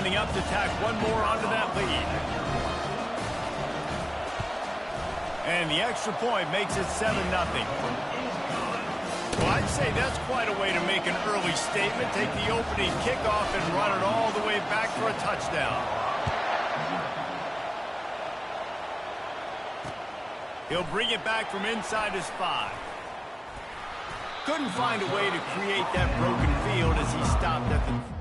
lining up to tack one more onto that lead. And the extra point makes it 7-0. Well, I'd say that's quite a way to make an early statement. Take the opening kickoff and run it all the way back for a touchdown. He'll bring it back from inside his 5. Couldn't find a way to create that broken field as he stopped at the...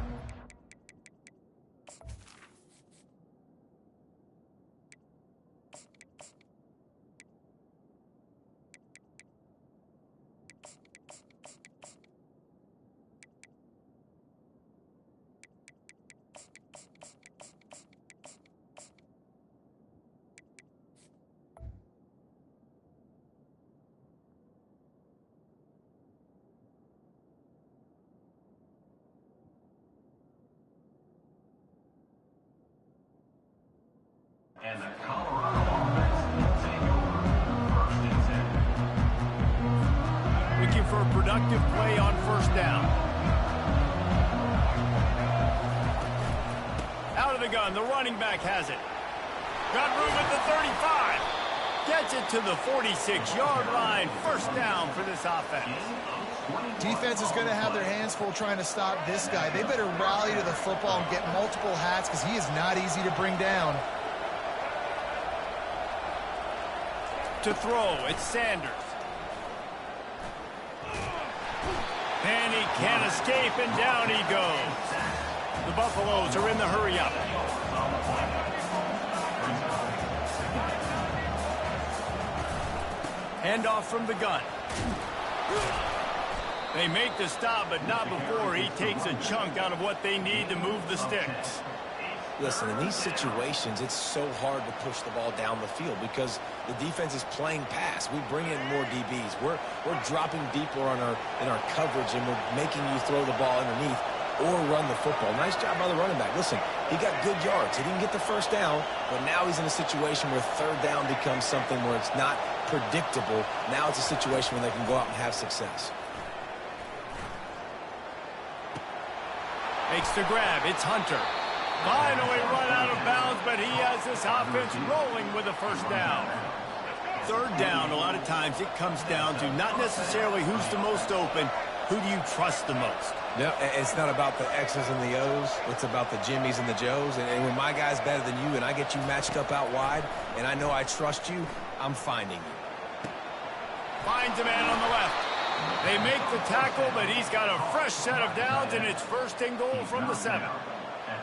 And the Colorado offense will take over 1st and 10. Looking for a productive play on 1st down. Out of the gun, the running back has it. Got room at the 35. Gets it to the 46-yard line. 1st down for this offense. Defense is going to have their hands full trying to stop this guy. They better rally to the football and get multiple hats because he is not easy to bring down. To throw, it's Sanders. And he can't escape, and down he goes. The Buffaloes are in the hurry-up. Handoff from the gun. They make the stop, but not before he takes a chunk out of what they need to move the sticks. Listen, in these situations, it's so hard to push the ball down the field because the defense is playing pass. We bring in more DBs. We're dropping deeper in our coverage, and we're making you throw the ball underneath or run the football. Nice job by the running back. Listen, he got good yards. He didn't get the 1st down, but now he's in a situation where 3rd down becomes something where it's not predictable. Now it's a situation where they can go out and have success. Makes the grab. It's Hunter. Finally run out of bounds, but he has this offense rolling with a 1st down. 3rd down, a lot of times it comes down to not necessarily who's the most open, who do you trust the most? No, it's not about the X's and the O's. It's about the Jimmies and the Joes. And when my guy's better than you and I get you matched up out wide and I know I trust you, I'm finding you. Finds a man on the left. They make the tackle, but he's got a fresh set of downs, and it's 1st and goal from the 7.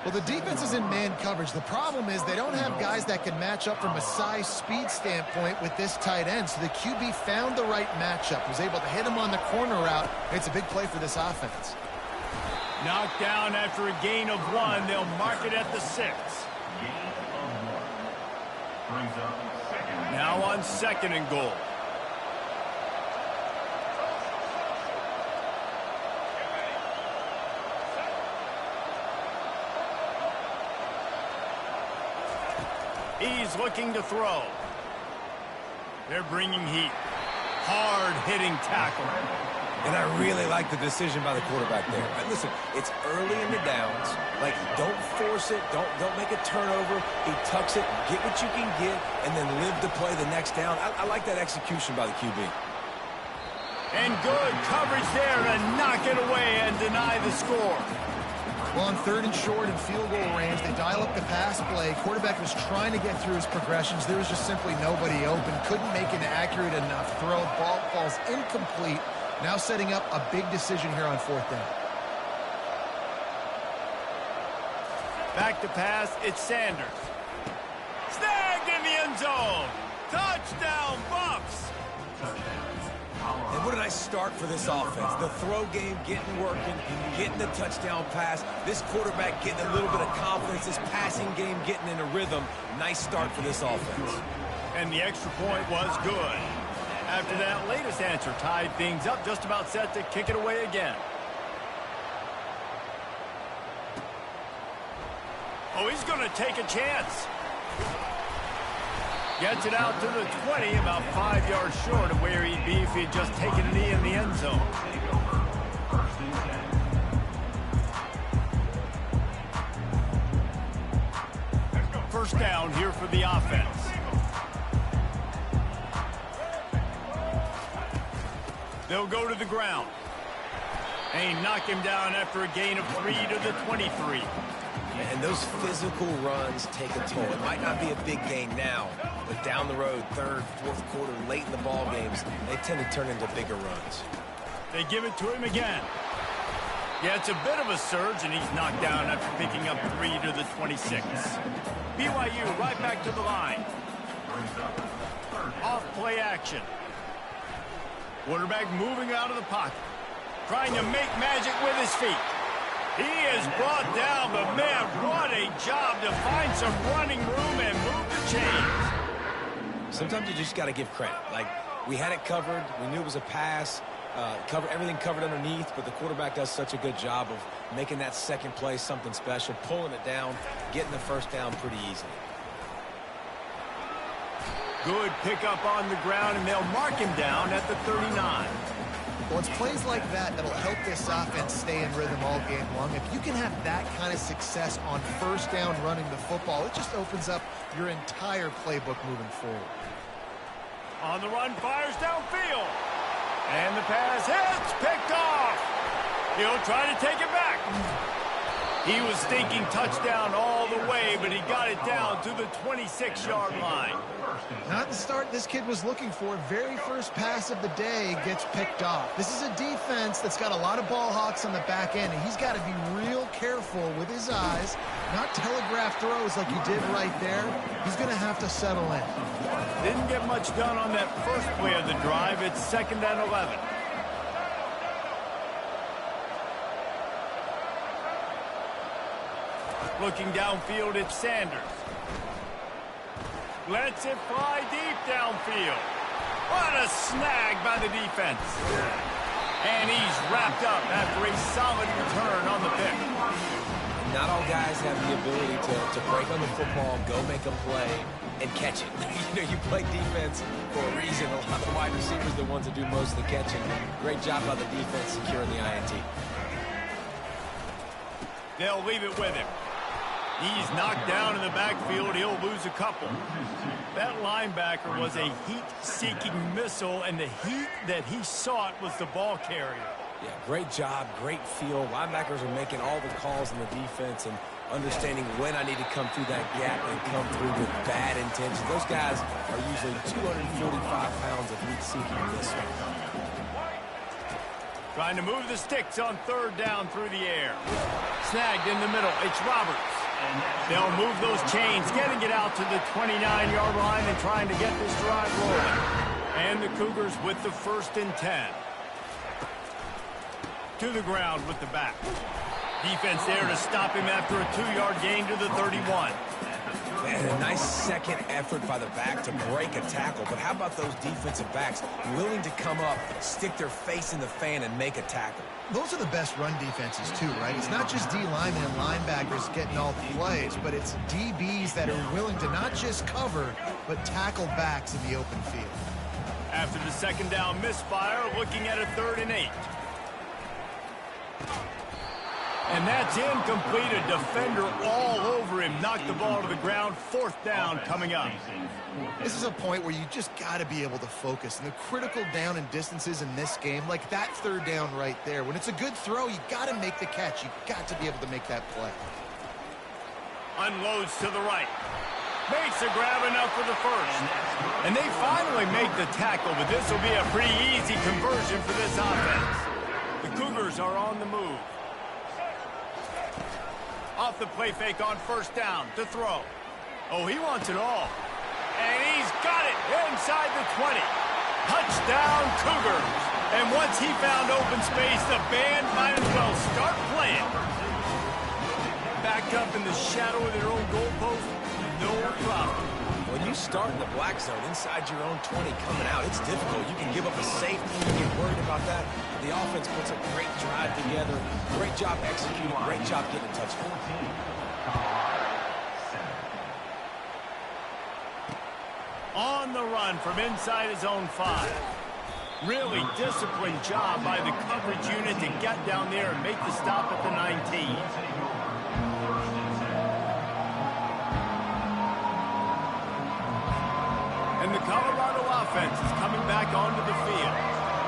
Well, the defense is in man coverage. The problem is they don't have guys that can match up from a size speed standpoint with this tight end. So the QB found the right matchup, was able to hit him on the corner route. It's a big play for this offense. Knocked down after a gain of 1. They'll mark it at the 6. Now on 2nd and goal. He's looking to throw. They're bringing heat. Hard-hitting tackle. And I really like the decision by the quarterback there. Listen, it's early in the downs. Like, don't force it. Don't make a turnover. He tucks it, get what you can get, and then live to play the next down. I like that execution by the QB. And good coverage there to knock it away and deny the score. Well, on 3rd and short and field goal range, they dial up the pass play. Quarterback was trying to get through his progressions. There was just simply nobody open. Couldn't make an accurate enough throw. Ball falls incomplete. Now setting up a big decision here on 4th down. Back to pass, it's Sanders. Snagged in the end zone. Touchdown, Buffs. And what a nice start for this offense. The throw game getting working, getting the touchdown pass. This quarterback getting a little bit of confidence. This passing game getting in a rhythm. Nice start for this offense. And the extra point was good. After that latest answer tied things up, just about set to kick it away again. Oh, he's going to take a chance. Gets it out to the 20, about 5 yards short of where he'd be if he'd just taken a knee in the end zone. down here for the offense. They'll go to the ground. And knock him down after a gain of 3 to the 23. And those physical runs take a toll. It might not be a big gain now, but down the road, third, fourth quarter, late in the ball games, they tend to turn into bigger runs. They give it to him again. Yeah, it's a bit of a surge, and he's knocked down after picking up 3 to the 26. BYU right back to the line. Off play action. Quarterback moving out of the pocket. Trying to make magic with his feet. He is brought down, but man, what a job to find some running room and move the chains. Sometimes you just got to give credit. Like, we had it covered. We knew it was a pass. Everything covered underneath, but the quarterback does such a good job of making that second play something special, pulling it down, getting the first down pretty easily. Good pickup on the ground, and they'll mark him down at the 39. Well, it's plays like that that'll help this offense stay in rhythm all game long. If you can have that kind of success on first down running the football, it just opens up your entire playbook moving forward. On the run, fires downfield. And the pass hits, picked off. He'll try to take it back. He was thinking touchdown all the way, but he got it down to the 26-yard line. Not the start this kid was looking for. Very first pass of the day gets picked off. This is a defense that's got a lot of ball hawks on the back end, and he's got to be real careful with his eyes, not telegraph throws like he did right there. He's going to have to settle in. Didn't get much done on that first play of the drive. It's 2nd and 11. Looking downfield, it's Sanders. Lets it fly deep downfield. What a snag by the defense. And he's wrapped up after a solid return on the pick. Not all guys have the ability to break on the football, go make a play, and catch it. You play defense for a reason. A lot of the wide receivers are the ones that do most of the catching. Great job by the defense securing the INT. They'll leave it with him. He's knocked down in the backfield. He'll lose a couple. That linebacker was a heat-seeking missile, and the heat that he sought was the ball carrier. Yeah, great job, great feel. Linebackers are making all the calls in the defense and understanding when I need to come through that gap and come through with bad intentions. Those guys are usually 245 pounds of heat-seeking missile. Trying to move the sticks on 3rd down through the air. Snagged in the middle. It's Roberts. They'll move those chains, getting it out to the 29-yard line and trying to get this drive rolling. And the Cougars with the 1st and 10. To the ground with the back. Defense there to stop him after a 2-yard gain to the 31. Man, a nice second effort by the back to break a tackle. But how about those defensive backs willing to come up, stick their face in the fan, and make a tackle? Those are the best run defenses, too, right? It's not just D linemen and linebackers getting all the plays, but it's DBs that are willing to not just cover, but tackle backs in the open field. After the 2nd down misfire, looking at a 3rd and 8. And that's incomplete. A defender all over him. Knocked the ball to the ground. 4th down coming up. This is a point where you just got to be able to focus. And the critical down and distances in this game, like that 3rd down right there, when it's a good throw, you got to make the catch. You got to be able to make that play. Unloads to the right. Makes a grab enough for the 1st. And they finally make the tackle, but this will be a pretty easy conversion for this offense. The Cougars are on the move. Off the play fake on 1st down to throw. Oh, he wants it all. And he's got it inside the 20. Touchdown, Cougars. And once he found open space, the band might as well start playing. Backed up in the shadow of their own goalpost, no problem. When you start in the black zone inside your own 20 coming out, it's difficult. You can give up a safety. You get worried about that. The offense puts a great drive together. Great job executing. Great job getting a touchdown. On the run from inside his own 5. Really disciplined job by the coverage unit to get down there and make the stop at the 19. Colorado offense is coming back onto the field.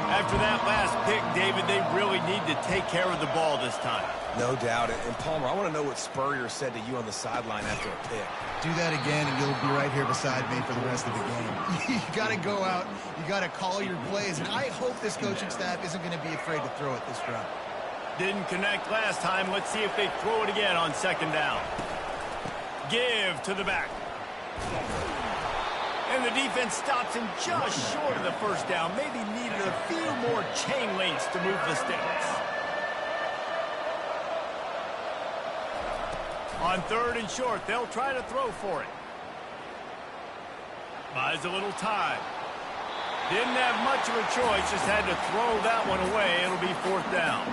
After that last pick, David, they really need to take care of the ball this time. No doubt. And Palmer, I want to know what Spurrier said to you on the sideline after a pick. Do that again, and you'll be right here beside me for the rest of the game. You got to go out. You got to call your plays. And I hope this coaching staff isn't going to be afraid to throw it this route. Didn't connect last time. Let's see if they throw it again on second down. Give to the back. And the defense stops him just short of the first down. Maybe needed a few more chain links to move the sticks. On third and short, they'll try to throw for it. Buys a little time. Didn't have much of a choice, just had to throw that one away. It'll be fourth down.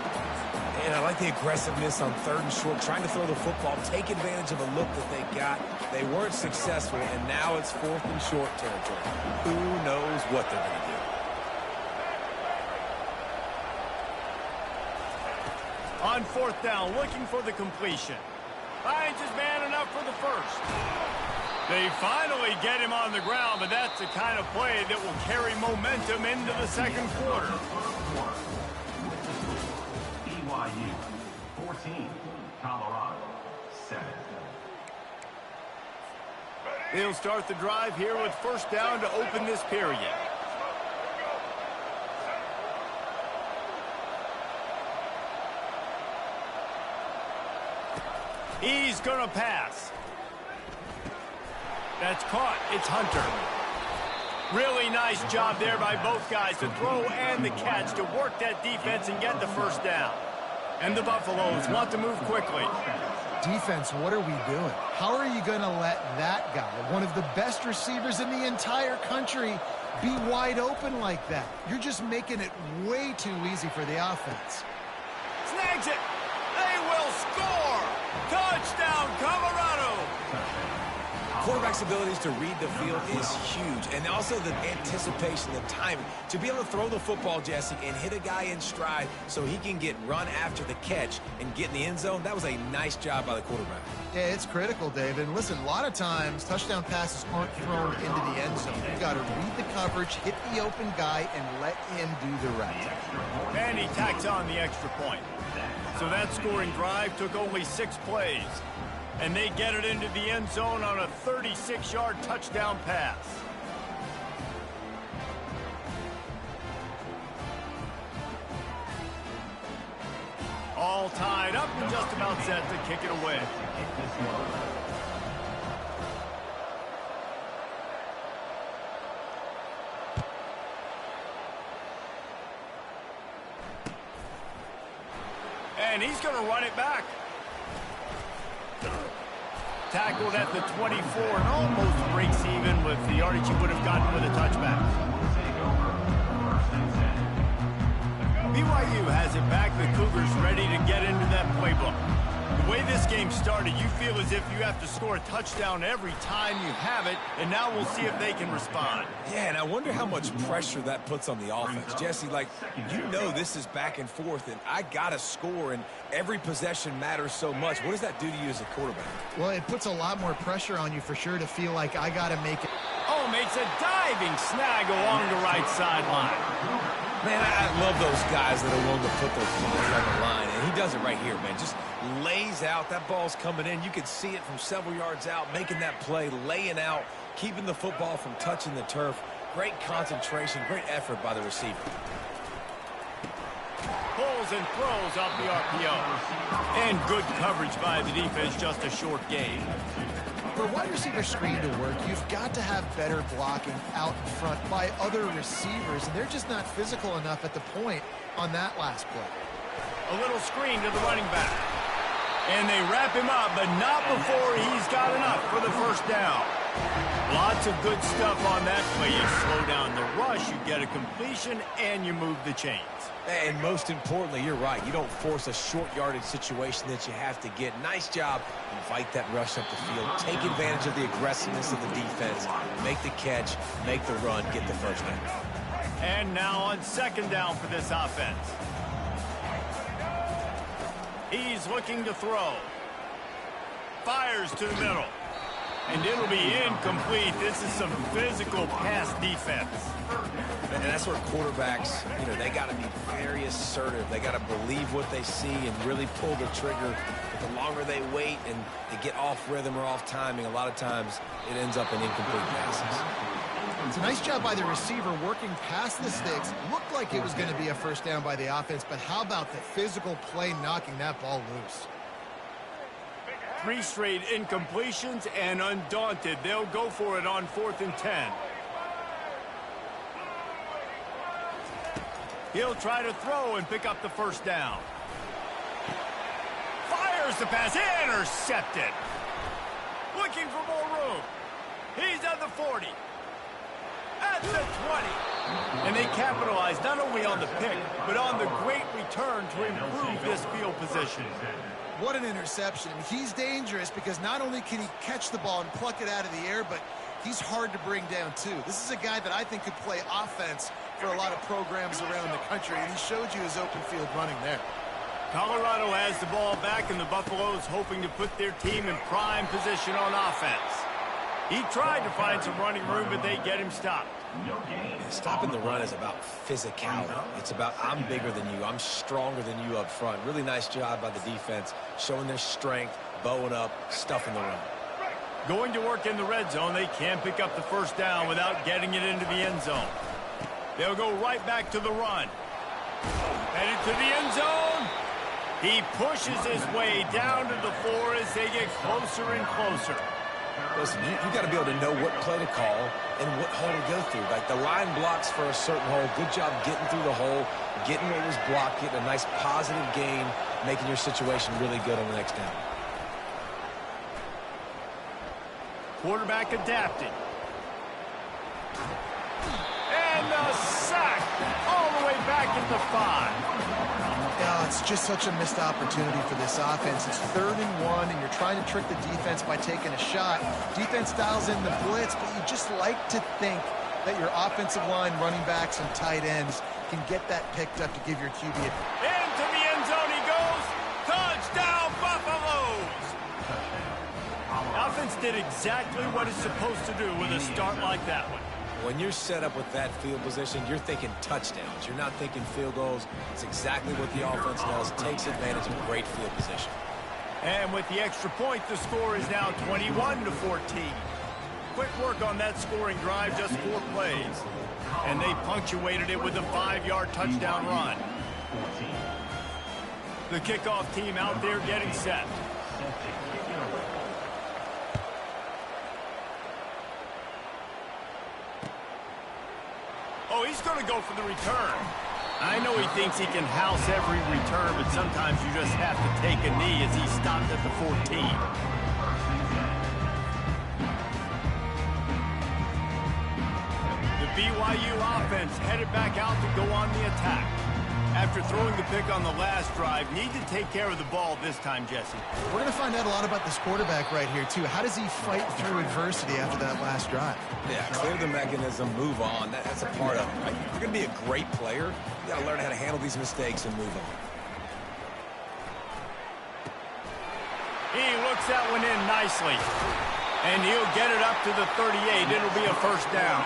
And I like the aggressiveness on third and short, trying to throw the football, take advantage of a look that they got. They weren't successful, and now it's fourth and short territory. Who knows what they're going to do? On fourth down, looking for the completion. Finds his man enough for the first. They finally get him on the ground, but that's the kind of play that will carry momentum into the second quarter. BYU 14, Colorado 7. They'll start the drive here with first down to open this period. He's going to pass. That's caught. It's Hunter. Really nice job there by both guys to throw and the catch to work that defense and get the first down. And the Buffaloes want to move quickly. Defense, what are we doing? How are you going to let that guy, one of the best receivers in the entire country, be wide open like that? You're just making it way too easy for the offense. Snags it. They will score. Touchdown, Colorado. Quarterback's abilities to read the field is huge, and also the anticipation, the timing. To be able to throw the football, Jesse, and hit a guy in stride so he can get run after the catch and get in the end zone, that was a nice job by the quarterback. Yeah, it's critical, David. And listen, a lot of times touchdown passes aren't thrown into the end zone. You've got to read the coverage, hit the open guy, and let him do the rest. And he tacks on the extra point. So that scoring drive took only 6 plays. And they get it into the end zone on a 36-yard touchdown pass. All tied up and just about set to kick it away. And he's going to run it back. Tackled at the 24 and almost breaks even with the yardage he would have gotten with a touchback. BYU has it back. The Cougars ready to get into that playbook. The way this game started, you feel as if you have to score a touchdown every time you have it, and now we'll see if they can respond. Yeah, and I wonder how much pressure that puts on the offense. Jesse, like, you know this is back and forth, and I got to score, and every possession matters so much. What does that do to you as a quarterback? Well, it puts a lot more pressure on you for sure to feel like I got to make it. Oh, makes a diving snag along the right sideline. Man, I love those guys that are willing to put their bodies on the line, and he does it right here, man. Just lays out. That ball's coming in. You can see it from several yards out, making that play, laying out, keeping the football from touching the turf. Great concentration, great effort by the receiver. Pulls and throws off the RPO. And good coverage by the defense, just a short gain. For wide receiver screen to work, you've got to have better blocking out in front by other receivers, and they're just not physical enough at the point on that last play. A little screen to the running back. And they wrap him up, but not before he's got enough for the first down. Lots of good stuff on that play. You slow down the rush, you get a completion, and you move the chains. And most importantly, you're right. You don't force a short yardage situation that you have to get. Nice job. Invite that rush up the field. Take advantage of the aggressiveness of the defense. Make the catch, make the run, get the first down. And now on second down for this offense. He's looking to throw. Fires to the middle. And it'll be incomplete. This is some physical pass defense. And that's where quarterbacks, they got to be very assertive. They got to believe what they see and really pull the trigger. But the longer they wait and they get off rhythm or off timing, a lot of times it ends up in incomplete passes. It's a nice job by the receiver working past the sticks. Looked like it was going to be a first down by the offense, but how about the physical play knocking that ball loose? 3 straight incompletions, and undaunted, they'll go for it on 4th and 10. He'll try to throw and pick up the first down. Fires the pass, intercepted. Looking for more room. He's at the 40. At the 20. And they capitalize not only on the pick, but on the great return to improve this field position. What an interception. He's dangerous because not only can he catch the ball and pluck it out of the air, but he's hard to bring down too. This is a guy that I think could play offense for a lot of programs around the country, and he showed you his open field running there. Colorado has the ball back, and the Buffaloes hoping to put their team in prime position on offense. He tried to find some running room, but they get him stopped. Stopping the run is about physicality. It's about I'm bigger than you. I'm stronger than you up front. Really nice job by the defense, showing their strength, bowing up, stuffing the run. Going to work in the red zone, they can't pick up the first down without getting it into the end zone. They'll go right back to the run. Headed to the end zone. He pushes his way down to the 4 as they get closer and closer. Listen, you got to be able to know what play to call and what hole to go through. Like the line blocks for a certain hole. Good job getting through the hole, getting what was blocked, getting a nice positive gain, making your situation really good on the next down. Quarterback adapting. And a sack all the way back at the 5. Yeah, it's just such a missed opportunity for this offense. It's 3rd and 1, and you're trying to trick the defense by taking a shot. Defense dials in the blitz, but you just like to think that your offensive line, running backs, and tight ends can get that picked up to give your QB a... Into the end zone he goes. Touchdown, Buffaloes! Offense did exactly what it's supposed to do with a start like that one. When you're set up with that field position, you're thinking touchdowns. You're not thinking field goals. It's exactly what the offense does. Takes advantage of great field position. And with the extra point, the score is now 21-14. Quick work on that scoring drive, just 4 plays. And they punctuated it with a 5-yard touchdown run. The kickoff team out there getting set. Oh, he's going to go for the return. I know he thinks he can house every return, but sometimes you just have to take a knee as he stopped at the 14. The BYU offense headed back out to go on the attack. After throwing the pick on the last drive, need to take care of the ball this time, Jesse. We're going to find out a lot about this quarterback right here, too. How does he fight through adversity after that last drive? Yeah, clear the mechanism, move on. That's a part of it, right? If you're going to be a great player, you got to learn how to handle these mistakes and move on. He looks that one in nicely. And he'll get it up to the 38. It'll be a first down.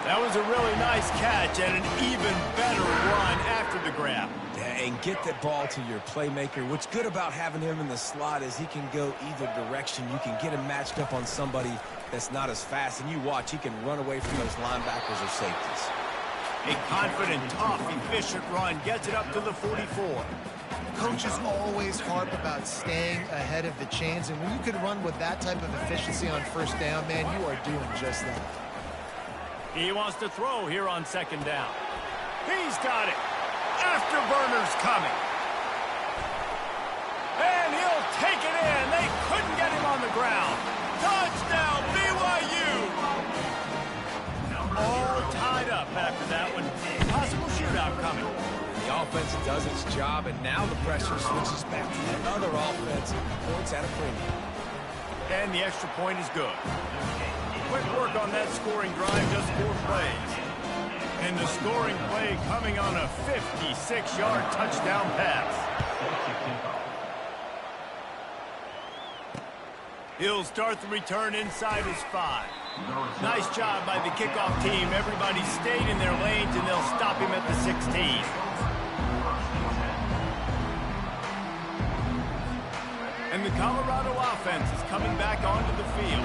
That was a really nice catch and an even better run after the grab. Yeah, and get that ball to your playmaker. What's good about having him in the slot is he can go either direction. You can get him matched up on somebody that's not as fast, and you watch, he can run away from those linebackers or safeties. A confident, tough, efficient run gets it up to the 44. Coaches always harp about staying ahead of the chains, and when you can run with that type of efficiency on first down, man, you are doing just that. He wants to throw here on second down. He's got it. Afterburner's coming. And he'll take it in. They couldn't get him on the ground. Touchdown, BYU. All tied up after that one. Possible shootout coming. The offense does its job, and now the pressure switches back to the other offense. Points at a premium. And the extra point is good. Quick work on that scoring drive, just 4 plays. And the scoring play coming on a 56-yard touchdown pass. He'll start the return inside his 5. Nice job by the kickoff team. Everybody stayed in their lanes, and they'll stop him at the 16. And the Colorado offense is coming back onto the field.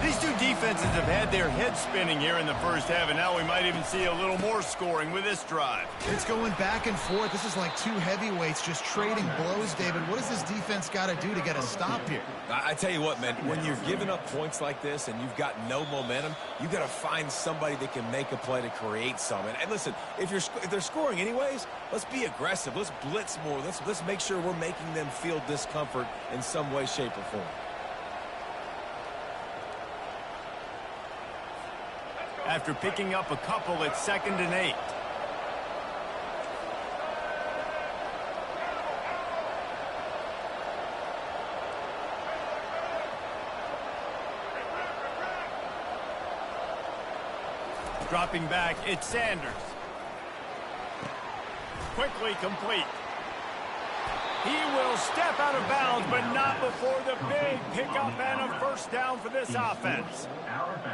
These two defenses have had their heads spinning here in the first half, and now we might even see a little more scoring with this drive. It's going back and forth. This is like two heavyweights just trading blows, David. What does this defense got to do to get a stop here? I tell you what, man, when you're giving up points like this and you've got no momentum, you've got to find somebody that can make a play to create some. And listen, if they're scoring anyways, let's be aggressive. Let's blitz more. Let's make sure we're making them feel discomfort in some way, shape, or form. After picking up a couple, it's 2nd and 8. Dropping back, it's Sanders. Quickly complete. He will step out of bounds, but not before the big pickup and a first down for this offense.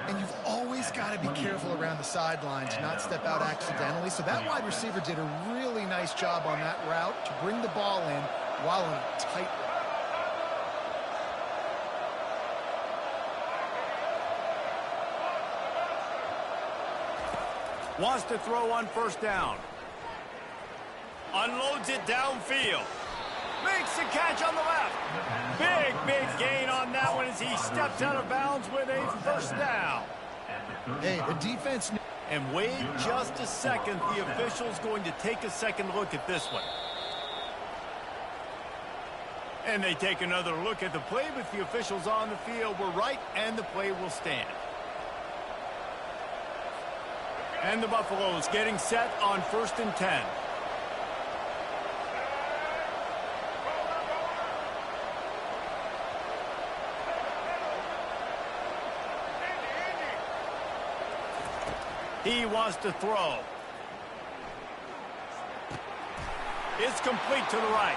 And you've always got to be careful around the sidelines, not step out accidentally. So that wide receiver did a really nice job on that route to bring the ball in while on a tight route. Wants to throw on first down. Unloads it downfield. Makes the catch on the left. Big gain on that one as he steps out of bounds with a first down. Hey, the defense... And wait just a second. The official's going to take a second look at this one. And they take another look at the play, but the officials on the field were right, and the play will stand. And the Buffaloes getting set on 1st and 10. He wants to throw. It's complete to the right.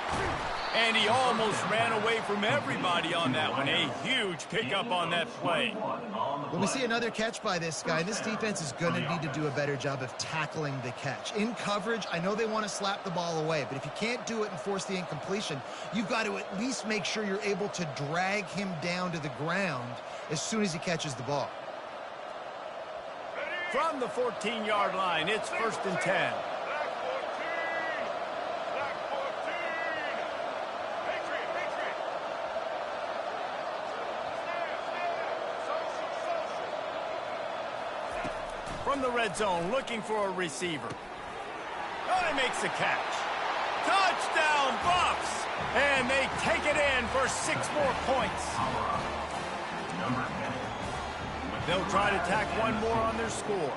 And he almost ran away from everybody on that one. A huge pickup on that play. Well, we see another catch by this guy. This defense is going to need to do a better job of tackling the catch. In coverage, I know they want to slap the ball away, but if you can't do it and force the incompletion, you've got to at least make sure you're able to drag him down to the ground as soon as he catches the ball. From the 14-yard line, it's 1st and 10. From the red zone, looking for a receiver. Oh, he makes the catch. Touchdown, Buffs! And they take it in for 6 more points. They'll try to tack one more on their score.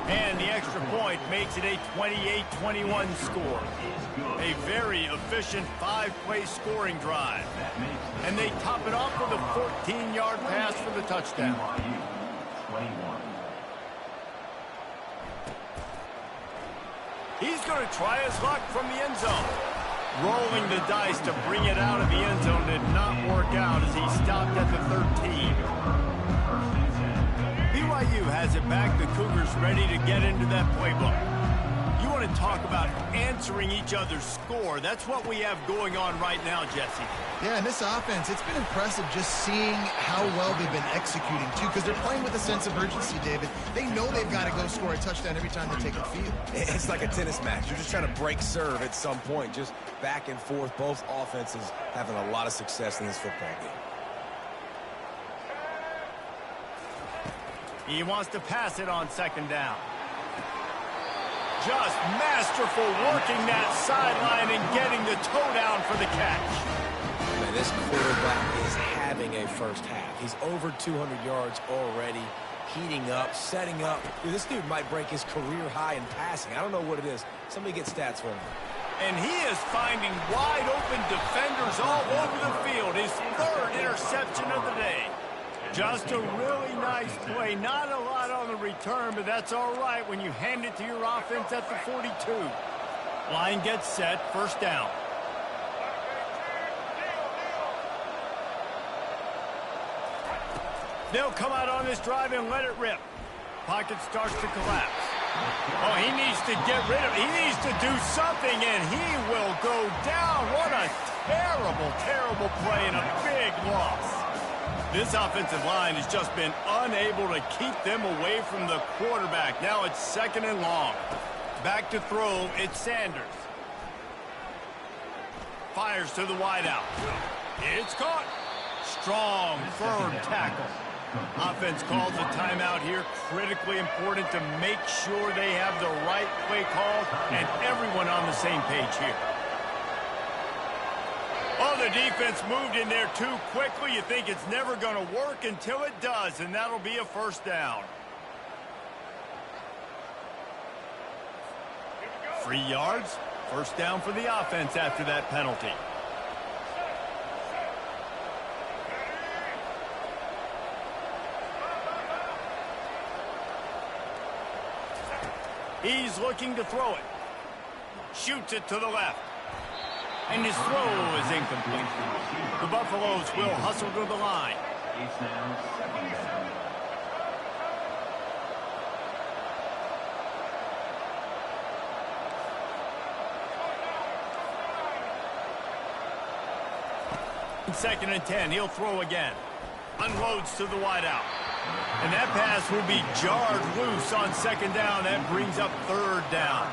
And the extra point makes it a 28-21 score. A very efficient 5-play scoring drive. And they top it off with a 14-yard pass for the touchdown. He's going to try his luck from the end zone. Rolling the dice to bring it out of the end zone did not work out as he stopped at the 13. BYU has it back. The Cougars ready to get into that playbook. You want to talk about answering each other's score. That's what we have going on right now, Jesse. Yeah, and this offense, it's been impressive just seeing how well they've been executing, too, because they're playing with a sense of urgency, David. They know they've got to go score a touchdown every time they take the field. It's like a tennis match. You're just trying to break serve at some point, just back and forth. Both offenses having a lot of success in this football game. He wants to pass it on 2nd down. Just masterful working that sideline and getting the toe down for the catch. Man, this quarterback is having a first half. He's over 200 yards already, heating up, setting up. Dude, this dude might break his career high in passing. I don't know what it is. Somebody get stats for him. And he is finding wide open defenders all over the field. His 3rd interception of the day. Just a really nice play. Not a lot on the return, but that's all right when you hand it to your offense at the 42. Line gets set, 1st down. They'll come out on this drive and let it rip. Pocket starts to collapse. Oh, he needs to get rid of it. He needs to do something, and he will go down. What a terrible, terrible play and a big loss. This offensive line has just been unable to keep them away from the quarterback. Now it's 2nd and long. Back to throw, it's Sanders. Fires to the wideout. It's caught. Strong, firm tackle. Offense calls a timeout here. Critically important to make sure they have the right play call and everyone on the same page here. Oh, the defense moved in there too quickly. You think it's never going to work until it does, and that'll be a 1st down. 3 yards. 1st down for the offense after that penalty. He's looking to throw it. Shoots it to the left. And his throw is incomplete. The Buffaloes will hustle to the line. It's now 2nd down. Second and 10, he'll throw again. Unloads to the wideout. And that pass will be jarred loose on 2nd down. That brings up 3rd down.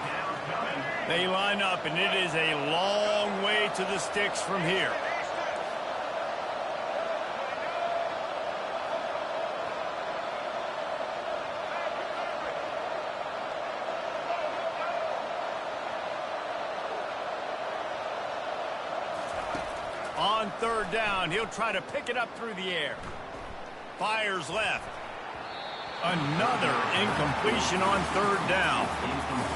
They line up, and it is a long way to the sticks from here. On 3rd down, he'll try to pick it up through the air. Fires left. Another incompletion on 3rd down.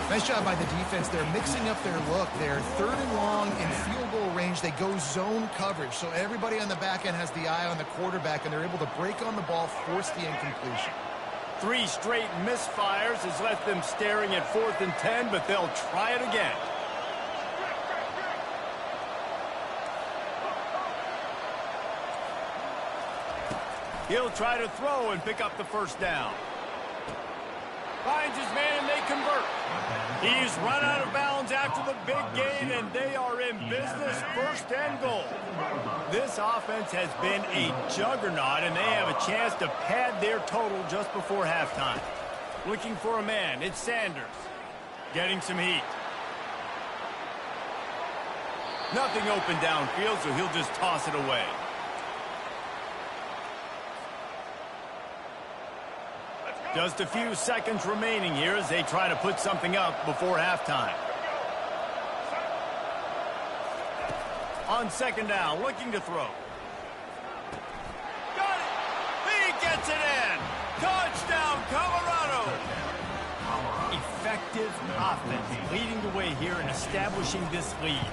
Nice job by the defense. They're mixing up their look. They're 3rd and long in field goal range. They go zone coverage. So everybody on the back end has the eye on the quarterback, and they're able to break on the ball, force the incompletion. 3 straight misfires has left them staring at 4th and 10, but they'll try it again. He'll try to throw and pick up the 1st down. Finds his man and they convert. He's run out of bounds after the big gain, and they are in business. 1st and goal. This offense has been a juggernaut, and they have a chance to pad their total just before halftime. Looking for a man. It's Sanders. Getting some heat. Nothing open downfield, so he'll just toss it away. Just a few seconds remaining here as they try to put something up before halftime. On 2nd down, looking to throw. Got it! He gets it in! Touchdown, Colorado! Effective offense leading the way here and establishing this lead.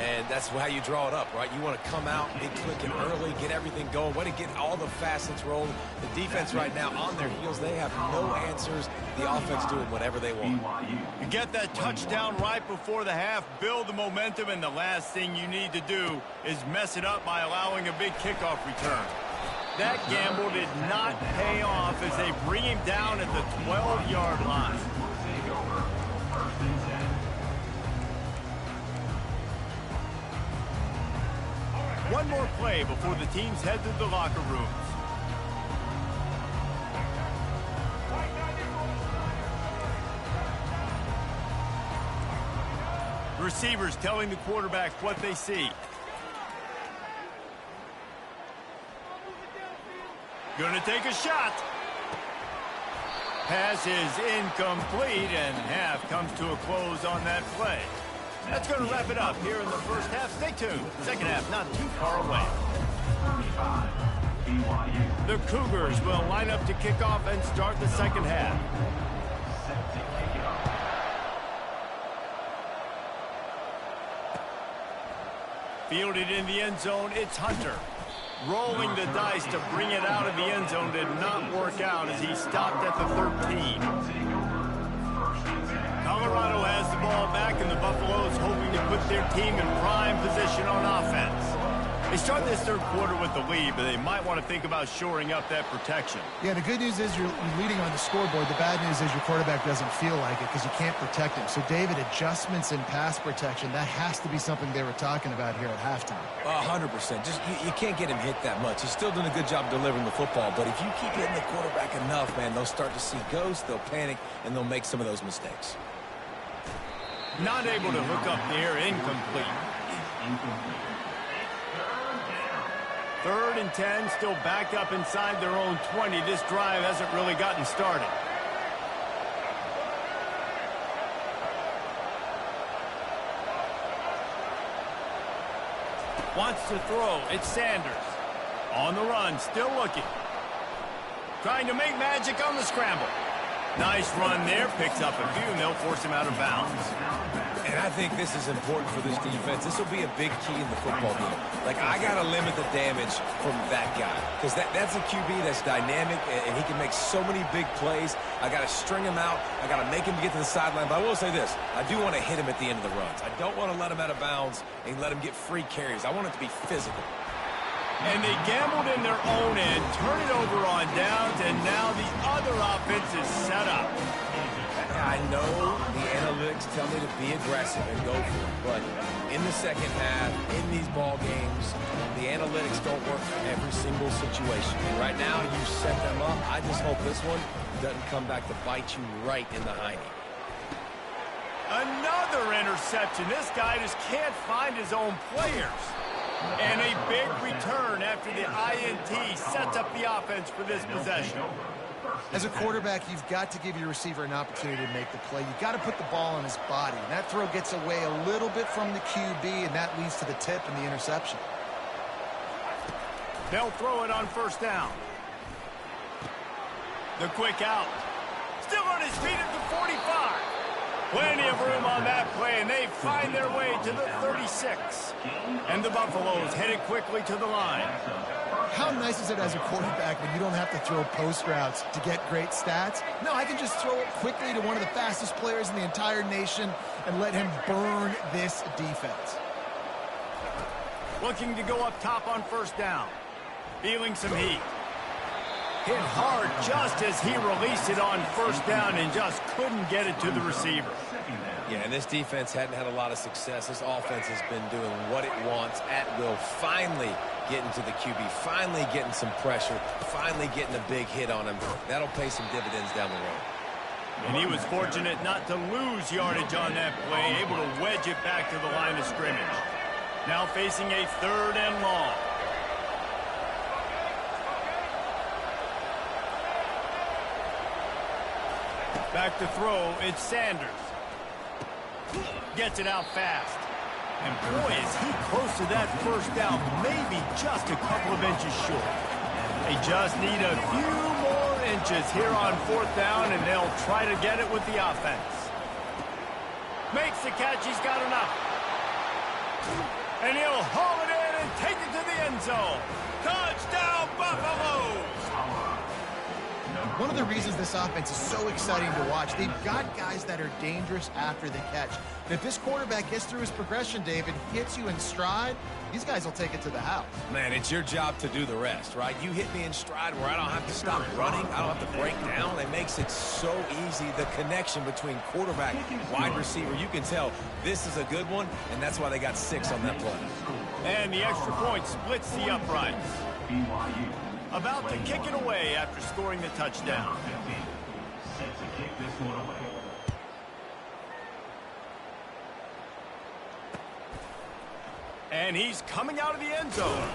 And that's how you draw it up, right? You want to come out, get clicking early, get everything going, want to get all the facets rolling. The defense right now on their heels, they have no answers. The offense doing whatever they want. You get that touchdown right before the half, build the momentum, and the last thing you need to do is mess it up by allowing a big kickoff return. That gamble did not pay off as they bring him down at the 12-yard line. One more play before the teams head to the locker rooms. Receivers telling the quarterback what they see. Gonna take a shot. Pass is incomplete, and half comes to a close on that play. That's going to wrap it up here in the 1st half. Stay tuned. 2nd half not too far away. 35, BYU. The Cougars will line up to kick off and start the 2nd half. Set to kick it off. Fielded in the end zone, it's Hunter. Rolling the dice to bring it out of the end zone did not work out as he stopped at the 13. Colorado has the ball back, and the Buffaloes hoping to put their team in prime position on offense. They start this third quarter with the lead, but they might want to think about shoring up that protection. Yeah, the good news is you're leading on the scoreboard. The bad news is your quarterback doesn't feel like it because you can't protect him. So, David, adjustments in pass protection, that has to be something they were talking about here at halftime. 100%. Just you can't get him hit that much. He's still doing a good job delivering the football, but if you keep hitting the quarterback enough, man, they'll start to see ghosts, they'll panic, and they'll make some of those mistakes. Not able to hook up there, incomplete. Third and 10, still backed up inside their own 20. This drive hasn't really gotten started. Wants to throw. It's Sanders. On the run, still looking. Trying to make magic on the scramble. Nice run there, picks up a few, and they'll force him out of bounds. And I think this is important for this defense. This will be a big key in the football game. Like, I got to limit the damage from that guy because that's a QB that's dynamic, and he can make so many big plays. I got to string him out. I got to make him get to the sideline. But I will say this. I do want to hit him at the end of the runs. I don't want to let him out of bounds and let him get free carries. I want it to be physical. And they gambled in their own end, turn it over on downs, and now the other offense is set up. I know the analytics tell me to be aggressive and go for it, but in the second half, in these ball games, the analytics don't work for every single situation. And right now, you set them up. I just hope this one doesn't come back to bite you right in the hiney. Another interception. This guy just can't find his own players. And a big return after the INT sets up the offense for this possession. As a quarterback, you've got to give your receiver an opportunity to make the play. You've got to put the ball on his body. And that throw gets away a little bit from the QB, and that leads to the tip and the interception. They'll throw it on first down. The quick out. Still on his feet at the 45. Plenty of room on that play, and they find their way to the 36. And the Buffaloes headed quickly to the line. How nice is it as a quarterback when you don't have to throw post routes to get great stats? No, I can just throw it quickly to one of the fastest players in the entire nation and let him burn this defense. Looking to go up top on first down. Feeling some heat. Hit hard just as he released it on first down and just couldn't get it to the receiver. Yeah, and this defense hadn't had a lot of success. This offense has been doing what it wants at will. Finally getting to the QB, finally getting some pressure, finally getting a big hit on him. That'll pay some dividends down the road. And he was fortunate not to lose yardage on that play, able to wedge it back to the line of scrimmage. Now facing a third and long. Back to throw, it's Sanders. Gets it out fast. And boy, is he close to that first down, maybe just a couple of inches short. They just need a few more inches here on fourth down, and they'll try to get it with the offense. Makes the catch, he's got enough. And he'll haul it in and take it to the end zone. Touchdown, Buffaloes! One of the reasons this offense is so exciting to watch, they've got guys that are dangerous after the catch. And if this quarterback gets through his progression, David, hits you in stride, these guys will take it to the house. Man, it's your job to do the rest, right? You hit me in stride where I don't have to stop running. I don't have to break down. It makes it so easy. The connection between quarterback, wide receiver, you can tell this is a good one, and that's why they got 6 on that play. And the extra point splits the uprights. About to kick it away after scoring the touchdown. Set to kick this one away. And he's coming out of the end zone.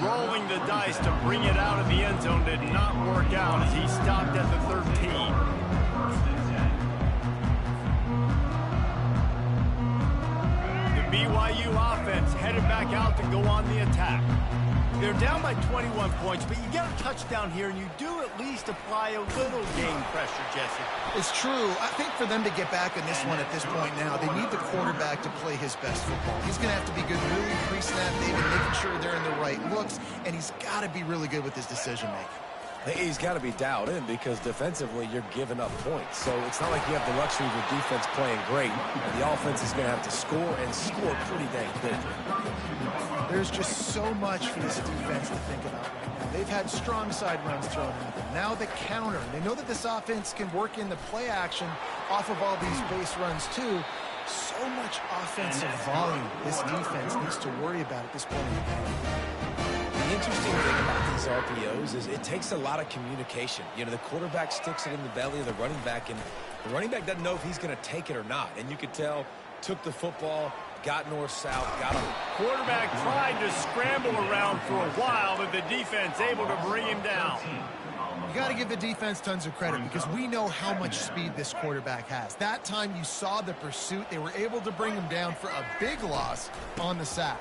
Rolling the dice to bring it out of the end zone did not work out as he stopped at the 13. The BYU offense headed back out to go on the attack. They're down by 21 points, but you get a touchdown here, and you do at least apply a little game pressure, Jesse. It's true. I think for them to get back in this one at this point now, they need the quarterback to play his best football. He's going to have to be good really pre-snap, David, making sure they're in the right looks, and he's got to be really good with his decision-making. He's got to be dialed in because defensively you're giving up points. So it's not like you have the luxury of your defense playing great. The offense is going to have to score and score pretty dang quick. There's just so much for this defense to think about right now. They've had strong side runs thrown at them. Now the counter. They know that this offense can work in the play action off of all these base runs too. So much offensive volume this defense needs to worry about at this point in the game. The interesting thing about these RPOs is it takes a lot of communication. You know, the quarterback sticks it in the belly of the running back, and the running back doesn't know if he's going to take it or not. And you could tell, took the football, got north-south, got him. Quarterback tried to scramble around for a while, but the defense able to bring him down. You got to give the defense tons of credit because we know how much speed this quarterback has. That time you saw the pursuit. They were able to bring him down for a big loss on the sack.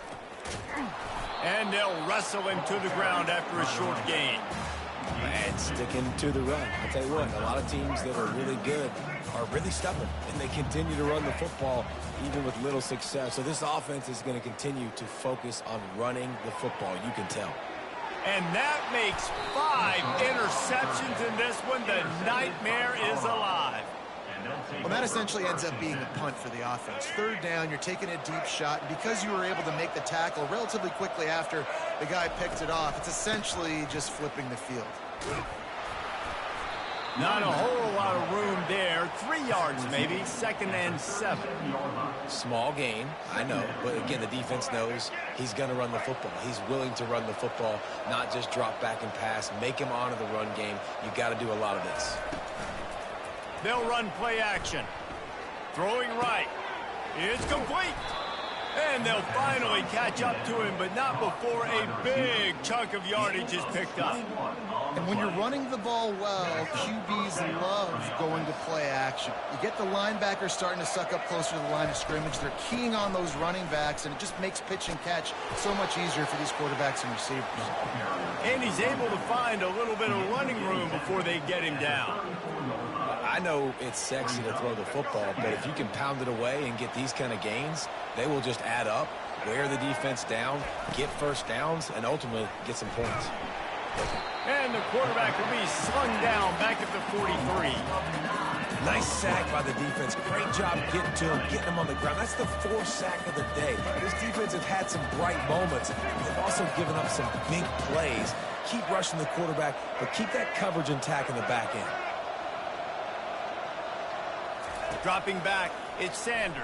And they'll wrestle him to the ground after a short gain. And sticking to the run. I'll tell you what, a lot of teams that are really good are really stubborn, and they continue to run the football even with little success. So this offense is going to continue to focus on running the football, you can tell. And that makes 5 interceptions in this one. The nightmare is alive. Well, that essentially ends up being a punt for the offense. Third down, you're taking a deep shot, and because you were able to make the tackle relatively quickly after the guy picked it off, it's essentially just flipping the field. Not a whole lot of room there. 3 yards maybe, 2nd and 7. Small gain, I know, but again, the defense knows he's going to run the football. He's willing to run the football, not just drop back and pass, make him honor the run game. You got to do a lot of this. They'll run play action. Throwing right. It's complete. And they'll finally catch up to him, but not before a big chunk of yardage is picked up. And when you're running the ball well, QBs love going to play action. You get the linebackers starting to suck up closer to the line of scrimmage. They're keying on those running backs, and it just makes pitch and catch so much easier for these quarterbacks and receivers. And he's able to find a little bit of running room before they get him down. I know it's sexy to throw the football, but if you can pound it away and get these kind of gains, they will just add up, wear the defense down, get first downs, and ultimately get some points. And the quarterback will be slung down back at the 43. Nice sack by the defense. Great job getting to him, getting him on the ground. That's the 4th sack of the day. This defense has had some bright moments. They've also given up some big plays. Keep rushing the quarterback, but keep that coverage intact in the back end. Dropping back, it's Sanders.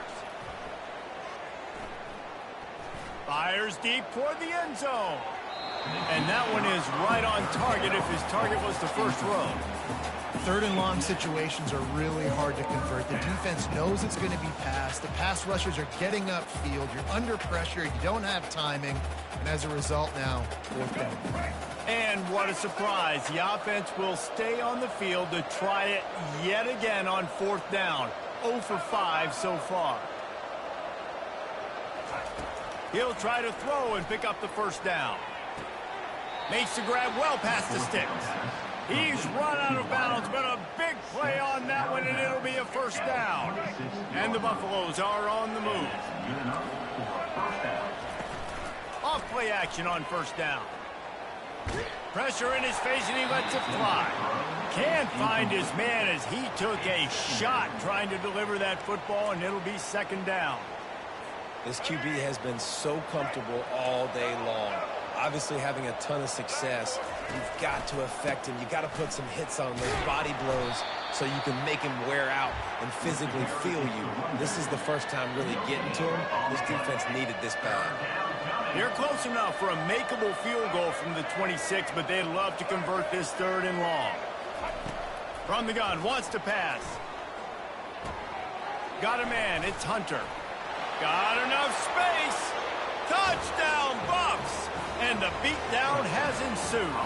Fires deep toward the end zone. And that one is right on target if his target was the first row. 3rd and long situations are really hard to convert. The defense knows it's going to be passed. The pass rushers are getting upfield. You're under pressure. You don't have timing. And as a result now, 4th down. And what a surprise. The offense will stay on the field to try it yet again on 4th down. 0 for 5 so far. He'll try to throw and pick up the first down. Makes the grab well past the sticks. He's run out of bounds, but a big play on that one, and it'll be a first down. And the Buffaloes are on the move. Off play action on 1st down. Pressure in his face, and he lets it fly. Can't find his man as he took a shot trying to deliver that football, and it'll be 2nd down. This QB has been so comfortable all day long. Obviously having a ton of success. You've got to affect him. You've got to put some hits on those body blows so you can make him wear out and physically feel you. This is the first time really getting to him. This defense needed this bad. They're close enough for a makeable field goal from the 26, but they'd love to convert this 3rd and long. From the gun, wants to pass. Got a man, it's Hunter. Got enough space. Touchdown, Buffs! And the beatdown has ensued.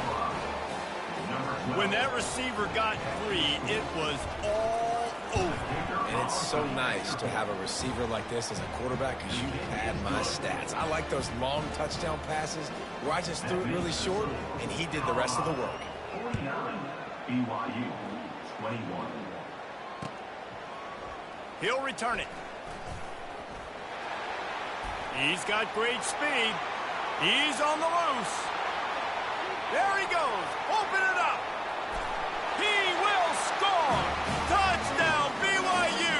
When that receiver got free, it was all over. And it's so nice to have a receiver like this as a quarterback because you pad my stats. I like those long touchdown passes where I just threw it really short, and he did the rest of the work. 49, BYU, 21. He'll return it. He's got great speed. He's on the loose. There he goes. Open it up. He will score. Touchdown, BYU.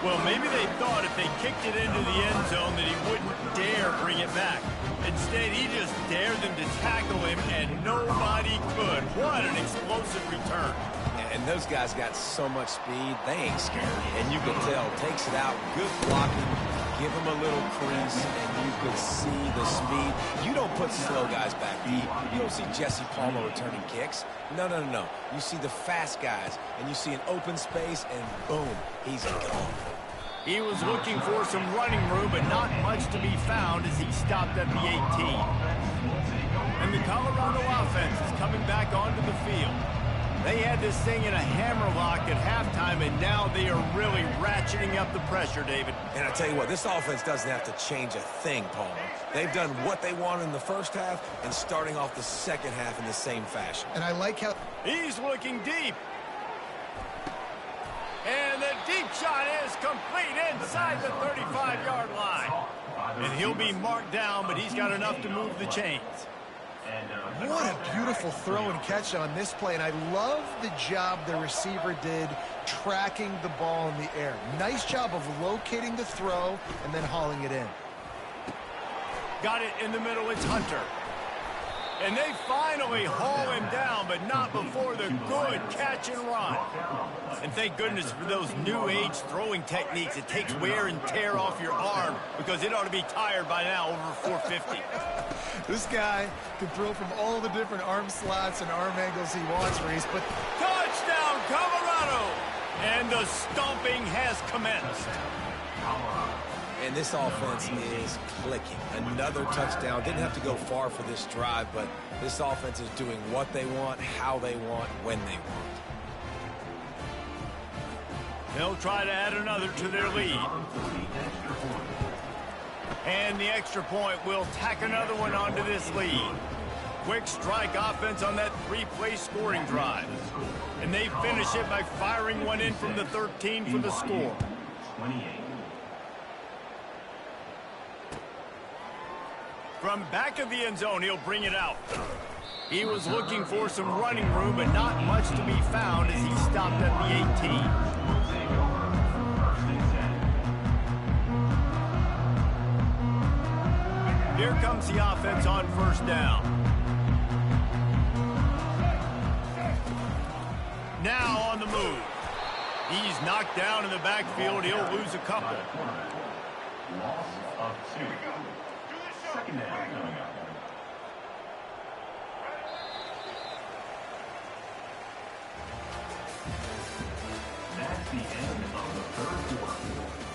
Well, maybe they thought if they kicked it into the end zone that he wouldn't dare bring it back. Instead, he just dared them to tackle him, and nobody could. What an explosive return. And those guys got so much speed, they ain't scared. And you can tell, takes it out, good blocking, give them a little crease, and you can see the speed. You don't put slow guys back deep. You don't see Jesse Palmer returning kicks. No, no, no, no. You see the fast guys, and you see an open space, and boom, he's gone. He was looking for some running room, but not much to be found as he stopped at the 18. And the Colorado offense is coming back onto the field. They had this thing in a hammerlock at halftime, and now they are really ratcheting up the pressure, David. And I tell you what, this offense doesn't have to change a thing, Palmer. They've done what they wanted in the first half and starting off the second half in the same fashion. And I like how... He's looking deep. And the deep shot is complete inside the 35-yard line. And he'll be marked down, but he's got enough to move the chains. What a beautiful throw and catch on this play, and I love the job the receiver did tracking the ball in the air. Nice job of locating the throw and then hauling it in. Got it in the middle, it's Hunter. And they finally haul him down, but not before the good catch and run. And thank goodness for those new age throwing techniques. It takes wear and tear off your arm because it ought to be tired by now over 450. This guy can throw from all the different arm slots and arm angles he wants, Reese, but... Touchdown, Colorado! And the stomping has commenced. And this offense is clicking. Another touchdown. Didn't have to go far for this drive, but this offense is doing what they want, how they want, when they want. They'll try to add another to their lead. And the extra point will tack another one onto this lead. Quick strike offense on that three-play scoring drive. And they finish it by firing one in from the 13 for the score. 28. From back of the end zone, he'll bring it out. He was looking for some running room, but not much to be found as he stopped at the 18. Here comes the offense on first down. Now on the move. He's knocked down in the backfield. He'll lose a couple. Loss of 2. Second down coming up. That's the end of the third quarter.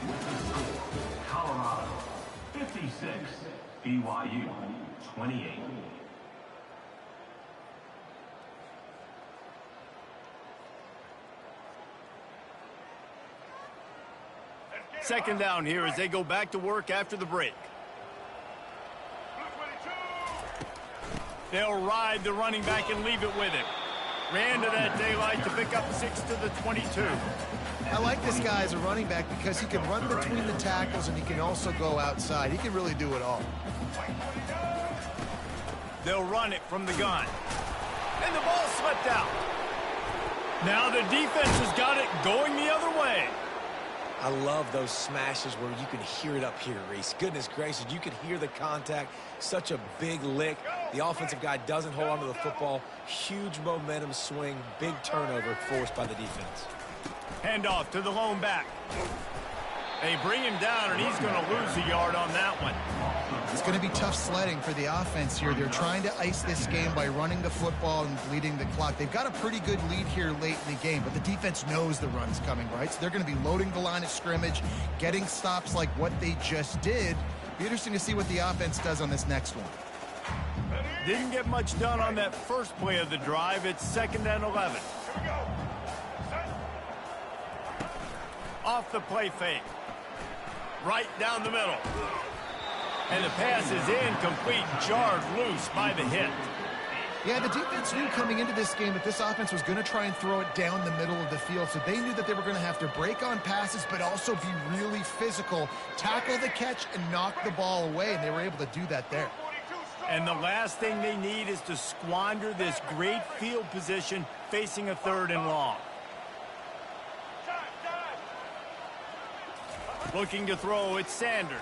With the score, Colorado 56, BYU 28. Second down here as they go back to work after the break. They'll ride the running back and leave it with him. Ran to that daylight to pick up 6 to the 22. I like this guy as a running back because he can run between the tackles and he can also go outside. He can really do it all. They'll run it from the gun. And the ball slipped out. Now the defense has got it going the other way. I love those smashes where you can hear it up here, Reese. Goodness gracious, you can hear the contact. Such a big lick. The offensive guy doesn't hold on to the football. Huge momentum swing, big turnover forced by the defense. Handoff to the lone back. They bring him down, and he's going to lose a yard on that one. It's going to be tough sledding for the offense here. They're trying to ice this game by running the football and bleeding the clock. They've got a pretty good lead here late in the game, but the defense knows the run's coming, right? So they're going to be loading the line of scrimmage, getting stops like what they just did. Be interesting to see what the offense does on this next one. Didn't get much done on that first play of the drive. It's 2nd and 11. Off the play fake. Right down the middle. And the pass is incomplete, jarred loose by the hit. Yeah, the defense knew coming into this game that this offense was going to try and throw it down the middle of the field, so they knew that they were going to have to break on passes but also be really physical, tackle the catch, and knock the ball away, and they were able to do that there. And the last thing they need is to squander this great field position facing a 3rd and long. Looking to throw, it's Sanders.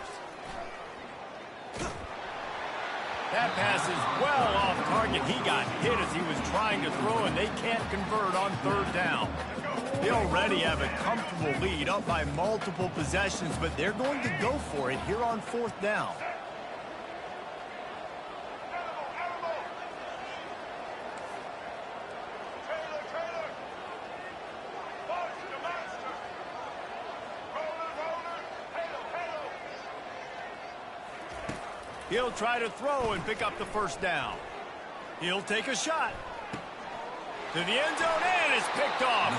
That pass is well off target. He got hit as he was trying to throw, and they can't convert on third down. They already have a comfortable lead, up by multiple possessions, but they're going to go for it here on fourth down. He'll try to throw and pick up the first down. He'll take a shot. To the end zone, and it's picked off.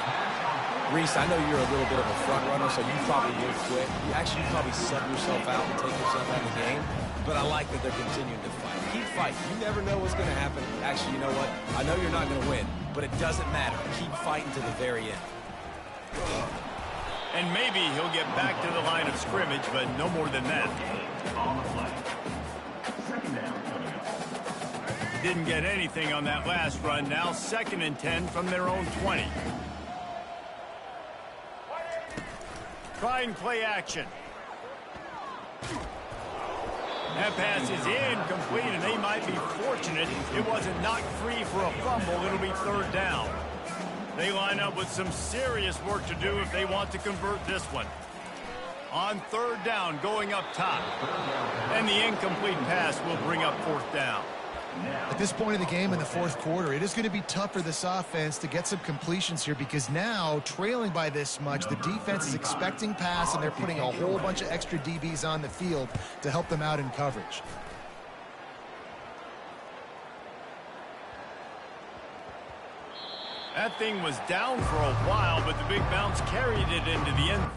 Reese, I know you're a little bit of a front runner, so you probably will quit. You probably sub yourself out and take yourself out of the game. But I like that they're continuing to fight. Keep fighting. You never know what's going to happen. Actually, you know what? I know you're not going to win, but it doesn't matter. Keep fighting to the very end. And maybe he'll get back to the line of scrimmage, but no more than that. On the play. Second down. Didn't get anything on that last run. Now 2nd and 10 from their own 20. Try and play action. That pass is incomplete, and they might be fortunate it wasn't knocked free for a fumble. It'll be third down. They line up with some serious work to do if they want to convert this one. On third down, going up top. And the incomplete pass will bring up fourth down. At this point of the game in the fourth quarter, it is going to be tough for this offense to get some completions here because now, trailing by this much, the defense is expecting pass, and they're putting a whole bunch of extra DBs on the field to help them out in coverage. That thing was down for a while, but the big bounce carried it into the end.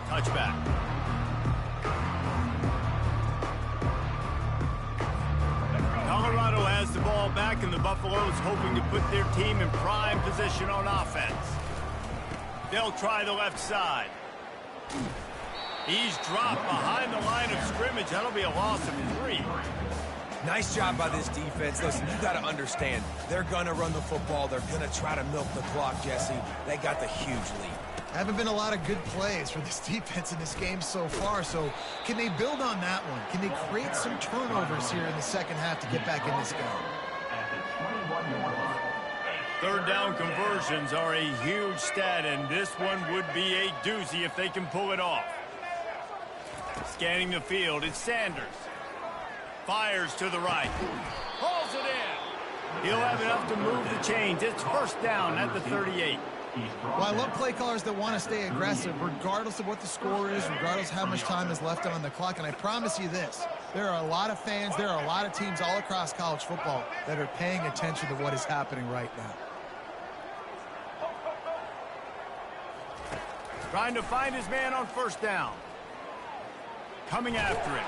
Touchback. Colorado has the ball back, and the Buffaloes hoping to put their team in prime position on offense. They'll try the left side. He's dropped behind the line of scrimmage. That'll be a loss of 3. Nice job by this defense. Listen, you got to understand, they're going to run the football. They're going to try to milk the clock, Jesse. They got the huge lead. Haven't been a lot of good plays for this defense in this game so far, so can they build on that one? Can they create some turnovers here in the second half to get back in this game? At the 21-yard line. Third down conversions are a huge stat, and this one would be a doozy if they can pull it off. Scanning the field, it's Sanders. Fires to the right. Hauls it in. He'll have enough to move the chains. It's first down at the 38. Well, I love play callers that want to stay aggressive regardless of what the score is, regardless of how much time is left on the clock. And I promise you this, there are a lot of fans, there are a lot of teams all across college football that are paying attention to what is happening right now. Trying to find his man on first down. Coming after him.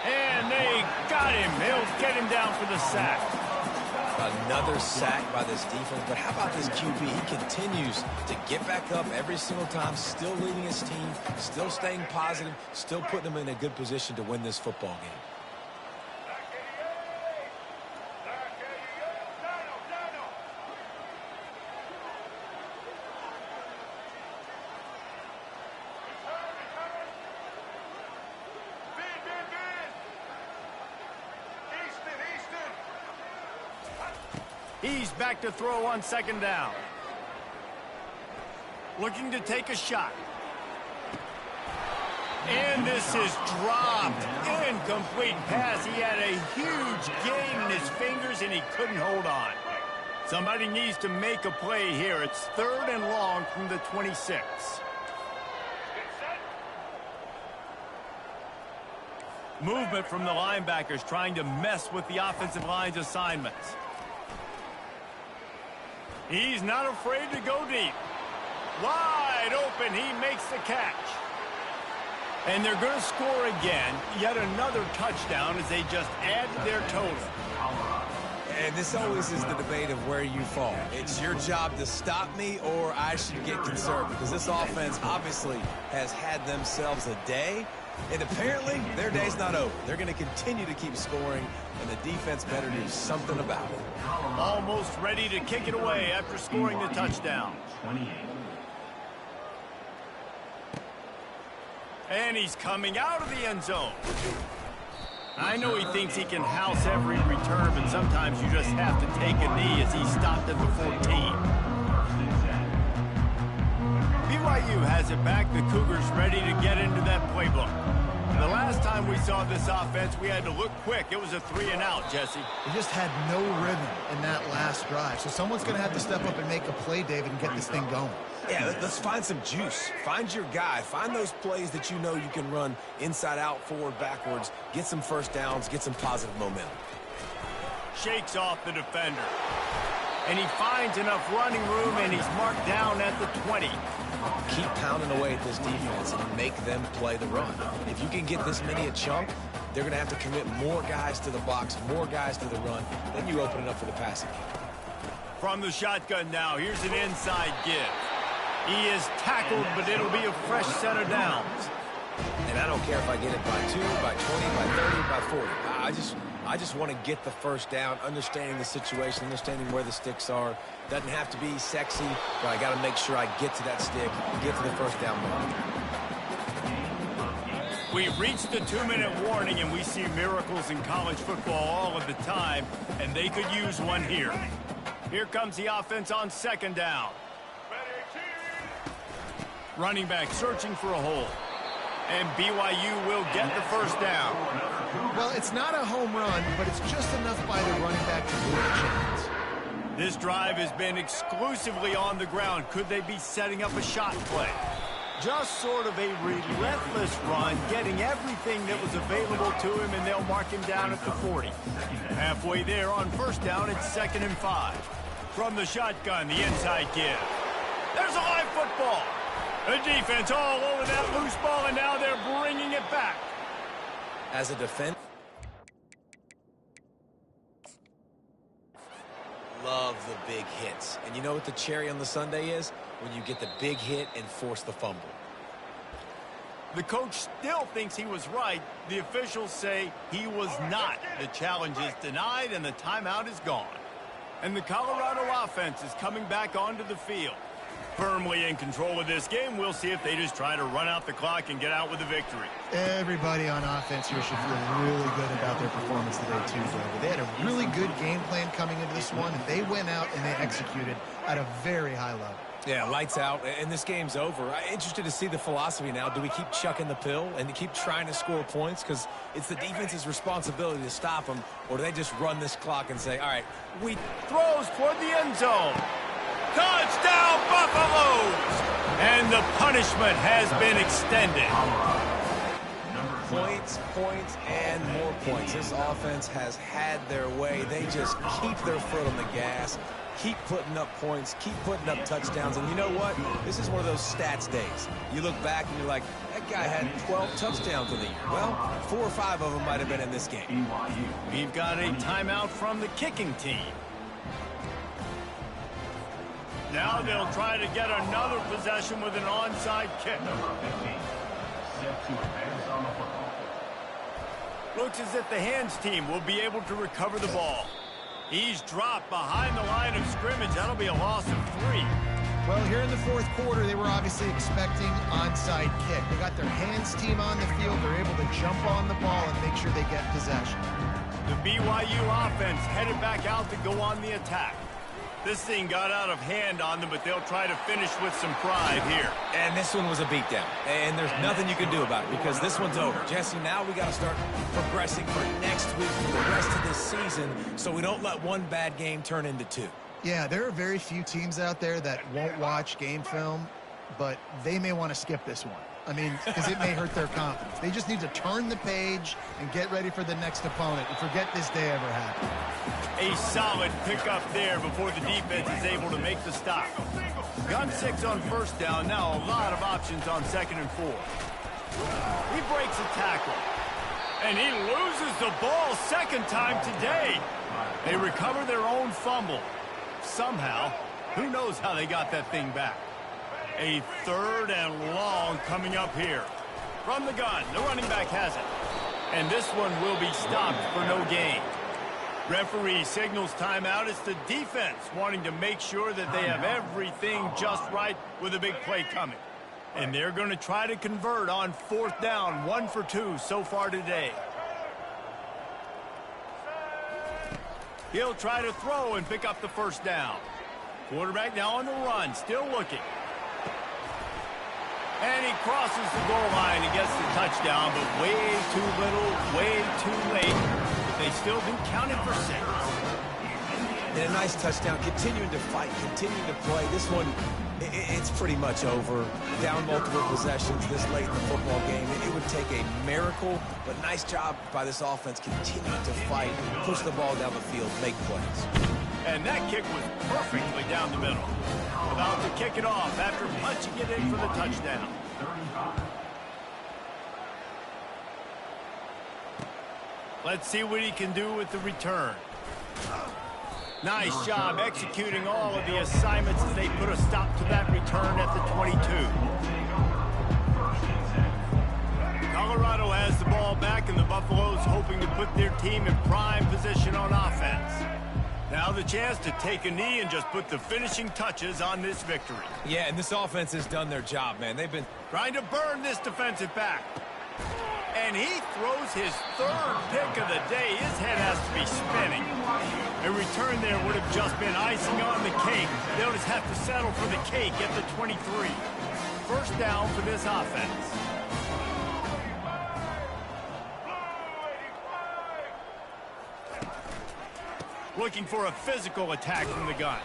And they got him. They'll get him down for the sack. Another sack by this defense, but how about this QB? He continues to get back up every single time, still leading his team, still staying positive, still putting them in a good position to win this football game. He's back to throw on second down. Looking to take a shot. And this is dropped. Incomplete pass. He had a huge gain in his fingers, and he couldn't hold on. Somebody needs to make a play here. It's third and long from the 26. Movement from the linebackers trying to mess with the offensive line's assignments. He's not afraid to go deep. Wide open, he makes the catch. And they're going to score again, yet another touchdown as they just add to their total. And this always is the debate of where you fall. It's your job to stop me or I should get conserved, because this offense obviously has had themselves a day, and apparently their day's not over. They're going to continue to keep scoring, and the defense better do something about it. Almost ready to kick it away after scoring the touchdown. 28. And he's coming out of the end zone. I know he thinks he can house every return, but sometimes you just have to take a knee as he stopped at the 14. BYU has it back. The Cougars ready to get into that playbook. The last time we saw this offense, we had to look quick. It was a 3-and-out, Jesse. They just had no rhythm in that last drive. So someone's going to have to step up and make a play, David, and get this thing going. Yeah, let's find some juice. Find your guy. Find those plays that you know you can run inside out, forward, backwards. Get some first downs. Get some positive momentum. Shakes off the defender. And he finds enough running room, and he's marked down at the 20. Keep pounding away at this defense and make them play the run. If you can get this many a chunk, they're going to have to commit more guys to the box, more guys to the run. Then you open it up for the passing game. From the shotgun now, here's an inside give. He is tackled, but it'll be a fresh set of downs. And I don't care if I get it by 2, by 20, by 30, by 40. I just want to get the first down, understanding the situation, understanding where the sticks are. Doesn't have to be sexy, but I got to make sure I get to that stick, get to the first down mark. We've reached the 2-minute warning, and we see miracles in college football all of the time, and they could use one here. Here comes the offense on second down. Running back searching for a hole. And BYU will get the first down. Well, it's not a home run, but it's just enough by the running back to move the chains. This drive has been exclusively on the ground. Could they be setting up a shot play? Just sort of a relentless run, getting everything that was available to him, and they'll mark him down at the 40. Halfway there on first down, it's 2nd and 5. From the shotgun, the inside give. There's a live football. The defense all over that loose ball, and now they're bringing it back. As a defense, love the big hits. And you know what the cherry on the sundae is? When you get the big hit and force the fumble. The coach still thinks he was right. The officials say he was not. The challenge is denied, and the timeout is gone. And the Colorado offense is coming back onto the field. Firmly in control of this game. We'll see if they just try to run out the clock and get out with a victory. Everybody on offense here should feel really good about their performance today, too, David. They had a really good game plan coming into this one, and they went out and they executed at a very high level. Yeah, lights out, and this game's over. I'm interested to see the philosophy now. Do we keep chucking the pill and keep trying to score points? Because it's the defense's responsibility to stop them, or do they just run this clock and say, all right, we throws toward the end zone. Touchdown, Buffaloes! And the punishment has been extended. Points, points, and more points. This offense has had their way. They just keep their foot on the gas, keep putting up points, keep putting up touchdowns. And you know what? This is one of those stats days. You look back and you're like, that guy had 12 touchdowns in the year. Well, 4 or 5 of them might have been in this game. We've got a timeout from the kicking team. Now they'll try to get another possession with an onside kick. Number 15, set to advance on the football. Looks as if the hands team will be able to recover the ball. He's dropped behind the line of scrimmage. That'll be a loss of 3. Well, here in the fourth quarter, they were obviously expecting onside kick. They got their hands team on the field. They're able to jump on the ball and make sure they get possession. The BYU offense headed back out to go on the attack. This thing got out of hand on them, but they'll try to finish with some pride here. And this one was a beatdown. And there's nothing you can do about it because this one's over. Jesse, now we got to start progressing for next week for the rest of this season so we don't let one bad game turn into 2. Yeah, there are very few teams out there that won't watch game film, but they may want to skip this one. I mean, because it may hurt their confidence. They just need to turn the page and get ready for the next opponent and forget this day ever happened. A solid pickup there before the defense is able to make the stop. Gun 6 on first down. Now a lot of options on 2nd and 4. He breaks a tackle. And he loses the ball second time today. They recover their own fumble. Somehow, who knows how they got that thing back. A 3rd and long coming up here. From the gun, the running back has it. And this one will be stopped for no gain. Referee signals timeout. It's the defense wanting to make sure that they have everything just right with a big play coming. And they're going to try to convert on 4th down, 1 for 2 so far today. He'll try to throw and pick up the 1st down. Quarterback now on the run, still looking. And he crosses the goal line and gets the touchdown, but way too little, way too late. They still do count it for 6. And a nice touchdown, continuing to fight, continuing to play. This one, it's pretty much over. Down multiple possessions this late in the football game. It would take a miracle, but nice job by this offense continuing to fight, push the ball down the field, make plays. And that kick was perfectly down the middle. About to kick it off after punching it in for the touchdown. Let's see what he can do with the return. Nice job executing all of the assignments as they put a stop to that return at the 22. Colorado has the ball back, and the Buffaloes hoping to put their team in prime position on offense. Now the chance to take a knee and just put the finishing touches on this victory. Yeah, and this offense has done their job, man. They've been trying to burn this defensive back. And he throws his 3rd pick of the day. His head has to be spinning. A return there would have just been icing on the cake. They'll just have to settle for the cake at the 23. 1st down for this offense. Looking for a physical attack from the gun.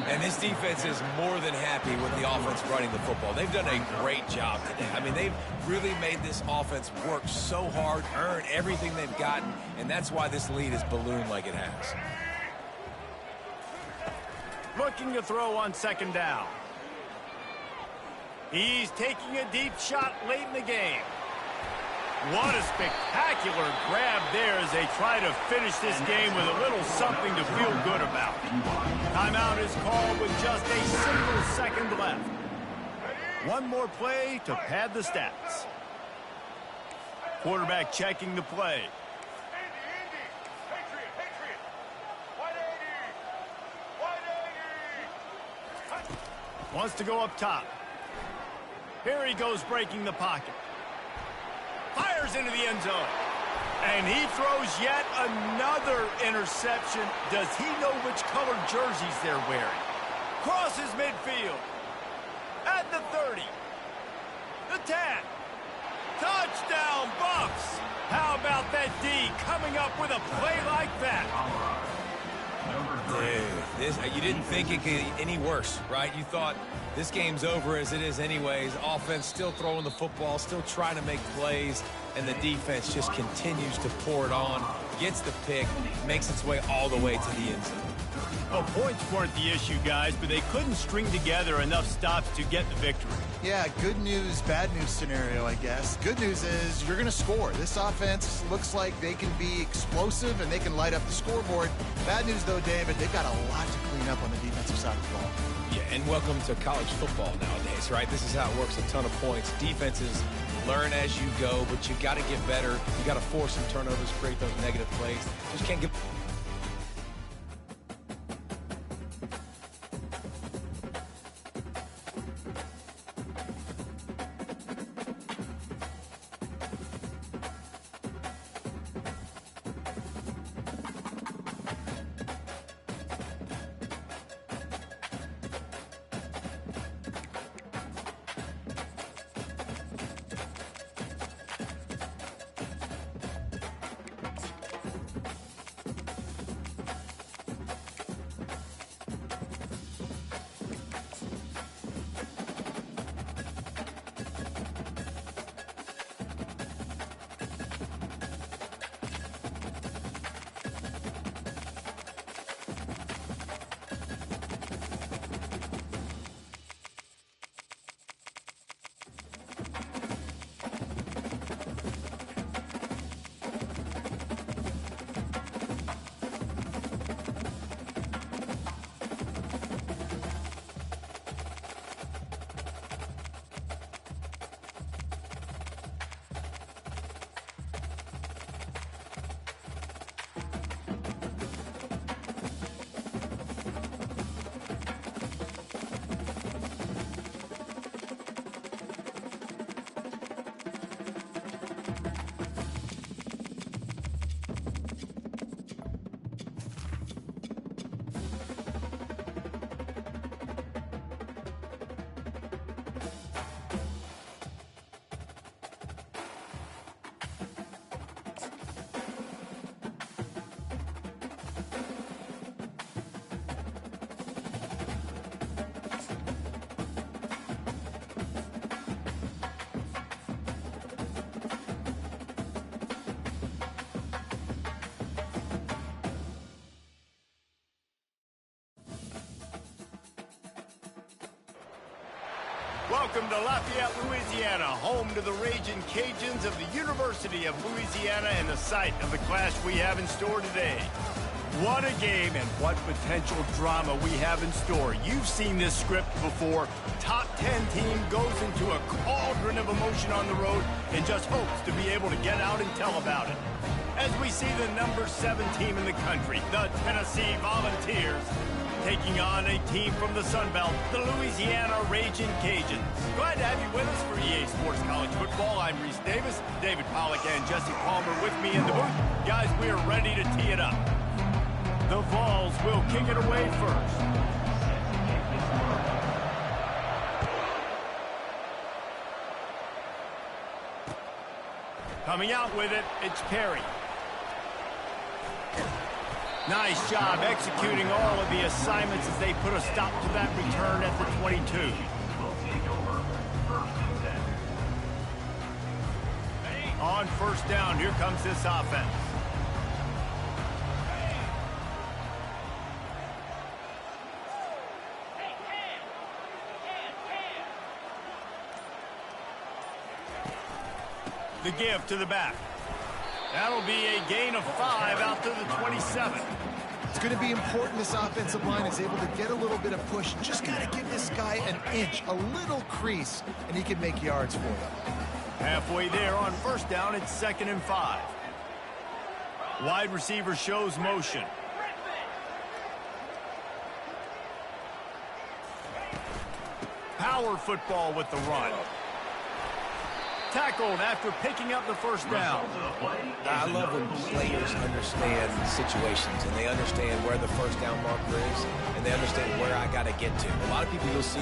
And this defense is more than happy with the offense running the football. They've done a great job today. I mean, they've really made this offense work so hard, earn everything they've gotten, and that's why this lead is ballooned like it has. Looking to throw on 2nd down. He's taking a deep shot late in the game. What a spectacular grab there as they try to finish this game with a little something to feel good about. Timeout is called with just a single second left. One more play to pad the stats. Quarterback checking the play. Wants to go up top. Here he goes breaking the pocket. Fires into the end zone. And he throws yet another interception. Does he know which colored jerseys they're wearing? Crosses midfield. At the 30. The 10. Touchdown, Buffs. How about that D coming up with a play like that? Dude, you didn't think it could get any worse, right? You thought this game's over as it is anyways. Offense still throwing the football, still trying to make plays, and the defense just continues to pour it on, gets the pick, makes its way all the way to the end zone. Well, points weren't the issue, guys, but they couldn't string together enough stops to get the victory. Yeah, good news, bad news scenario, I guess. Good news is you're going to score. This offense looks like they can be explosive and they can light up the scoreboard. Bad news, though, David, they've got a lot to clean up on the defensive side of the ball. Yeah, and welcome to college football nowadays, right? This is how it works, a ton of points. Defenses learn as you go, but you got to get better. You got to force some turnovers, create those negative plays. Just can't get... Welcome to Lafayette, Louisiana, home to the Ragin' Cajuns of the University of Louisiana and the site of the clash we have in store today. What a game and what potential drama we have in store. You've seen this script before. Top 10 team goes into a cauldron of emotion on the road and just hopes to be able to get out and tell about it. As we see the number 7 team in the country, the Tennessee Volunteers, taking on a team from the Sun Belt, the Louisiana Ragin' Cajuns. Glad to have you with us for EA Sports College Football. I'm Reese Davis, David Pollack and Jesse Palmer with me in the booth. Guys, we are ready to tee it up. The Vols will kick it away first. Coming out with it, it's Perry. Nice job executing all of the assignments as they put a stop to that return at the 22. On first down, here comes this offense. The give to the back. That'll be a gain of 5 out to the 27. It's going to be important this offensive line is able to get a little bit of push. Just got to give this guy an inch, a little crease, and he can make yards for them. Halfway there on first down, it's 2nd and 5. Wide receiver shows motion. Power football with the run. Tackled after picking up the first down. I love when players understand situations and they understand where the first down marker is and they understand where I got to get to. A lot of people you'll see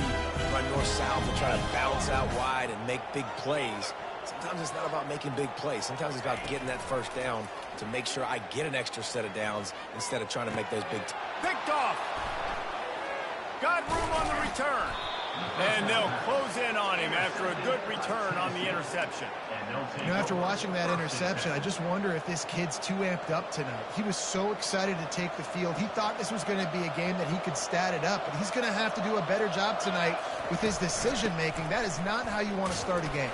run north-south and try to bounce out wide and make big plays. Sometimes it's not about making big plays. Sometimes it's about getting that first down to make sure I get an extra set of downs instead of trying to make those big. Picked off. Got room on the return. And they'll close in on him after a good return on the interception. You know, after watching that interception, I just wonder if this kid's too amped up tonight. He was so excited to take the field. He thought this was going to be a game that he could stat it up, but he's going to have to do a better job tonight with his decision-making. That is not how you want to start a game.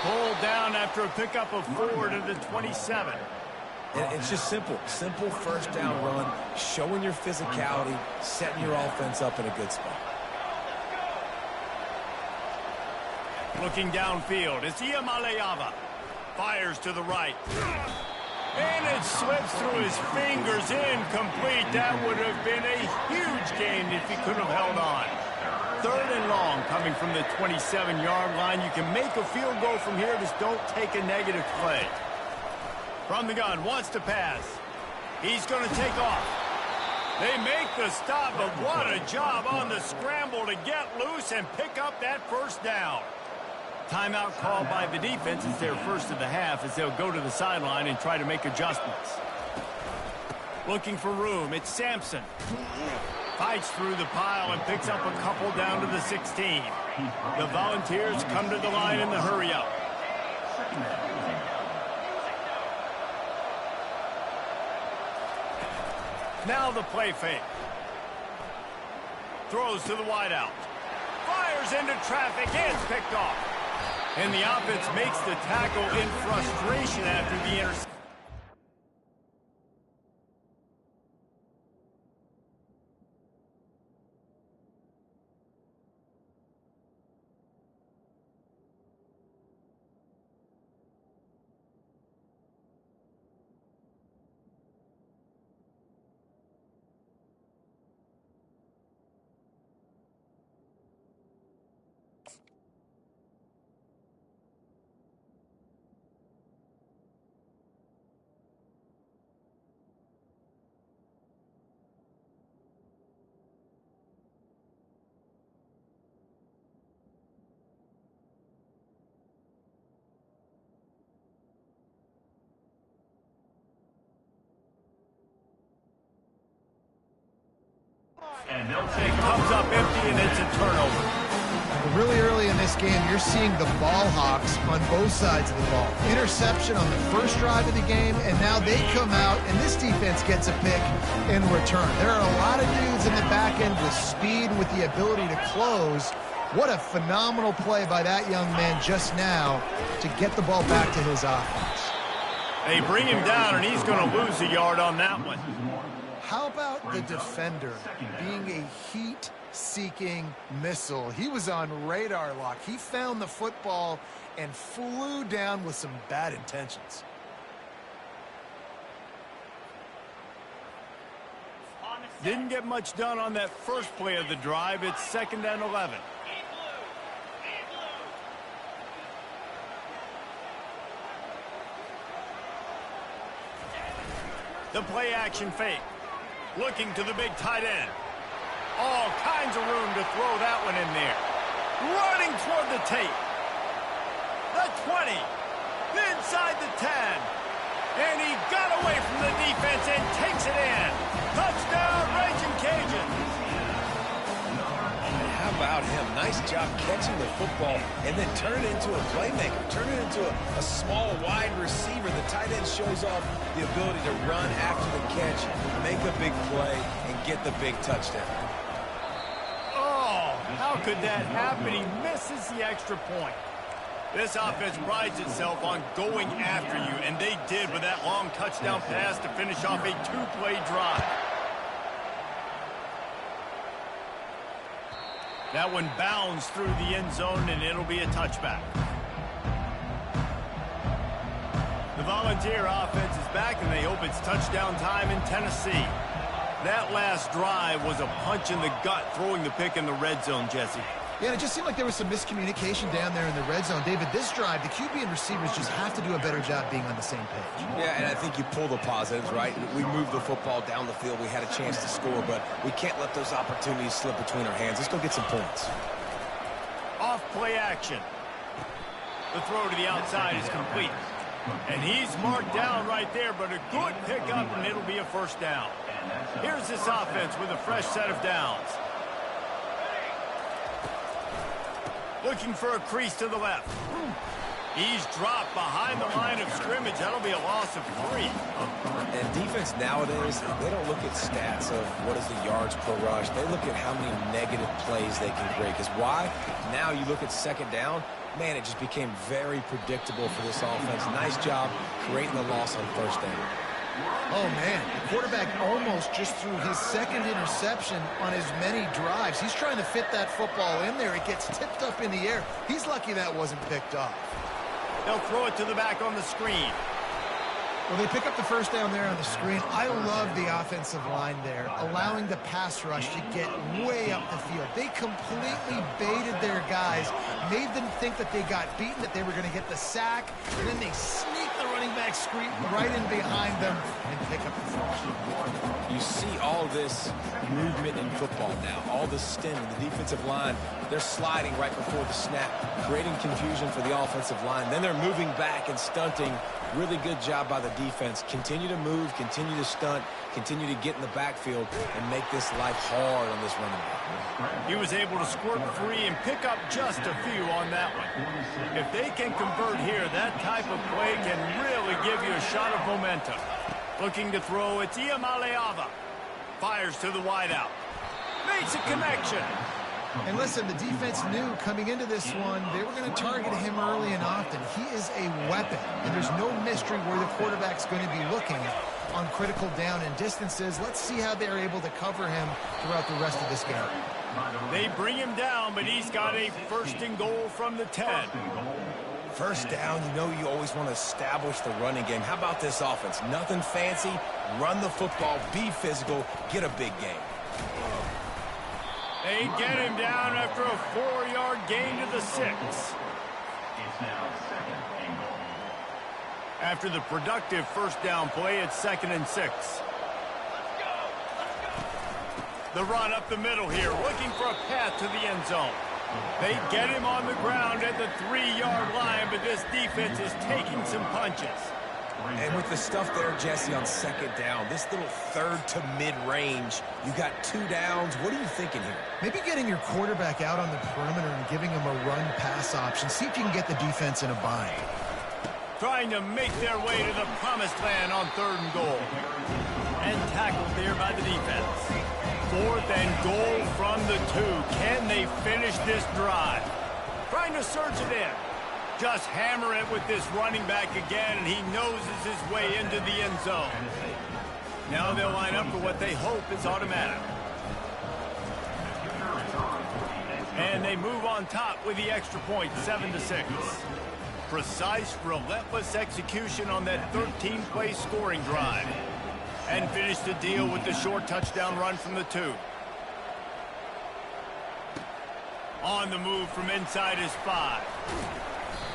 Pulled down after a pickup of 4 to the 27. It's just simple first down run, showing your physicality, setting your offense up in a good spot. Looking downfield, it's Iamaleava. Fires to the right. And it slips through his fingers, incomplete. That would have been a huge gain if he could have held on. 3rd and long coming from the 27-yard line. You can make a field goal from here, just don't take a negative play. From the gun, wants to pass. He's going to take off. They make the stop, but what a job on the scramble to get loose and pick up that first down. Timeout called by the defense. It's their first of the half as they'll go to the sideline and try to make adjustments. Looking for room, it's Sampson. Fights through the pile and picks up a couple down to the 16. The Volunteers come to the line in the hurry-up. Now the play fake. Throws to the wideout. Fires into traffic, it's picked off. And the offense makes the tackle in frustration after the interception. And they'll It take comes up empty, and it's a turnover. Really early in this game, you're seeing the ball hawks on both sides of the ball. Interception on the first drive of the game, and now they come out, and this defense gets a pick in return. There are a lot of dudes in the back end with speed, with the ability to close, What a phenomenal play by that young man just now to get the ball back to his offense. They bring him down, and he's going to lose a yard on that one. How about the defender being a heat-seeking missile? He was on radar lock. He found the football and flew down with some bad intentions. Didn't get much done on that first play of the drive. It's 2nd and 11. The play action fake. Looking to the big tight end. All kinds of room to throw that one in there. Running toward the tape. The 20. Inside the 10. And he got away from the defense and takes it in. Touchdown, Raging Cajuns. And how about him? Nice job catching the football and then turn it into a playmaker. Turn it into a small, wide receiver. The tight end shows off the ability to run after the catch, make a big play, and get the big touchdown. Oh, how could that happen? He misses the extra point. This offense prides itself on going after you, and they did with that long touchdown pass to finish off a 2-play drive. That one bounds through the end zone, and it'll be a touchback. The Volunteer offense is back, and they hope it's touchdown time in Tennessee. That last drive was a punch in the gut, throwing the pick in the red zone, Jesse. Yeah, and it just seemed like there was some miscommunication down there in the red zone. David, this drive, the QB and receivers just have to do a better job being on the same page. Yeah, and I think you pull the positives, right? We moved the football down the field. We had a chance to score, but we can't let those opportunities slip between our hands. Let's go get some points. Off play action. The throw to the outside is complete. And he's marked down right there, but a good pickup, and it'll be a first down. Here's this offense with a fresh set of downs. Looking for a crease to the left. He's dropped behind the line of scrimmage. That'll be a loss of 3. And defense nowadays, they don't look at stats of what is the yards per rush. They look at how many negative plays they can create. Because why? Now you look at second down, man, it just became very predictable for this offense. Nice job creating the loss on first down. Oh, man, the quarterback almost just threw his second interception on as many drives. He's trying to fit that football in there. It gets tipped up in the air. He's lucky that wasn't picked off. They'll throw it to the back on the screen. Well, they pick up the first down there on the screen. I love the offensive line there, allowing the pass rush to get way up the field. They completely baited their guys, made them think that they got beaten, that they were going to get the sack, and then they sneak the running back screen right in behind them and pick up the first. You see all this movement in football now, all the stemming, the defensive line, they're sliding right before the snap, creating confusion for the offensive line. Then they're moving back and stunting. Really good job by the defense. Continue to move, continue to stunt, continue to get in the backfield and make this life hard on this running back. He was able to squirt free and pick up just a few on that one. If they can convert here, that type of play can really give you a shot of momentum. Looking to throw, it's Iamaleava. Fires to the wideout. Makes a connection. And listen, the defense knew coming into this one, they were going to target him early and often. He is a weapon, and there's no mystery where the quarterback's going to be looking on critical down and distances. Let's see how they're able to cover him throughout the rest of this game. They bring him down, but he's got a 1st and goal from the 10. First down, you know you always want to establish the running game. How about this offense? Nothing fancy. Run the football, be physical, get a big game. They get him down after a 4-yard gain to the 6. It's now 2nd and goal. After the productive first down play, it's 2nd and 6. The run up the middle here, looking for a path to the end zone. They get him on the ground at the 3-yard line, but this defense is taking some punches. And with the stuff there, Jesse, on second down, this little third to mid-range, you got 2 downs. What are you thinking here? Maybe getting your quarterback out on the perimeter and giving him a run-pass option. See if you can get the defense in a bind. Trying to make their way to the promised land on 3rd and goal. And tackled there by the defense. 4th and goal from the 2. Can they finish this drive? Trying to surge it in. Just hammer it with this running back again, and he noses his way into the end zone. Now they'll line up for what they hope is automatic. And they move on top with the extra point, 7-6. Precise, relentless execution on that 13-play scoring drive. And finish the deal with the short touchdown run from the 2. On the move from inside his 5.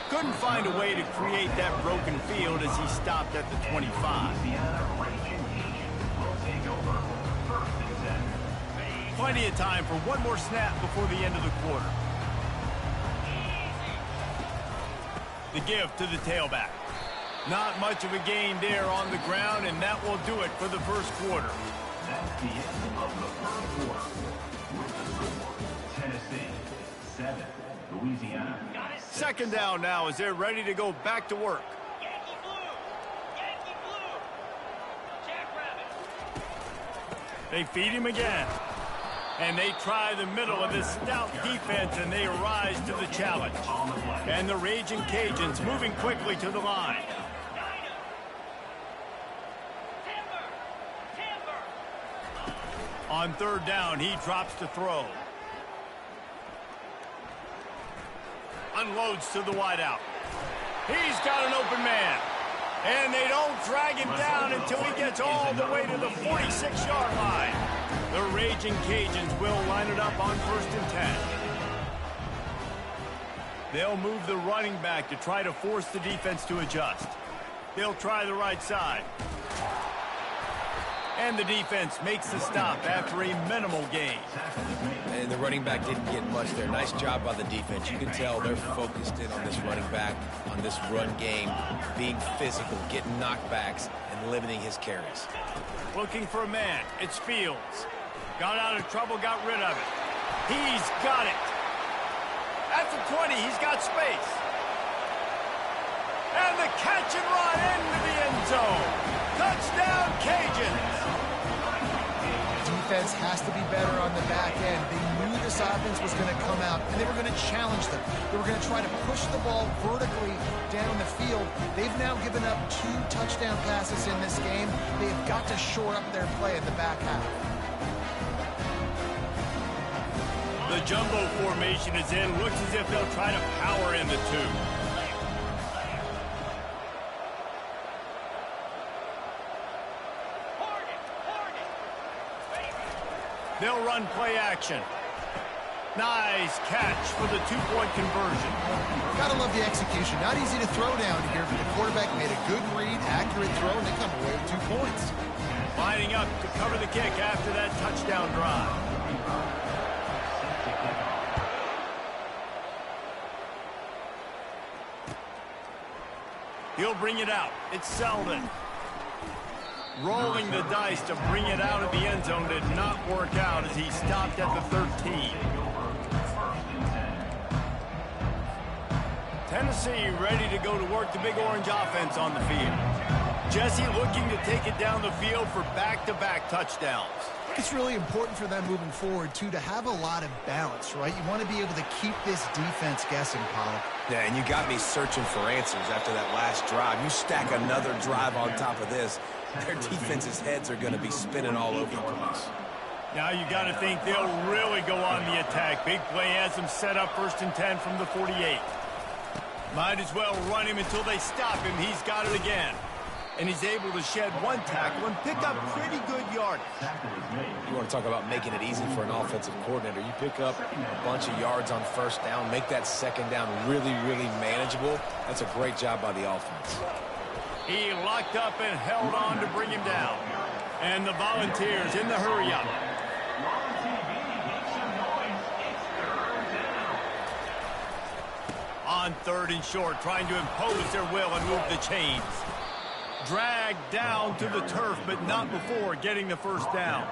Couldn't find a way to create that broken field as he stopped at the 25. Plenty of time for one more snap before the end of the quarter. The give to the tailback. Not much of a gain there on the ground, and that will do it for the first quarter. That's the end of the first quarter. With the score, Tennessee 7, Louisiana. Second down now as they're ready to go back to work. Yankee Blue! Yankee Blue! Jackrabbit! They feed him again. And they try the middle of this stout defense, and they rise to the challenge. And the Raging Cajuns moving quickly to the line. On third down, he drops to throw. Unloads to the wideout. He's got an open man. And they don't drag him down until he gets all the way to the 46-yard line. The Raging Cajuns will line it up on 1st and 10. They'll move the running back to try to force the defense to adjust. They'll try the right side. And the defense makes the stop after a minimal gain. And the running back didn't get much there. Nice job by the defense. You can tell they're focused in on this running back, on this run game, being physical, getting knockbacks, and limiting his carries. Looking for a man. It's Fields. Got out of trouble, got rid of it. He's got it. At the 20, he's got space. And the catch and run into the end zone. Touchdown, Cajuns. Defense has to be better on the back end. They knew this offense was going to come out, and they were going to challenge them. They were going to try to push the ball vertically down the field. They've now given up 2 touchdown passes in this game. They've got to shore up their play in the back half. The jumbo formation is in. Looks as if they'll try to power in the 2. They'll run play action. Nice catch for the 2-point conversion. Gotta love the execution. Not easy to throw down here, but the quarterback made a good read, accurate throw, and they come away with 2 points. Lining up to cover the kick after that touchdown drive. He'll bring it out. It's Selden. Rolling the dice to bring it out of the end zone did not work out as he stopped at the 13. Tennessee ready to go to work the Big Orange offense on the field. Jesse looking to take it down the field for back-to-back touchdowns. It's really important for them moving forward, too, to have a lot of balance, right? You want to be able to keep this defense guessing, Pollock. Yeah, and you got me searching for answers after that last drive. You stack another drive on top of this, their defense's heads are going to be spinning all over the place. Now you got to think they'll really go on the attack. Big play has them set up 1st and 10 from the 48. Might as well run him until they stop him. He's got it again. And he's able to shed 1 tackle and pick up pretty good yardage. You want to talk about making it easy for an offensive coordinator. You pick up a bunch of yards on 1st down, make that 2nd down really, really manageable. That's a great job by the offense. He locked up and held on to bring him down. And the Volunteers in the hurry-up. On 3rd and short, trying to impose their will and move the chains. Dragged down to the turf, but not before getting the 1st down.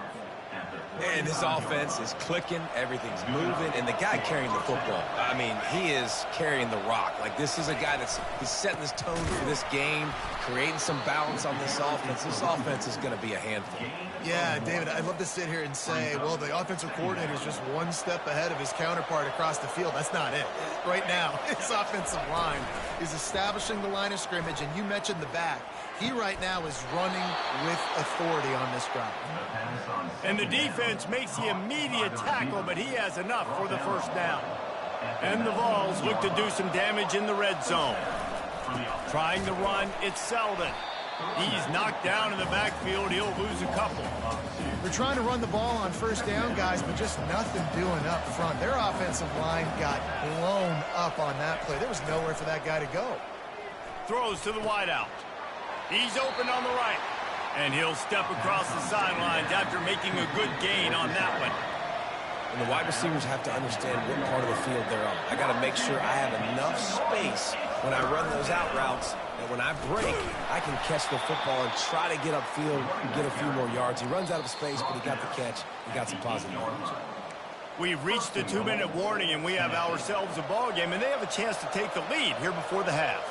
And this offense is clicking, everything's moving, and the guy carrying the football, I mean, he is carrying the rock. Like, this is a guy he's setting this tone for this game, creating some balance on this offense. This offense is going to be a handful. Yeah, David, I'd love to sit here and say, well, the offensive coordinator is just one step ahead of his counterpart across the field. That's not it. Right now, his offensive line is establishing the line of scrimmage, and you mentioned the back. He right now is running with authority on this drive. And the defense makes the immediate tackle, but he has enough for the first down. And the Vols look to do some damage in the red zone. Trying to run, it's Selden. He's knocked down in the backfield. He'll lose a couple. They're trying to run the ball on first down, guys, but just nothing doing up front. Their offensive line got blown up on that play. There was nowhere for that guy to go. Throws to the wideout. He's open on the right. And he'll step across the sidelines after making a good gain on that one. And the wide receivers have to understand what part of the field they're on. I got to make sure I have enough space when I run those out routes that when I break, I can catch the football and try to get upfield and get a few more yards. He runs out of space, but he got the catch. He got some positive yards. We've reached the 2-minute warning, and we have ourselves a ball game, and they have a chance to take the lead here before the half.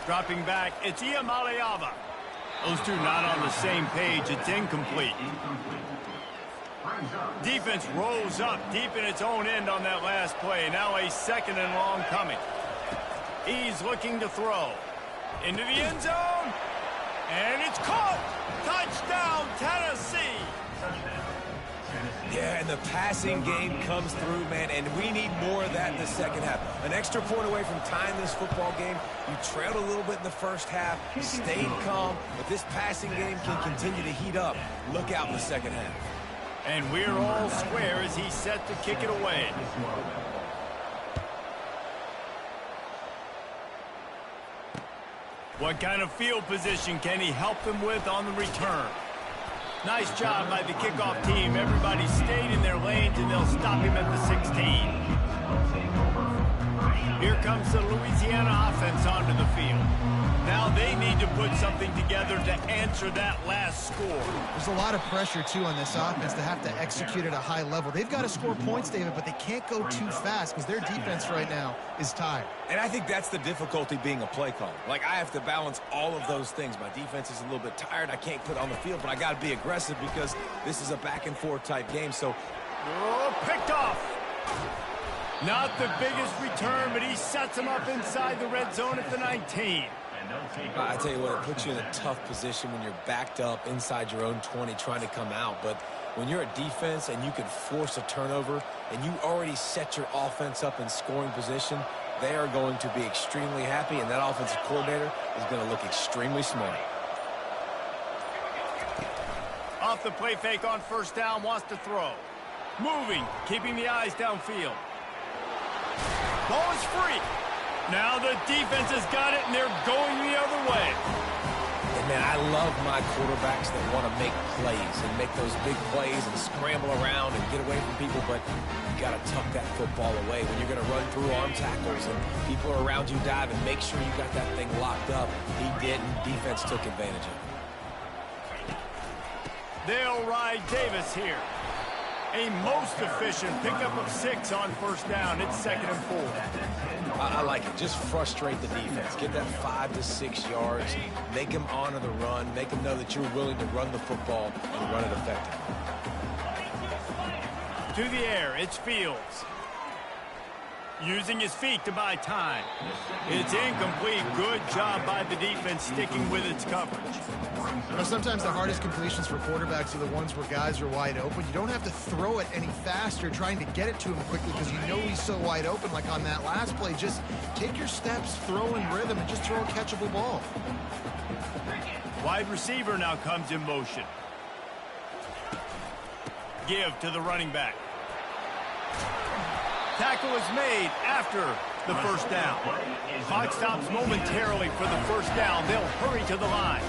Dropping back, it's Iamaleava. Those two not on the same page. It's incomplete. Defense rolls up deep in its own end on that last play. Now a second and long coming. He's looking to throw. Into the end zone. And it's caught. Touchdown, Tennessee. Yeah, and the passing game comes through, man, and we need more of that in the second half. An extra point away from tying this football game. You trailed a little bit in the first half, stayed calm. If this passing game can continue to heat up, look out in the second half. And we're all square as he's set to kick it away. What kind of field position can he help them with on the return? Nice job by the kickoff team. Everybody stayed in their lanes, and they'll stop him at the 16. Here comes the Louisiana offense onto the field. Now they need to put something together to answer that last score. There's a lot of pressure, too, on this offense to have to execute at a high level. They've got to score points, David, but they can't go too fast because their defense right now is tired. And I think that's the difficulty being a play caller. Like, I have to balance all of those things. My defense is a little bit tired. I can't put it on the field, but I got to be aggressive because this is a back-and-forth type game. So, picked off. Not the biggest return, but he sets him up inside the red zone at the 19. I tell you what, it puts you in a tough position when you're backed up inside your own 20 trying to come out. But when you're a defense and you can force a turnover and you already set your offense up in scoring position, they are going to be extremely happy, and that offensive coordinator is going to look extremely smart. Off the play fake on first down, wants to throw. Moving, keeping the eyes downfield. Ball is free. Now the defense has got it, and they're going the other way. And, man, I love my quarterbacks that want to make plays and make those big plays and scramble around and get away from people, but you got to tuck that football away when you're going to run through arm tackles and people are around you diving. Make sure you got that thing locked up. He didn't. Defense took advantage of it. They'll ride Davis here. A most efficient pickup of 6 on first down. It's 2nd and 4. I like it. Just frustrate the defense. Get that 5 to 6 yards. Make them honor the run. Make them know that you're willing to run the football and run it effectively. To the air, it's Fields. Using his feet to buy time. It's incomplete. Good job by the defense sticking with its coverage. You know, sometimes the hardest completions for quarterbacks are the ones where guys are wide open. You don't have to throw it any faster trying to get it to him quickly because you know he's so wide open like on that last play. Just take your steps, throw in rhythm, and just throw a catchable ball. Wide receiver now comes in motion. Give to the running back. Tackle is made after the first down. Clock stops momentarily for the first down. They'll hurry to the line.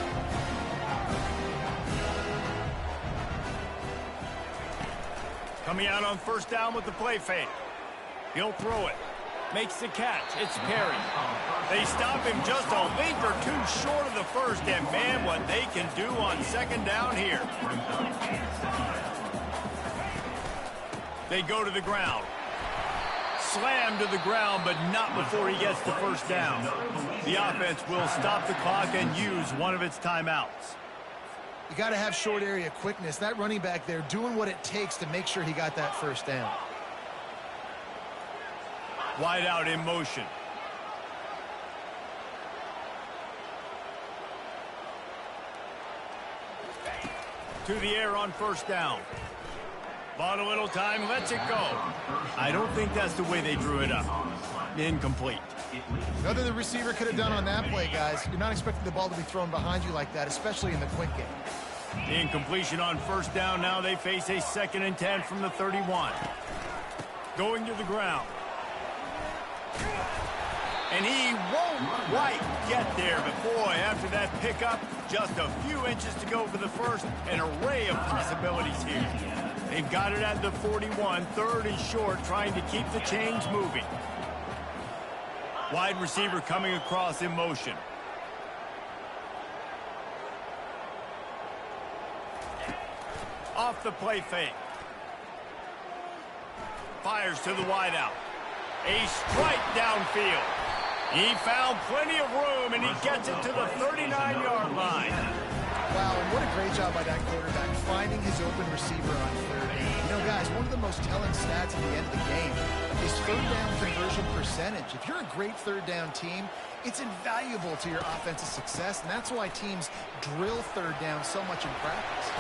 Coming out on first down with the play fake. He'll throw it. Makes the catch. It's Perry. They stop him just a length or two short of the first, and man, what they can do on second down here. They go to the ground. Slammed to the ground, but not before he gets the first down. The offense will stop the clock and use one of its timeouts. You got to have short area quickness. That running back there doing what it takes to make sure he got that first down. Wide out in motion. To the air on first down. Bought a little time, lets it go. I don't think that's the way they drew it up. Incomplete. Nothing the receiver could have done on that play, guys. You're not expecting the ball to be thrown behind you like that, especially in the quick game. The incompletion on first down. Now they face a 2nd and 10 from the 31. Going to the ground. And he won't quite get there, but boy, after that pickup, just a few inches to go for the first. An array of possibilities here. They've got it at the 41, 3rd and short, trying to keep the chains moving. Wide receiver coming across in motion. Off the play fake. Fires to the wideout. A strike downfield. He found plenty of room, and he gets it to the 39-yard line. Wow, and what a great job by that quarterback, finding his open receiver on 3rd down. You know, guys, one of the most telling stats at the end of the game is 3rd down conversion percentage. If you're a great 3rd down team, it's invaluable to your offensive success, and that's why teams drill 3rd down so much in practice.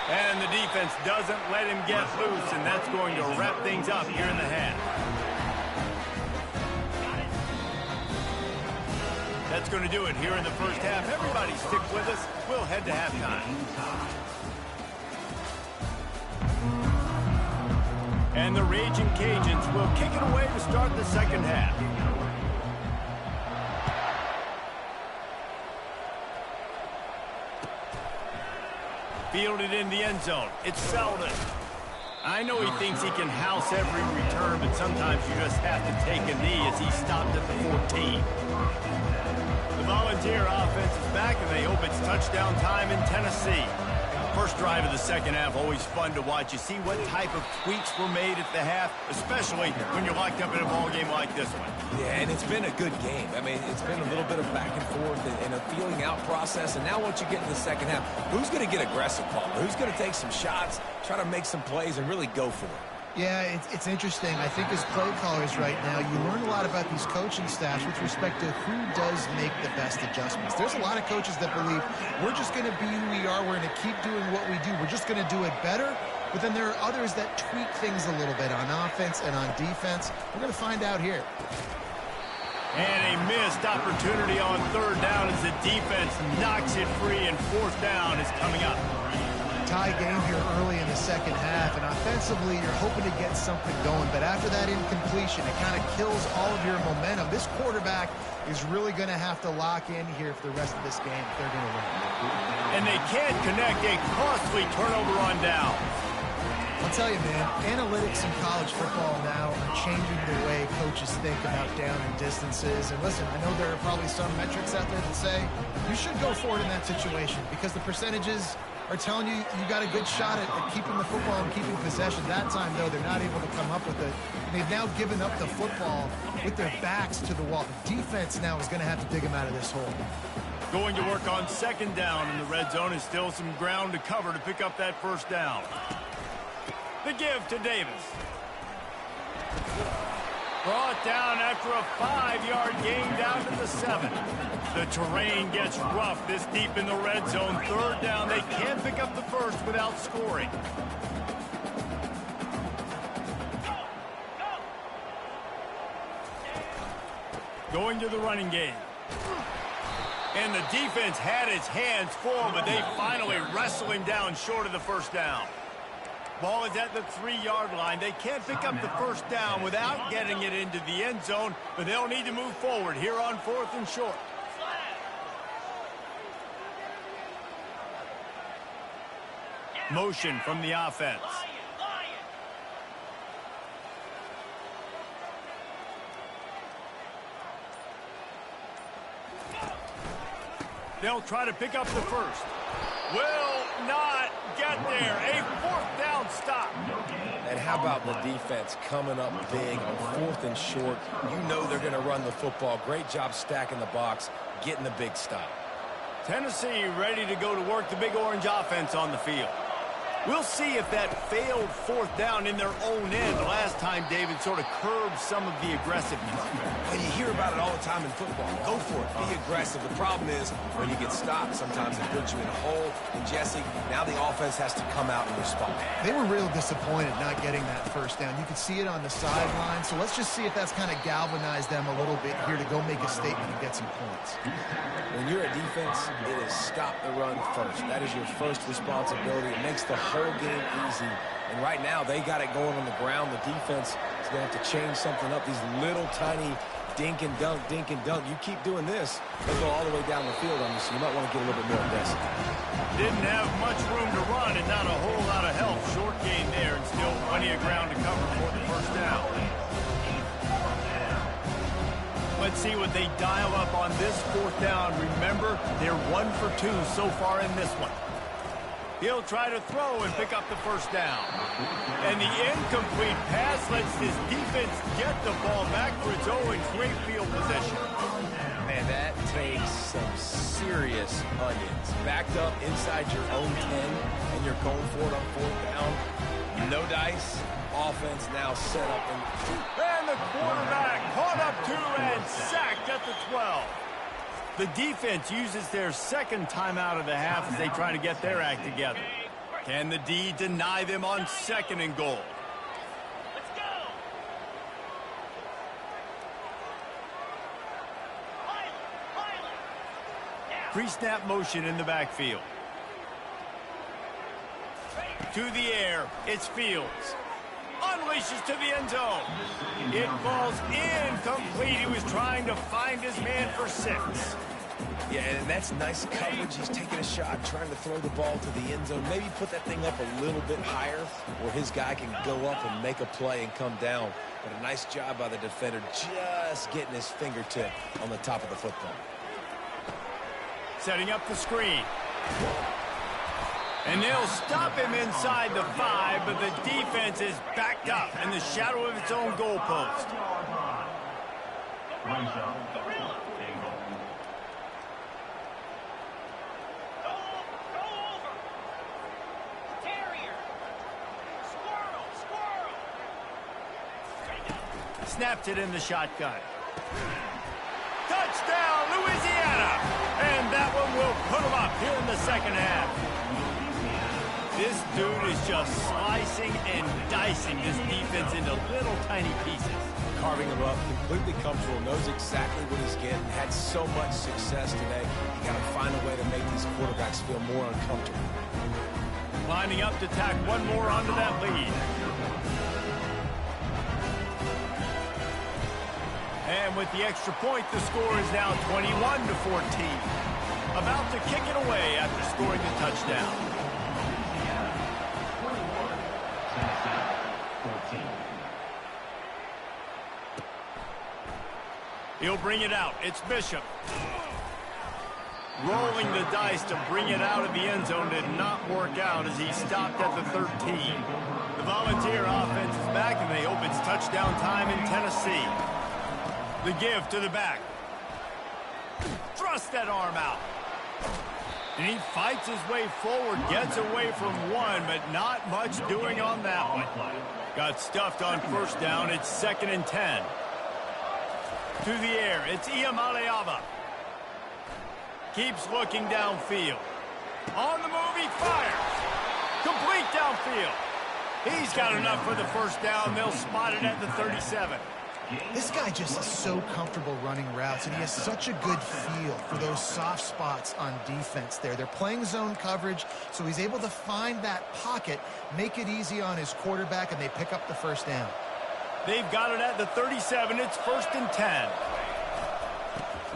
And the defense doesn't let him get loose, and that's going to wrap things up here in the half. That's going to do it here in the first half. Everybody stick with us. We'll head to halftime. And the Raging Cajuns will kick it away to start the second half. Fielded in the end zone. It's Selden. I know he thinks he can house every return, but sometimes you just have to take a knee as he stopped at the 14. The Volunteer offense is back, and they hope it's touchdown time in Tennessee. First drive of the second half, always fun to watch. You see what type of tweaks were made at the half, especially when you're locked up in a ball game like this one. Yeah, and it's been a good game. I mean, it's been a little bit of back and forth and a feeling out process. And now once you get in the second half, who's going to get aggressive, Paul? Who's going to take some shots, try to make some plays, and really go for it? Yeah, it's interesting. I think as play callers right now, you learn a lot about these coaching staffs with respect to who does make the best adjustments. There's a lot of coaches that believe we're just going to be who we are. We're going to keep doing what we do. We're just going to do it better. But then there are others that tweak things a little bit on offense and on defense. We're going to find out here. And a missed opportunity on 3rd down as the defense knocks it free, and 4th down is coming up. Tie game here early in the second half, and offensively you're hoping to get something going, but after that incompletion, it kind of kills all of your momentum. This quarterback is really going to have to lock in here for the rest of this game if they're going to win. And they can't connect. A costly turnover on down. I'll tell you, man, analytics in college football now are changing the way coaches think about down and distances. And listen, I know there are probably some metrics out there that say you should go for it in that situation because the percentages are telling you you got a good shot at keeping the football and keeping possession. That time, though, they're not able to come up with it. They've now given up the football with their backs to the wall. The defense now is going to have to dig them out of this hole. Going to work on 2nd down in the red zone is still some ground to cover to pick up that 1st down. The give to Davis. Brought down after a 5-yard gain down to the 7. The terrain gets rough this deep in the red zone. 3rd down. They can't pick up the first without scoring. Going to the running game. And the defense had its hands full, but they finally wrestle him down short of the 1st down. Ball is at the 3-yard line. They can't pick up the 1st down without getting it into the end zone, but they'll need to move forward here on 4th and short. Motion from the offense. They'll try to pick up the first. Will not get there. A fourth down stop. And how about the defense coming up big on 4th and short? You know they're going to run the football. Great job stacking the box, getting the big stop. Tennessee ready to go to work the Big Orange offense on the field. We'll see if that failed fourth down in their own end last time, David, sort of curbed some of the aggressiveness. Well, you hear about it all the time in football. Go for it. Be aggressive. The problem is when you get stopped, sometimes it puts you in a hole. And, Jesse, now the offense has to come out and respond. They were real disappointed not getting that first down. You could see it on the sideline. So let's just see if that's kind of galvanized them a little bit here to go make a statement and get some points. When you're a defense, it is stop the run first. That is your first responsibility. It makes the whole game easy. And right now, they got it going on the ground. The defense is going to have to change something up. These little tiny dink and dunk, dink and dunk. You keep doing this, they'll go all the way down the field on you, so you might want to get a little bit more aggressive. Didn't have much room to run and not a whole lot of help. Short gain there and still plenty of ground to cover for the first down. Let's see what they dial up on this fourth down. Remember, they're 1 for 2 so far in this one. He'll try to throw and pick up the first down. And the incomplete pass lets this defense get the ball back for its own great field position. Man, that takes some serious onions. Backed up inside your own 10, and you're going for it on fourth down. No dice. Offense now set up. And the quarterback caught up to and sacked at the 12. The defense uses their second timeout of the half as they try to get their act together. Can the D deny them on 2nd and goal? Let's go. Yeah. Pre-snap motion in the backfield. To the air, it's Fields. Unleashes to the end zone. It falls incomplete. He was trying to find his man for 6. Yeah, and that's nice coverage. He's taking a shot, trying to throw the ball to the end zone. Maybe put that thing up a little bit higher where his guy can go up and make a play and come down. But a nice job by the defender just getting his fingertip on the top of the football. Setting up the screen. And they'll stop him inside the 5, but the defense is backed up in the shadow of its own goalpost. Snapped it in the shotgun. Touchdown, Louisiana! And that one will put them up here in the second half. This dude is just slicing and dicing this defense into little tiny pieces. Carving them up, completely comfortable, knows exactly what he's getting, had so much success today. You got to find a way to make these quarterbacks feel more uncomfortable. Lining up to tack one more onto that lead. And with the extra point, the score is now 21-14. About to kick it away after scoring the touchdown. He'll bring it out. It's Bishop. Rolling the dice to bring it out of the end zone did not work out as he stopped at the 13. The Volunteer offense is back, and they hope it's touchdown time in Tennessee. The give to the back. Thrust that arm out. And he fights his way forward, gets away from one, but not much doing on that one. Got stuffed on first down. It's 2nd and 10. To the air, it's Iamaleava. Keeps looking downfield. On the move, he fires. Complete downfield. He's got enough for the first down. They'll spot it at the 37. This guy just is so comfortable running routes, and he has such a good feel for those soft spots on defense there. They're playing zone coverage, so he's able to find that pocket, make it easy on his quarterback, and they pick up the first down. They've got it at the 37. It's 1st and 10.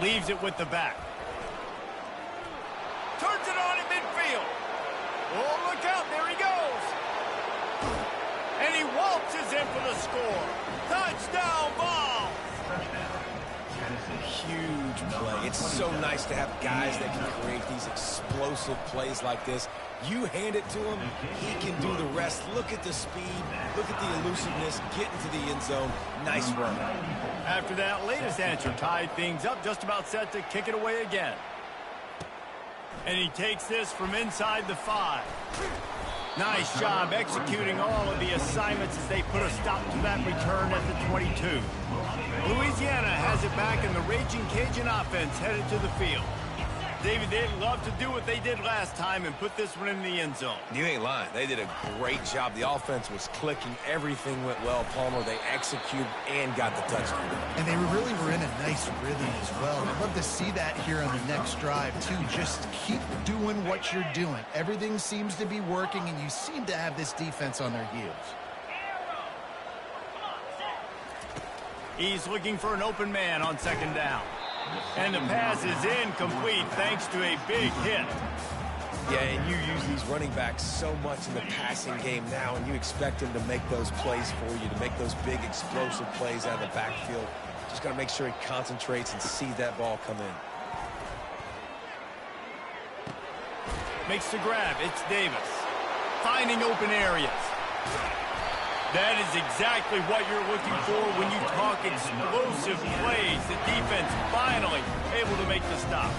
Leaves it with the back. Turns it on in midfield. Oh, look out. There he goes. And he waltzes in for the score. Touchdown ball. Touchdown, Tennessee. Huge play. It's so nice to have guys that can create these explosive plays like this. You hand it to him, he can do the rest. Look at the speed, look at the elusiveness, get into the end zone. Nice run. After that latest answer tied things up, just about set to kick it away again. And he takes this from inside the 5. Nice job executing all of the assignments as they put a stop to that return at the 22. Louisiana has it back, and the Raging Cajun offense headed to the field. David, they'd love to do what they did last time and put this one in the end zone. You ain't lying. They did a great job. The offense was clicking. Everything went well, Palmer. They executed and got the touchdown. And they really were in a nice rhythm as well. I'd love to see that here on the next drive, too. Just keep doing what you're doing. Everything seems to be working, and you seem to have this defense on their heels. He's looking for an open man on second down. And the pass is incomplete thanks to a big hit. Yeah, and you use these running backs so much in the passing game now, and you expect them to make those plays for you, to make those big explosive plays out of the backfield. Just got to make sure he concentrates and see that ball come in. Makes the grab. It's Davis. Finding open areas. That is exactly what you're looking for when you talk explosive plays. The defense finally able to make the stop.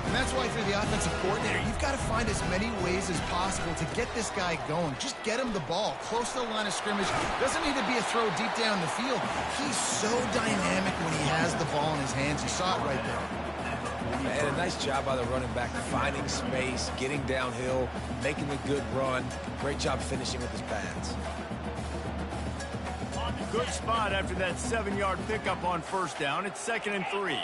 And that's why, for the offensive coordinator, you've got to find as many ways as possible to get this guy going. Just get him the ball close to the line of scrimmage. Doesn't need to be a throw deep down the field. He's so dynamic when he has the ball in his hands. You saw it right there. And a nice job by the running back, finding space, getting downhill, making a good run. Great job finishing with his pads. Good spot after that 7-yard pickup on first down. It's 2nd and 3.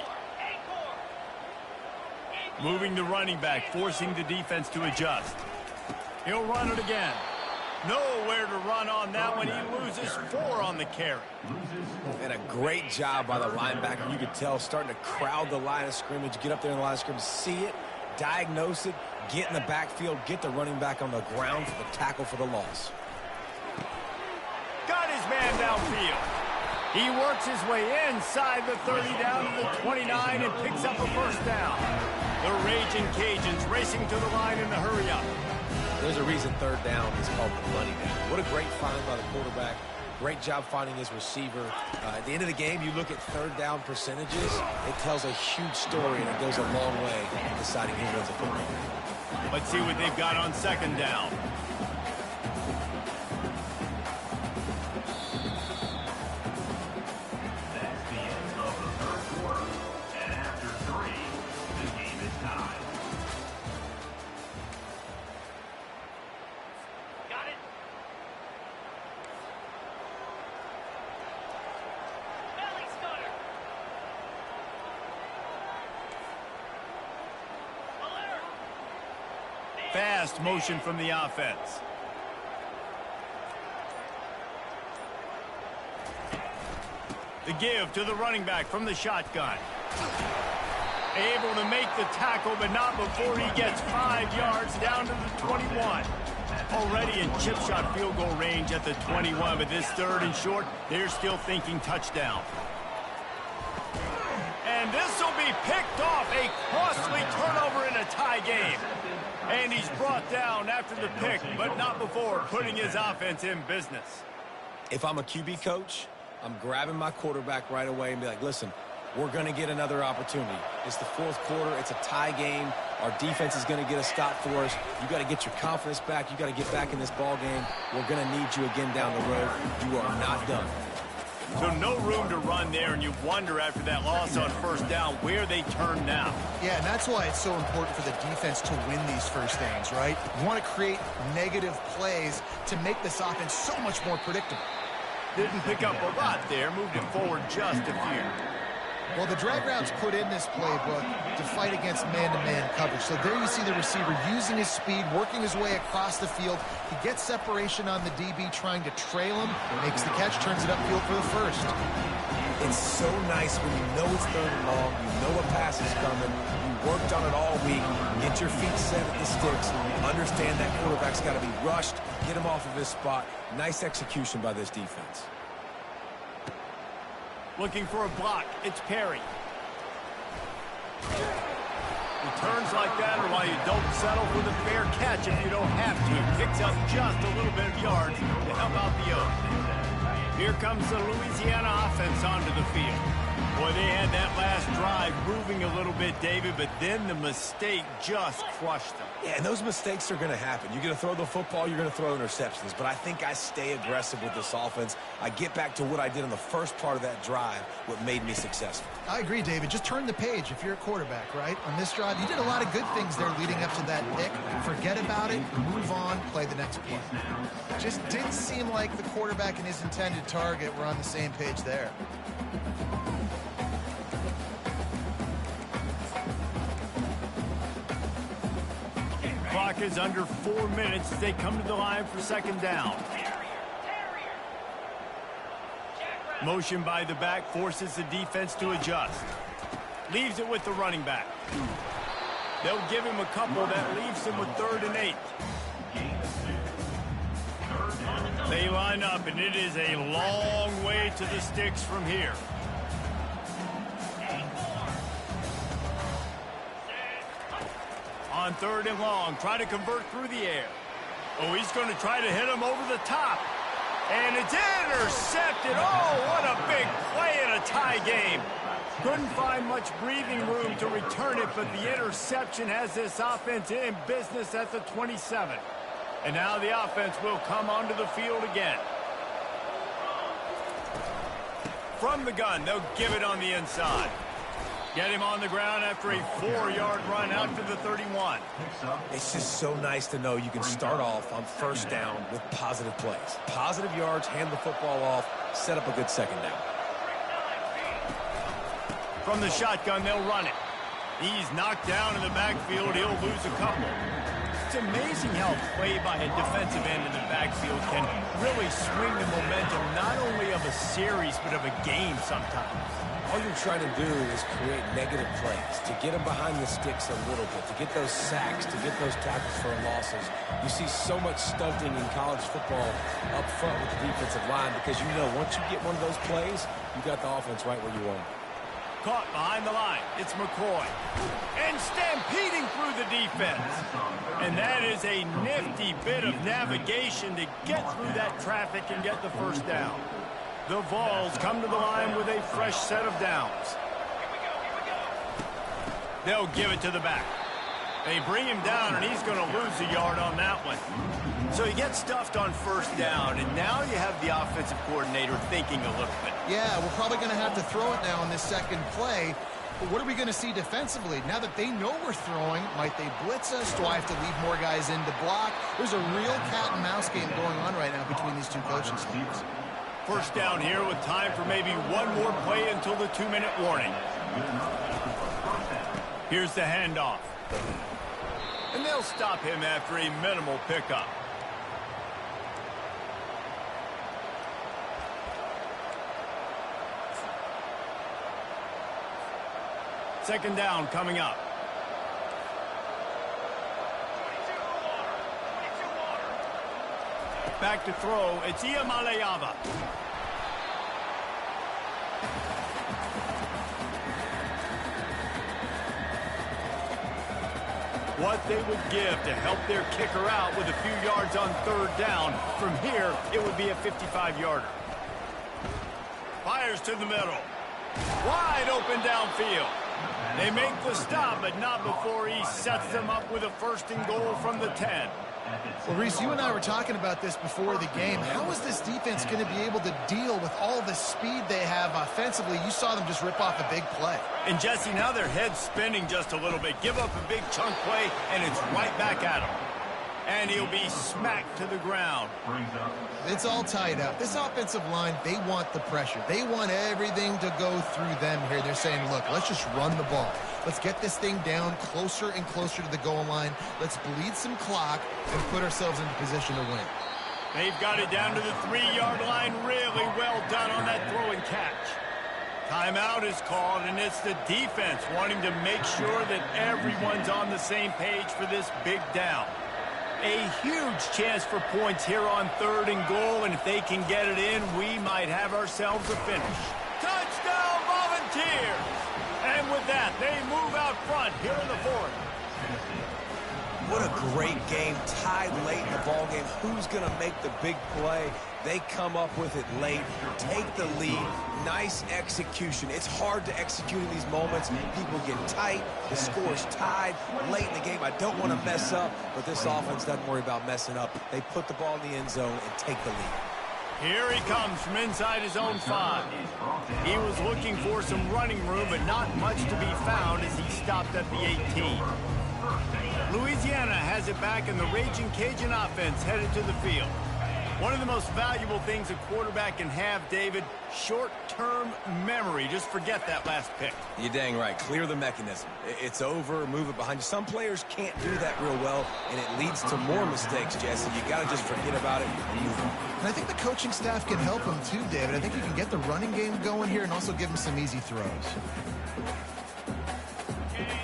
Moving the running back, forcing the defense to adjust. He'll run it again. Nowhere to run on that one. He loses 4 on the carry. And a great job by the linebacker. You could tell starting to crowd the line of scrimmage, get up there in the line of scrimmage, see it, diagnose it, get in the backfield, get the running back on the ground for the tackle for the loss. Got his man downfield. He works his way inside the 30 down to the 29 and picks up a first down. The Raging Cajuns racing to the line in the hurry-up. There's a reason third down is called the money down. What a great find by the quarterback. Great job finding his receiver. At the end of the game, you look at third down percentages. It tells a huge story, and it goes a long way in deciding who wins a football game. Let's see what they've got on second down. Fast motion from the offense. The give to the running back from the shotgun. Able to make the tackle, but not before he gets 5 yards down to the 21. Already in chip shot field goal range at the 21, but this 3rd and short, they're still thinking touchdown. And this will be picked off. A costly turnover in a tie game. And he's brought down after the pick, but not before putting his offense in business. If I'm a QB coach, I'm grabbing my quarterback right away and be like, listen, we're going to get another opportunity. It's the 4th quarter. It's a tie game. Our defense is going to get a stop for us. You got to get your confidence back. You got to get back in this ball game. We're going to need you again down the road. You are not done. So no room to run there, and you wonder after that loss on first down where they turn now. Yeah, and that's why it's so important for the defense to win these first downs, right? You want to create negative plays to make this offense so much more predictable. Didn't pick up a lot there, moved it forward just a few. Well, the drag routes put in this playbook to fight against man-to-man coverage. So there you see the receiver using his speed, working his way across the field. He gets separation on the DB, trying to trail him, makes the catch, turns it upfield for the first. It's so nice when you know it's 3rd and long, you know a pass is coming, you worked on it all week, get your feet set at the sticks, understand that quarterback's got to be rushed, get him off of his spot. Nice execution by this defense. Looking for a block. It's Perry. Returns like that are why you don't settle for the fair catch if you don't have to. Picks up just a little bit of yards to help out the Oaks. Here comes the Louisiana offense onto the field. Boy, they had that last drive moving a little bit, David, but then the mistake just crushed them. Yeah, and those mistakes are going to happen. You're going to throw the football, you're going to throw interceptions. But I think I stay aggressive with this offense. I get back to what I did in the first part of that drive, what made me successful. I agree, David. Just turn the page if you're a quarterback, right? On this drive, you did a lot of good things there leading up to that pick. Forget about it, move on, play the next play. Just didn't seem like the quarterback and his intended target were on the same page there. Clock is under 4 minutes as they come to the line for second down. Motion by the back forces the defense to adjust. Leaves it with the running back. They'll give him a couple. That leaves him with 3rd and 8. They line up, and it is a long way to the sticks from here. On 3rd and long, try to convert through the air. Oh, he's going to try to hit him over the top. And it's intercepted. Oh, what a big play in a tie game. Couldn't find much breathing room to return it, but the interception has this offense in business at the 27. And now the offense will come onto the field again. From the gun, they'll give it on the inside. Get him on the ground after a 4-yard run out to the 31. It's just so nice to know you can start off on first down with positive plays. Positive yards, hand the football off, set up a good second down. From the shotgun, they'll run it. He's knocked down in the backfield. He'll lose a couple. It's amazing how a play by a defensive end in the backfield can really swing the momentum not only of a series but of a game sometimes. All you're trying to do is create negative plays, to get them behind the sticks a little bit, to get those sacks, to get those tackles for losses. You see so much stunting in college football up front with the defensive line because you know once you get one of those plays, you got the offense right where you want it. Caught behind the line. It's McCoy. And stampeding through the defense. And that is a nifty bit of navigation to get through that traffic and get the first down. The Vols come to the line with a fresh set of downs. They'll give it to the back. They bring him down, and he's going to lose a yard on that one. So he gets stuffed on first down, and now you have the offensive coordinator thinking a little bit. Yeah, we're probably going to have to throw it now on this second play. But what are we going to see defensively? Now that they know we're throwing, might they blitz us? Do I have to leave more guys in to block? There's a real cat and mouse game going on right now between these two coaching staffs. First down here with time for maybe one more play until the 2-minute warning. Here's the handoff. And they'll stop him after a minimal pickup. Second down coming up. Back to throw. It's Iamaleava. What they would give to help their kicker out with a few yards on third down. From here, it would be a 55-yarder. Fires to the middle. Wide open downfield. They make the stop, but not before he sets them up with a 1st and goal from the 10. Well, Reese, you and I were talking about this before the game. How is this defense going to be able to deal with all the speed they have offensively? You saw them just rip off a big play. And, Jesse, now their head's spinning just a little bit. Give up a big chunk play, and it's right back at him. And he'll be smacked to the ground. It's all tied up. This offensive line, they want the pressure. They want everything to go through them here. They're saying, look, let's just run the ball. Let's get this thing down closer and closer to the goal line. Let's bleed some clock and put ourselves into position to win. They've got it down to the 3-yard line. Really well done on that throw and catch. Timeout is called, and it's the defense wanting to make sure that everyone's on the same page for this big down. A huge chance for points here on 3rd and goal, and if they can get it in, we might have ourselves a finish. Touchdown, Volunteers! And with that, they move out front here in the fourth. What a great game, tied late in the ball game. Who's going to make the big play? They come up with it late, take the lead. Nice execution. It's hard to execute in these moments. People get tight. The score's tied late in the game. I don't want to mess up, but this offense doesn't worry about messing up. They put the ball in the end zone and take the lead. Here he comes from inside his own 5. He was looking for some running room, but not much to be found as he stopped at the 18. Louisiana has it back, and the Raging Cajun offense headed to the field. One of the most valuable things a quarterback can have, David, short-term memory. Just forget that last pick. You're dang right. Clear the mechanism. It's over, move it behind you. Some players can't do that real well, and it leads to more mistakes, Jesse. You got to just forget about it and move on. And I think the coaching staff can help him too, David. I think you can get the running game going here and also give him some easy throws.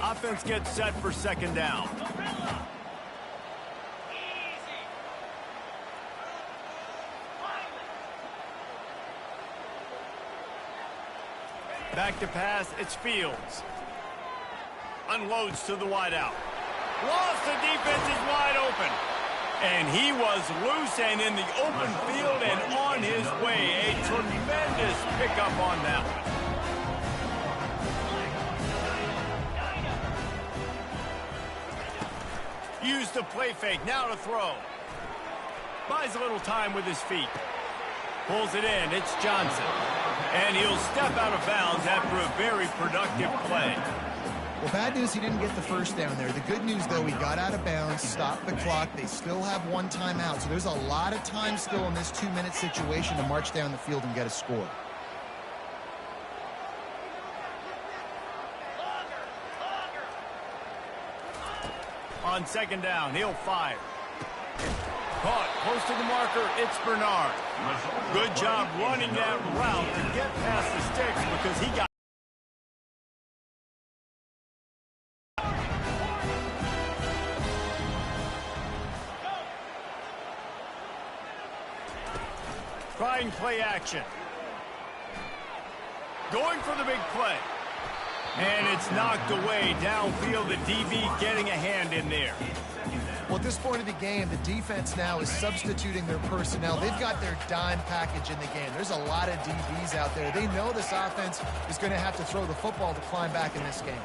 Offense gets set for second down. Back to pass, it's Fields. Unloads to the wideout. Lost, the defense is wide open. And he was loose and in the open field and on his way. A tremendous pickup on that one. Used the play fake, now to throw. Buys a little time with his feet. Pulls it in, it's Johnson. And he'll step out of bounds after a very productive play. Well, bad news, he didn't get the first down there. The good news, though, he got out of bounds, stopped the clock. They still have one timeout, so there's a lot of time still in this 2-minute situation to march down the field and get a score. On second down, he'll fire. Caught close to the marker, it's Bernard. Good job running that route to get past the sticks because he got trying play action. Going for the big play. And it's knocked away downfield. The DB getting a hand in there. Well, at this point of the game, the defense now is substituting their personnel. They've got their dime package in the game. There's a lot of DBs out there. They know this offense is going to have to throw the football to climb back in this game.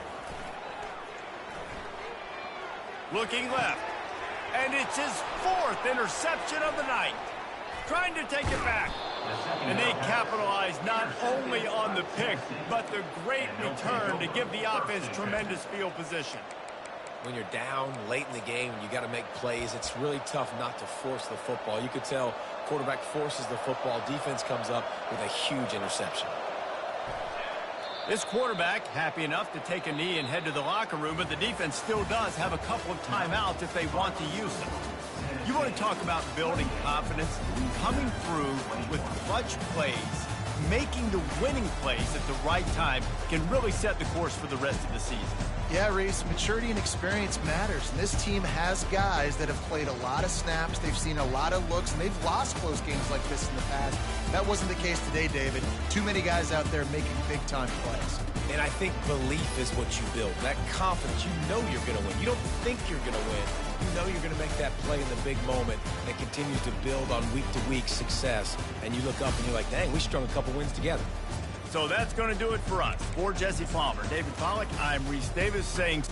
Looking left. And it's his 4th interception of the night. Trying to take it back. And they capitalize not only on the pick, but the great return to give the offense tremendous field position. When you're down late in the game and you got to make plays, it's really tough not to force the football. You could tell quarterback forces the football. Defense comes up with a huge interception. This quarterback happy enough to take a knee and head to the locker room, but the defense still does have a couple of timeouts if they want to use them. You want to talk about building confidence, coming through with clutch plays, making the winning plays at the right time can really set the course for the rest of the season. Yeah, Reese, maturity and experience matters. And this team has guys that have played a lot of snaps. They've seen a lot of looks, and they've lost close games like this in the past. That wasn't the case today, David. Too many guys out there making big-time plays. And I think belief is what you build. That confidence, you know you're going to win. You don't think you're going to win. You know you're going to make that play in the big moment that continues to build on week-to-week success. And you look up and you're like, dang, we strung a couple wins together. So that's going to do it for us. For Jesse Palmer, David Pollack, I'm Reese Davis saying...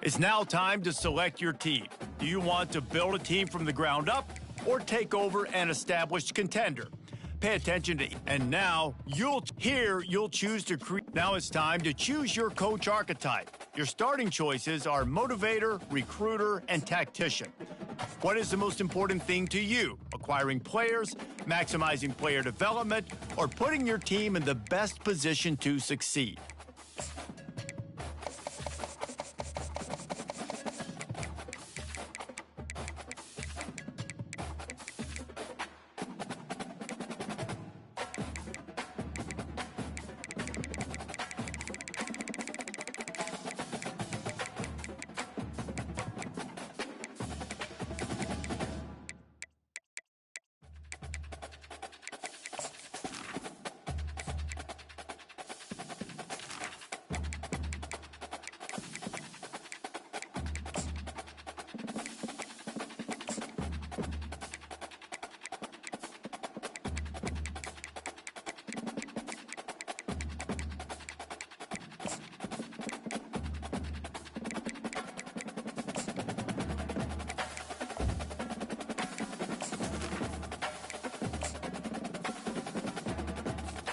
It's now time to select your team. Do you want to build a team from the ground up or take over an established contender? Pay attention to, and now you'll choose to create. Now it's time to choose your coach archetype. Your starting choices are motivator, recruiter, and tactician. What is the most important thing to you? Acquiring players, maximizing player development, or putting your team in the best position to succeed?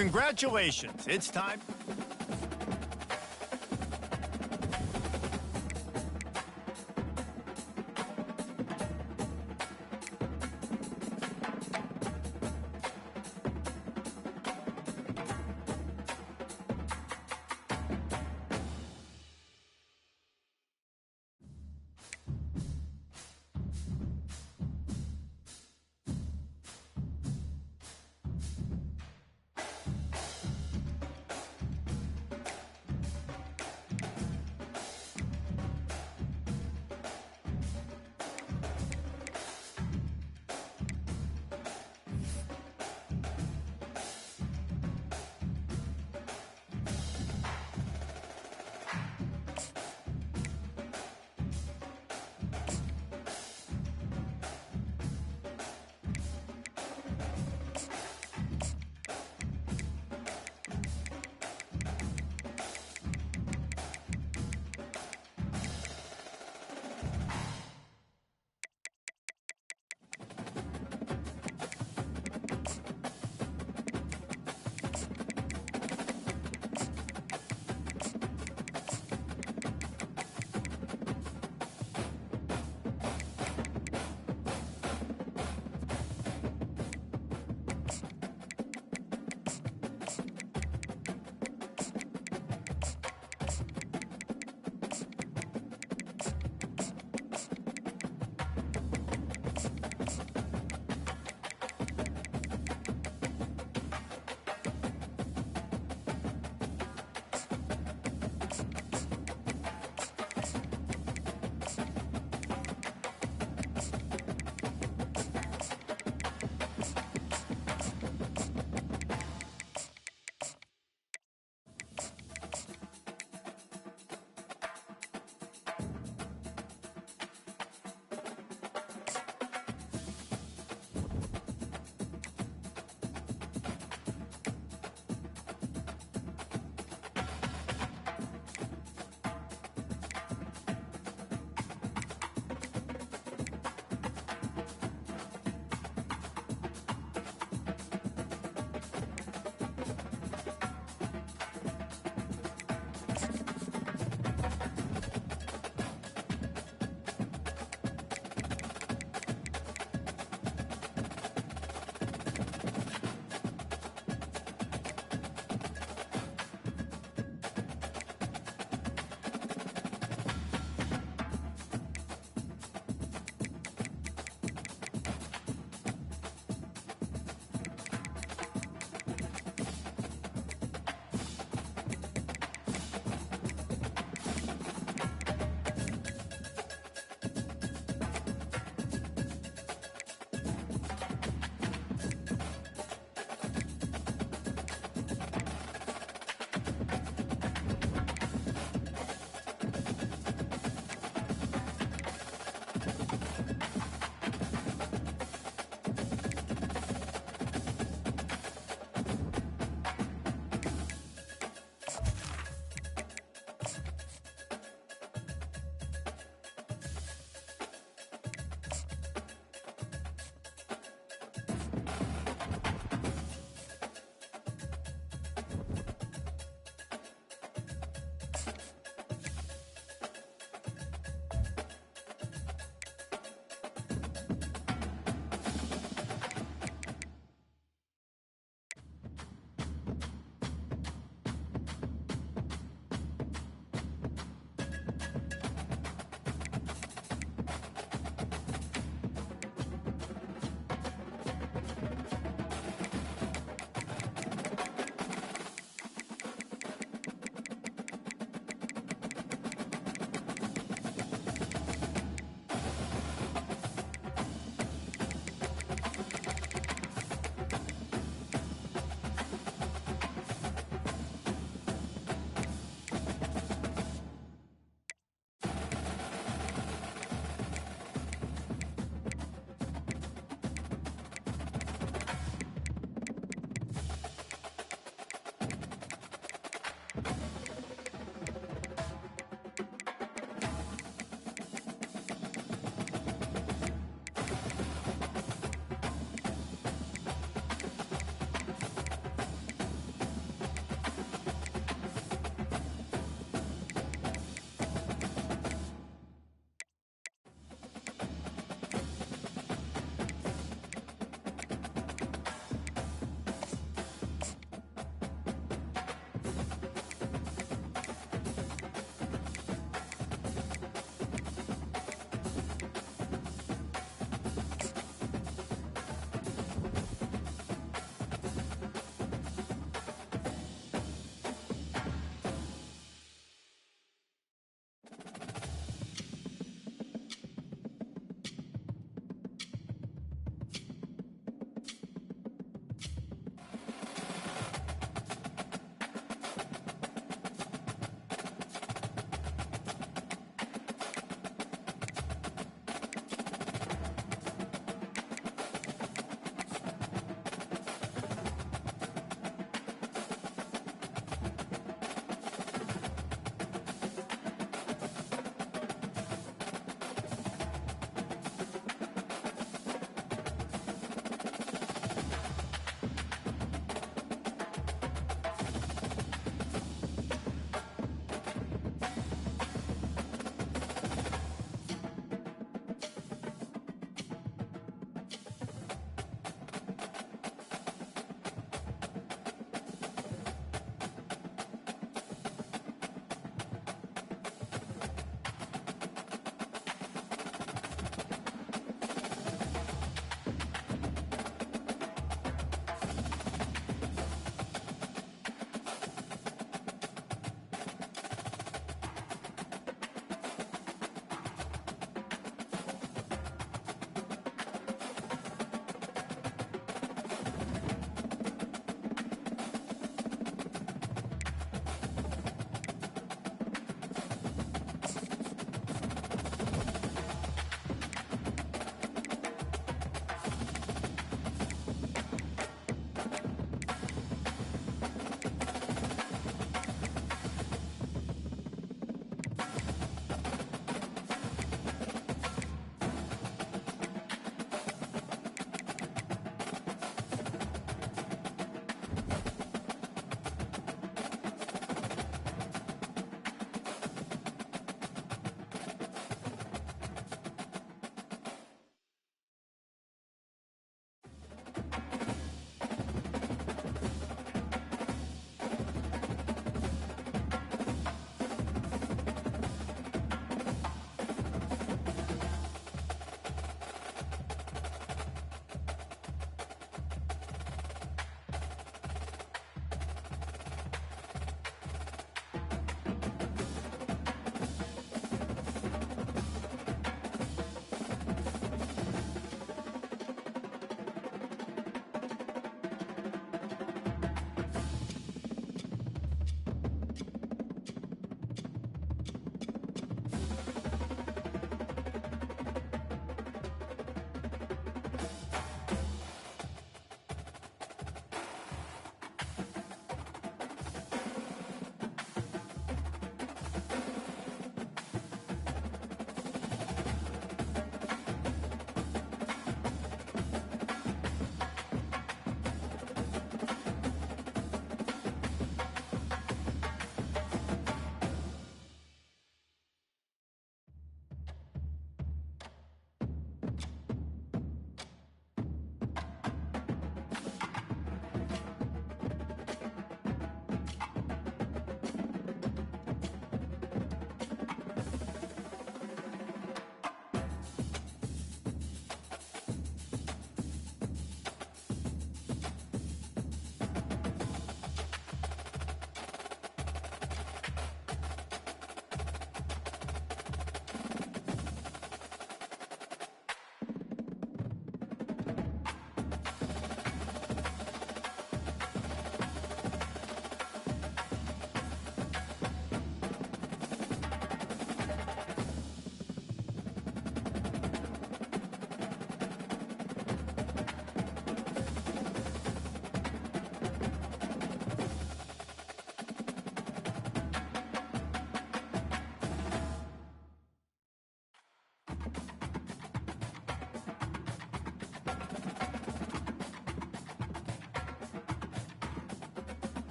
congratulations. It's time.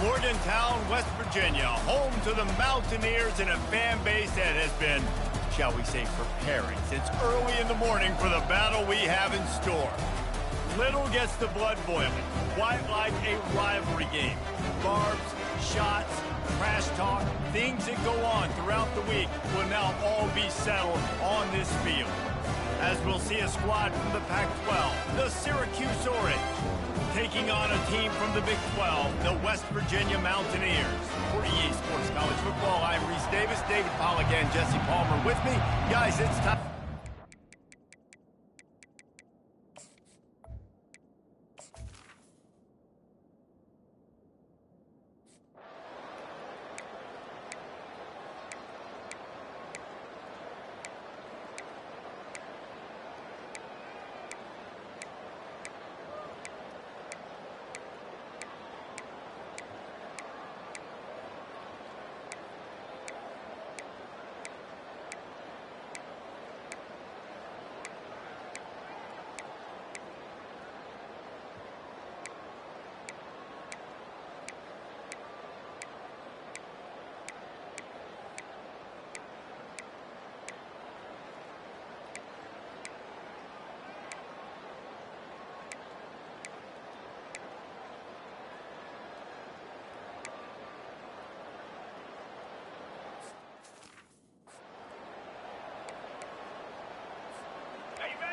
Morgantown, West Virginia, home to the Mountaineers and a fan base that has been, shall we say, preparing since early in the morning for the battle we have in store. Little gets the blood boiling, quite like a rivalry game. Barbs, shots, trash talk, things that go on throughout the week will now all be settled on this field. As we'll see a squad from the Pac-12, the Syracuse Orange, taking on a team from the Big 12, the West Virginia Mountaineers. For EA Sports College Football, I'm Reese Davis, David Pollack, and Jesse Palmer with me. Guys, it's time.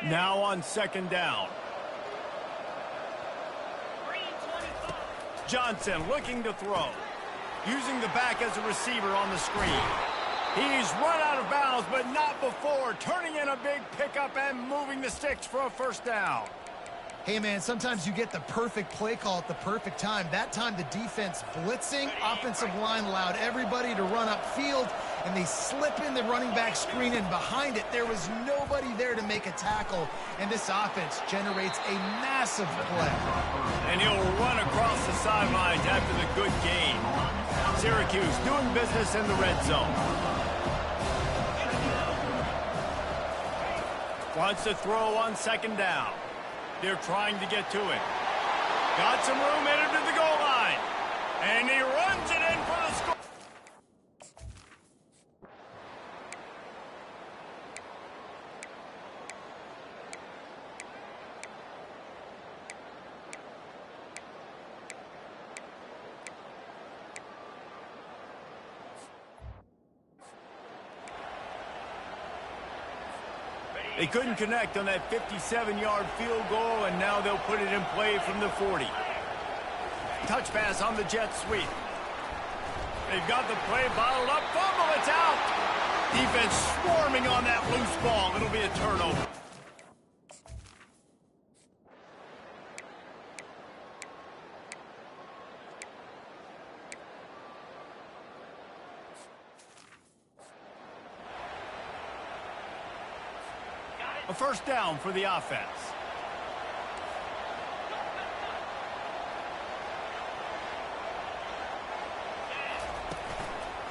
Now on second down. Johnson looking to throw. Using the back as a receiver on the screen. He's run out of bounds, but not before. Turning in a big pickup and moving the sticks for a first down. Hey, man, sometimes you get the perfect play call at the perfect time. That time the defense blitzing, offensive line allowed everybody to run upfield, and they slip in the running back screen, and behind it there was nobody there to make a tackle, and this offense generates a massive play. And he'll run across the sidelines after the good gain. Syracuse doing business in the red zone. Wants to throw on second down. They're trying to get to it. Got some room headed to the goal line. And he runs it in for the score. They couldn't connect on that 57-yard field goal, and now they'll put it in play from the 40. Touch pass on the jet sweep. They've got the play bottled up. Fumble, it's out. Defense swarming on that loose ball. It'll be a turnover. A first down for the offense.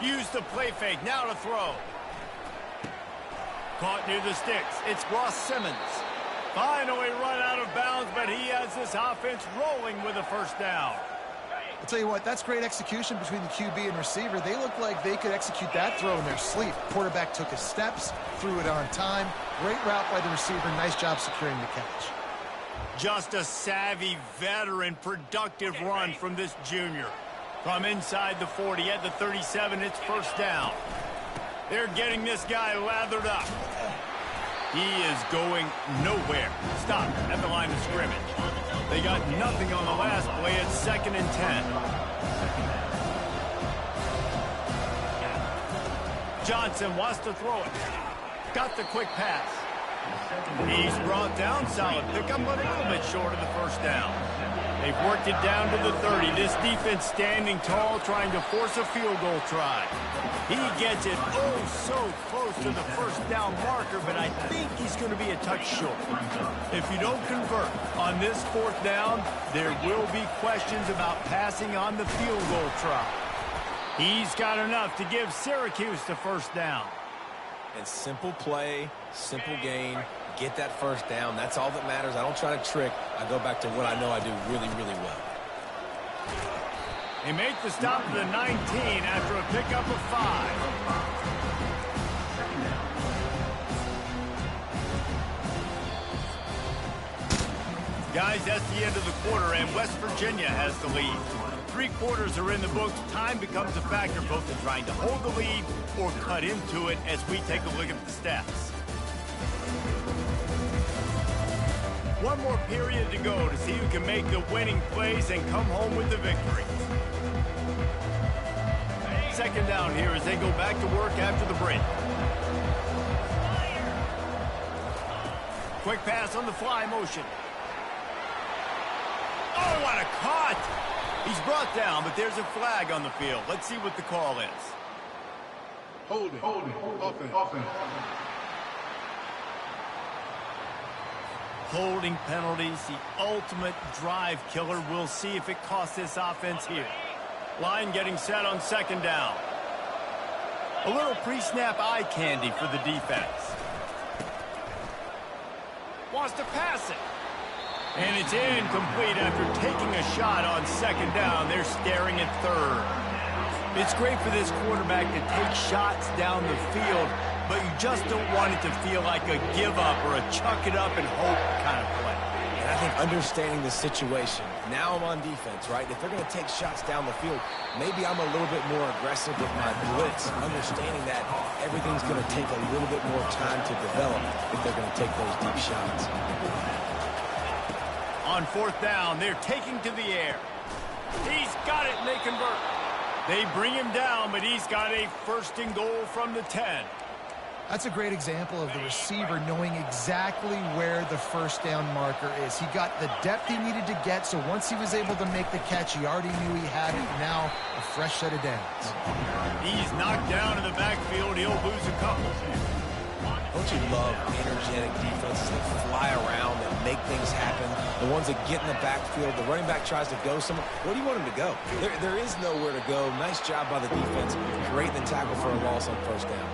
Use the play fake, now to throw. Caught near the sticks, it's Ross Simmons. Finally run out of bounds, but he has this offense rolling with a first down. I'll tell you what, that's great execution between the QB and receiver. They look like they could execute that throw in their sleep. Quarterback took his steps, threw it on time. Great route by the receiver. Nice job securing the catch. Just a savvy, veteran, productive run from this junior. From inside the 40 at the 37, it's first down. They're getting this guy lathered up. He is going nowhere. Stop at the line of scrimmage. They got nothing on the last play. It's 2nd and 10. Johnson wants to throw it. Got the quick pass. He's brought down. Solid pickup, but a little bit short of the first down. They've worked it down to the 30. This defense standing tall, trying to force a field goal try. He gets it so close to the first down marker, but I think he's going to be a touch short. If you don't convert on this 4th down, there will be questions about passing on the field goal try. He's got enough to give Syracuse the first down. And simple play, simple gain, get that first down. That's all that matters. I don't try to trick. I go back to what I know I do really, really well. They make the stop to the 19 after a pickup of 5. Guys, that's the end of the quarter, and West Virginia has the lead. 3 quarters are in the books. Time becomes a factor both in trying to hold the lead or cut into it as we take a look at the stats. One more period to go to see who can make the winning plays and come home with the victory. Second down here as they go back to work after the break. Quick pass on the fly motion. Oh, what a cut! He's brought down, but there's a flag on the field. Let's see what the call is. Holding, offense. Holding penalties, the ultimate drive killer. We'll see if it costs this offense here. Line getting set on second down. A little pre-snap eye candy for the defense. Wants to pass it. And it's incomplete after taking a shot on second down. They're staring at third. It's great for this quarterback to take shots down the field, but you just don't want it to feel like a give-up or a chuck-it-up-and-hope kind of play. And I think understanding the situation, now I'm on defense, right? If they're going to take shots down the field, maybe I'm a little bit more aggressive with my blitz, understanding that everything's going to take a little bit more time to develop if they're going to take those deep shots. On fourth down, they're taking to the air. He's got it, and they convert. They bring him down, but he's got a first and goal from the 10. That's a great example of the receiver knowing exactly where the first down marker is. He got the depth he needed to get, so once he was able to make the catch, he already knew he had it. Now, a fresh set of downs. He's knocked down in the backfield. He'll lose a couple. Don't you love energetic defenses that fly around, that make things happen? The ones that get in the backfield, the running back tries to go somewhere. Where do you want him to go? There is nowhere to go. Nice job by the defense. Great in the tackle for a loss on first down.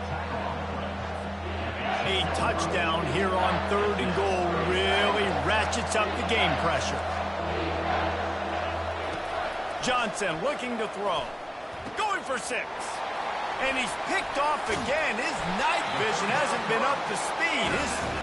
A touchdown here on third and goal really ratchets up the game pressure. Johnson looking to throw. Going for 6. And he's picked off again. His night vision hasn't been up to speed.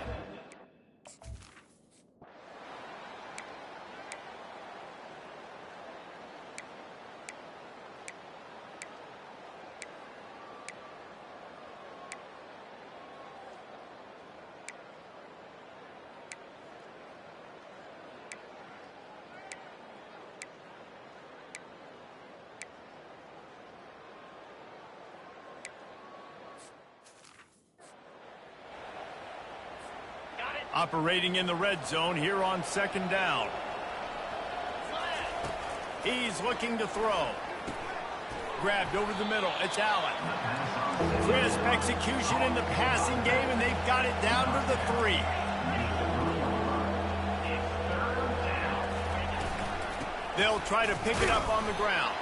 Operating in the red zone here on second down. He's looking to throw. Grabbed over the middle. It's Allen. Crisp execution in the passing game, and they've got it down to the 3. They'll try to pick it up on the ground.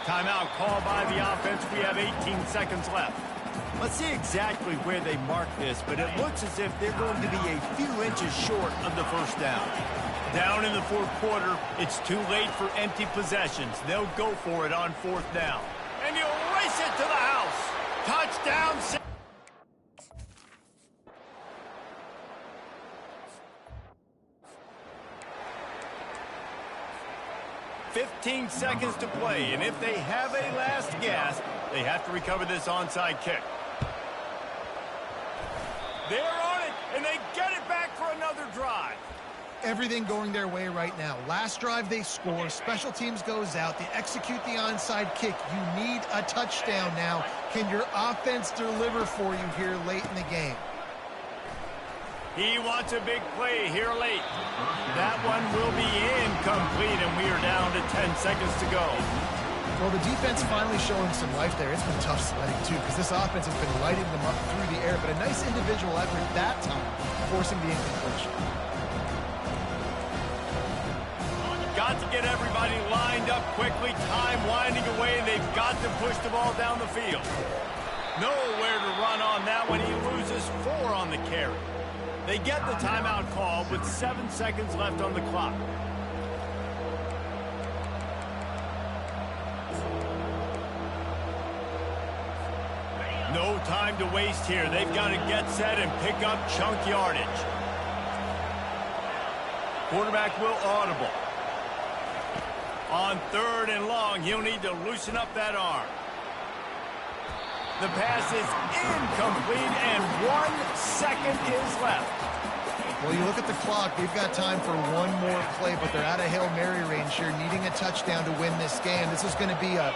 Timeout called by the offense. We have 18 seconds left. Let's see exactly where they mark this, but it looks as if they're going to be a few inches short of the first down. Down in the fourth quarter, it's too late for empty possessions. They'll go for it on fourth down. And he'll race it to the house. Touchdown. 15 seconds to play, and if they have a last gasp, they have to recover this onside kick. They're on it, and they get it back for another drive. Everything going their way right now. Last drive they score, special teams goes out, they execute the onside kick. You need a touchdown now. Can your offense deliver for you here late in the game? He wants a big play here late. That one will be incomplete, and we are down to 10 seconds to go. Well, the defense finally showing some life there. It's been tough sledding, too, because this offense has been lighting them up through the air, but a nice individual effort that time, forcing the incompletion. Got to get everybody lined up quickly, time winding away, and they've got to push the ball down the field. Nowhere to run on that one. He loses 4 on the carry. They get the timeout call with 7 seconds left on the clock. time to waste here. They've got to get set and pick up chunk yardage. Quarterback will audible. On 3rd and long, he'll need to loosen up that arm. The pass is incomplete, and 1 second is left. Well, you look at the clock, they've got time for one more play, but they're out of Hail Mary range here, needing a touchdown to win this game. This is going to be a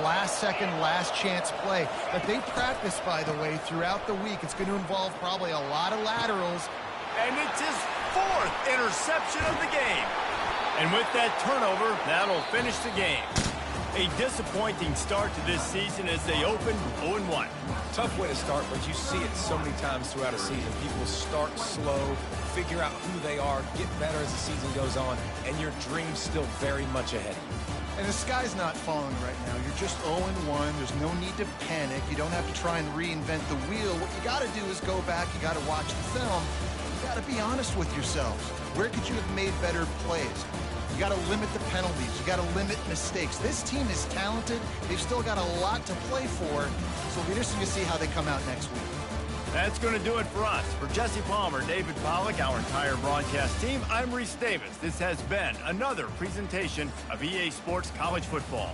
last-second, last-chance play that they practice, by the way, throughout the week. It's going to involve probably a lot of laterals. And it's his 4th interception of the game. And with that turnover, that'll finish the game. A disappointing start to this season as they open 0-1. Tough way to start, but you see it so many times throughout a season. People start slow, figure out who they are, get better as the season goes on, and your dream's still very much ahead of you. And the sky's not falling right now. You're just 0-1. There's no need to panic. You don't have to try and reinvent the wheel. What you got to do is go back. You got to watch the film. You got to be honest with yourselves. Where could you have made better plays? You got to limit the penalties. You got to limit mistakes. This team is talented. They've still got a lot to play for. So it'll be interesting to see how they come out next week. That's going to do it for us. For Jesse Palmer, David Pollack, our entire broadcast team, I'm Reese Davis. This has been another presentation of EA Sports College Football.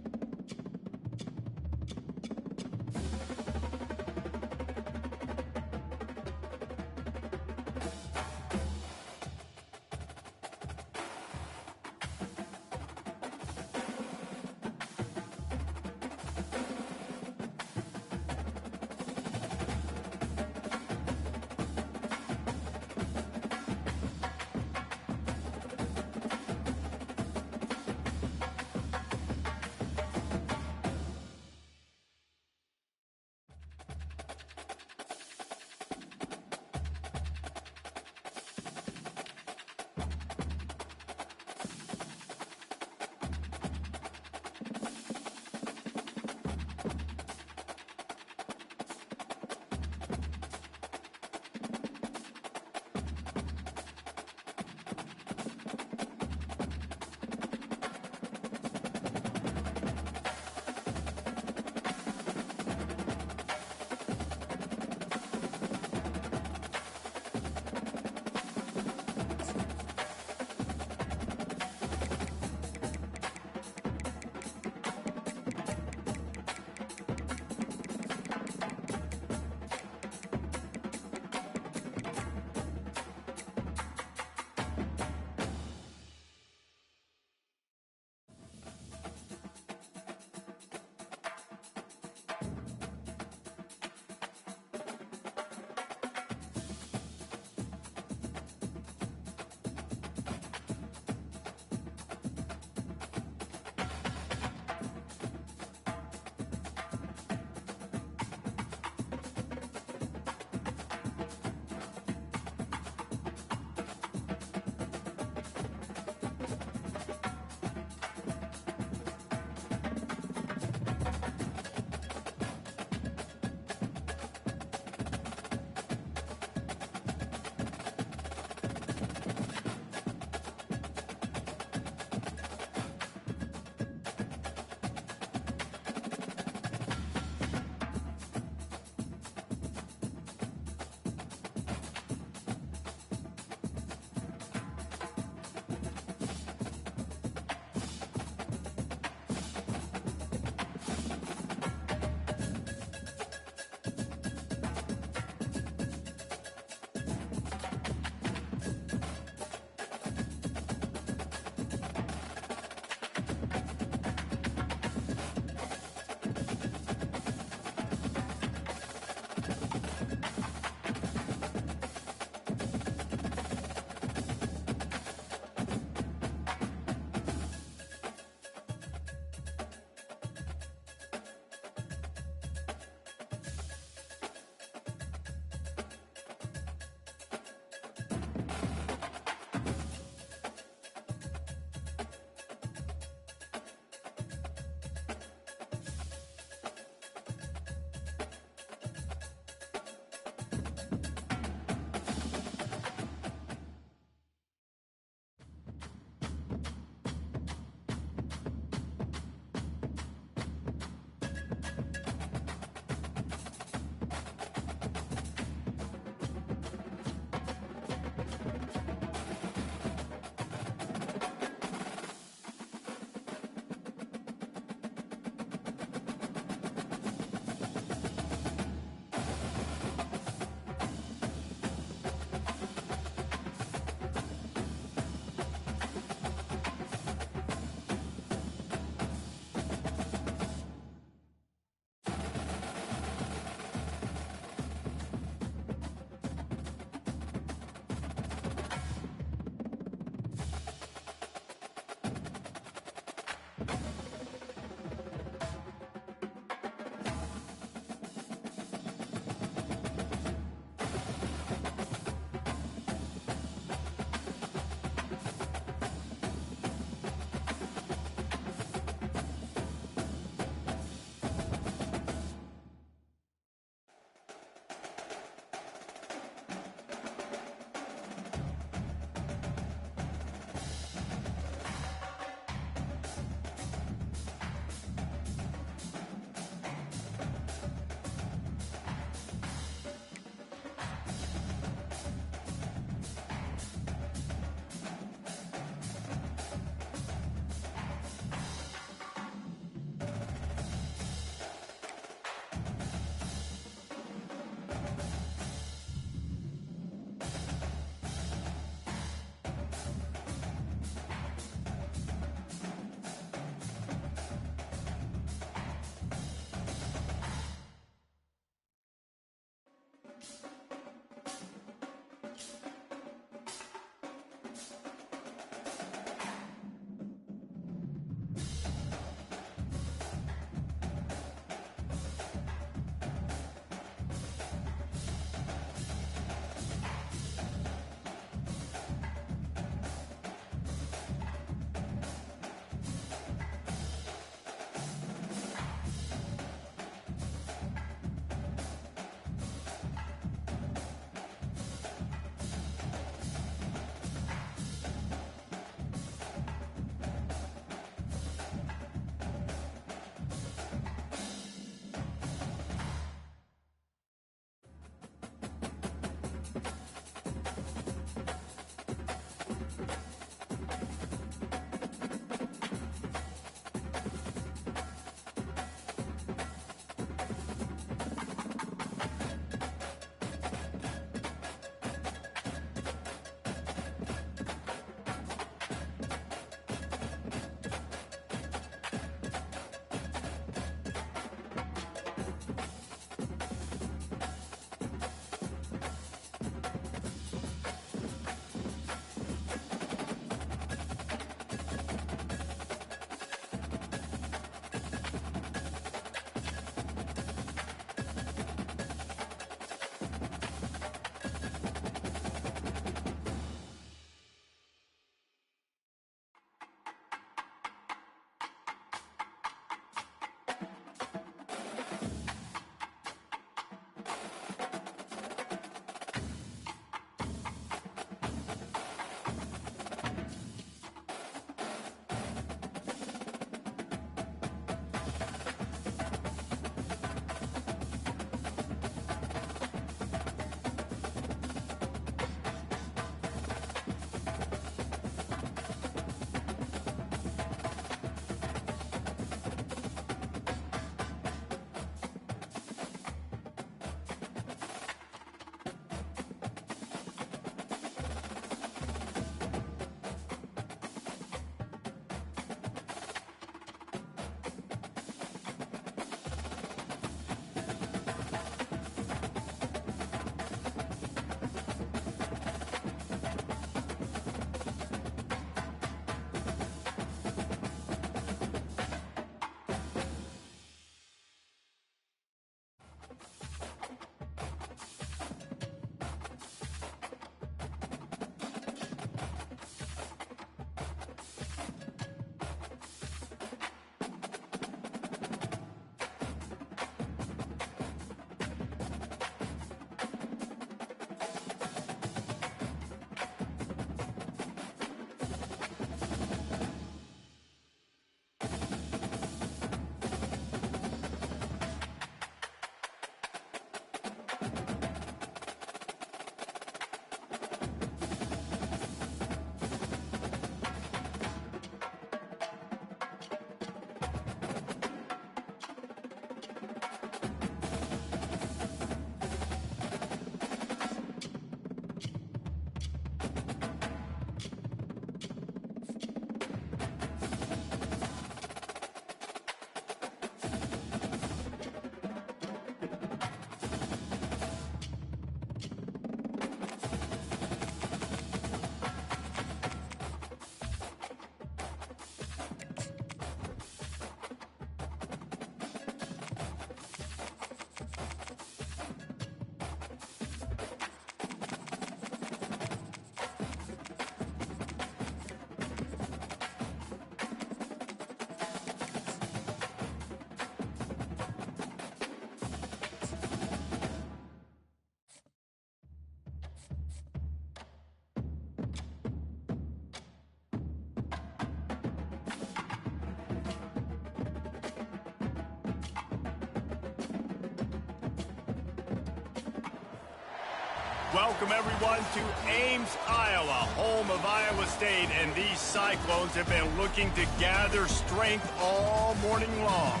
Welcome, everyone, to Ames, Iowa, home of Iowa State, and these Cyclones have been looking to gather strength all morning long.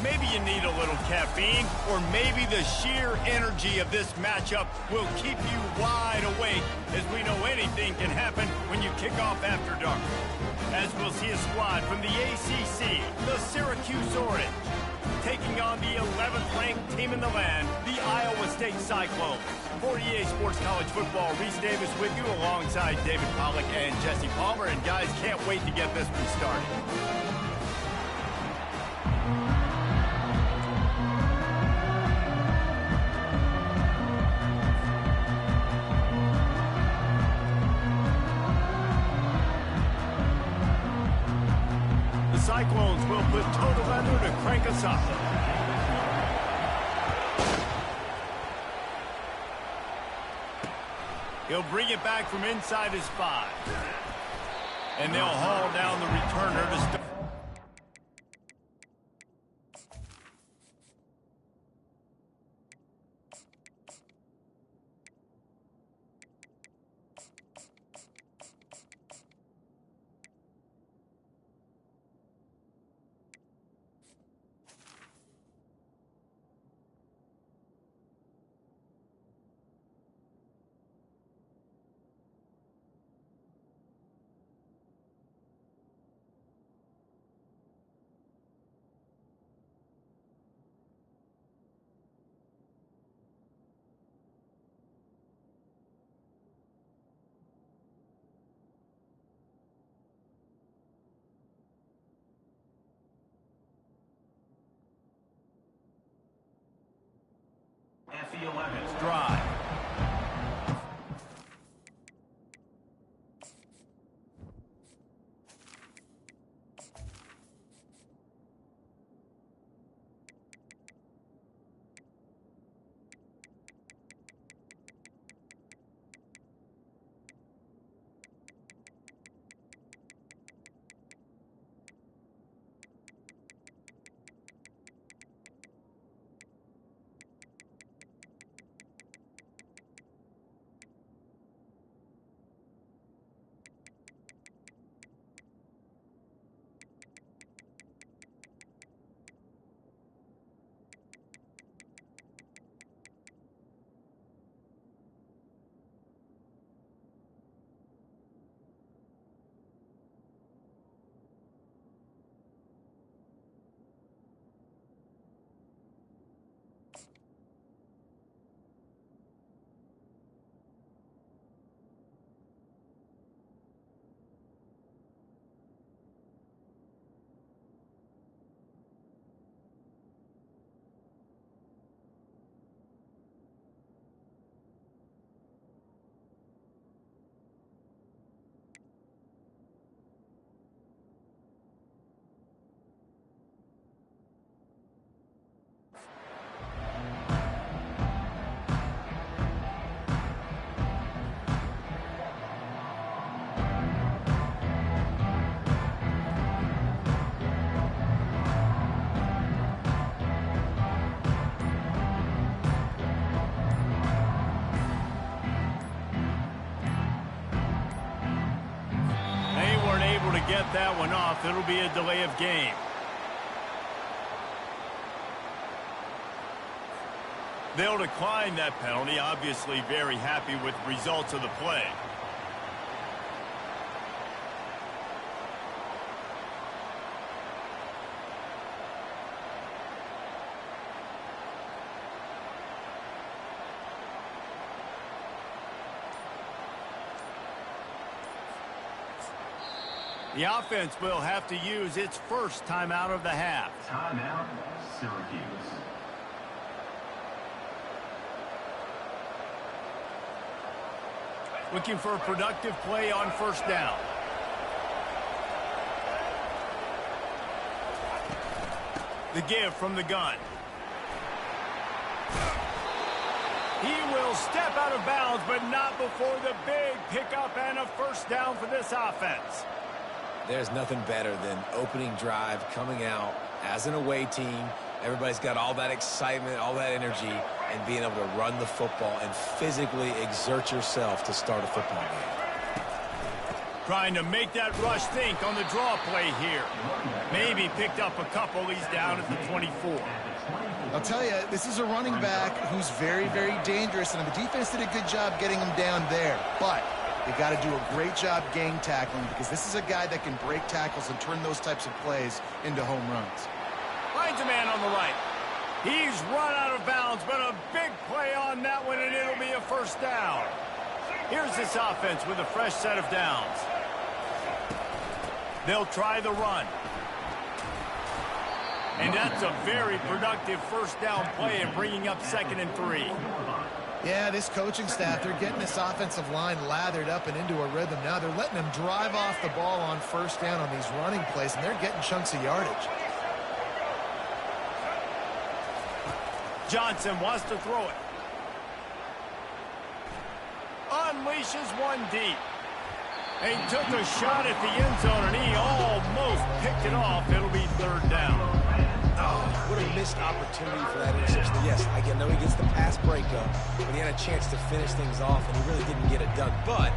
Maybe you need a little caffeine, or maybe the sheer energy of this matchup will keep you wide awake, as we know anything can happen when you kick off after dark. As we'll see a squad from the ACC, the Syracuse Orange, taking on the 11th-ranked team in the land, the Iowa State Cyclones. For EA Sports College Football, Reese Davis with you alongside David Pollack and Jesse Palmer. And guys, can't wait to get this one started. The Cyclones will put total leather to crank us up. He'll bring it back from inside his 5. And they'll haul down the returner to start. FE11's Drive. Get that one off. It'll be a delay of game. They'll decline that penalty, obviously very happy with the results of the play. The offense will have to use its first timeout of the half. timeout, Syracuse. Looking for a productive play on first down. The give from the gun. He will step out of bounds, but not before the big pickup and a first down for this offense. There's nothing better than opening drive, coming out as an away team, Everybody's got all that excitement, all that energy, and being able to run the football and physically exert yourself to start a football game. Trying to make that rush think on the draw play here. Maybe picked up a couple. He's down at the 24. I'll tell you, this is a running back who's very, very dangerous, and the defense did a good job getting him down there. But they got to do a great job gang tackling, because this is a guy that can break tackles and turn those types of plays into home runs. Finds a man on the right. He's run out of bounds, but a big play on that one, and it'll be a first down. Here's this offense with a fresh set of downs. They'll try the run. And that's a very productive first down play and bringing up 2nd and 3. Yeah, this coaching staff, they're getting this offensive line lathered up and into a rhythm now. They're letting them drive off the ball on first down on these running plays, and they're getting chunks of yardage. Johnson wants to throw it. Unleashes one deep. He took a shot at the end zone, and he almost picked it off. It'll be 3rd down. Oh, what a missed opportunity for that interception. Yes, I know he gets the pass breakup, but he had a chance to finish things off, and he really didn't get it done. But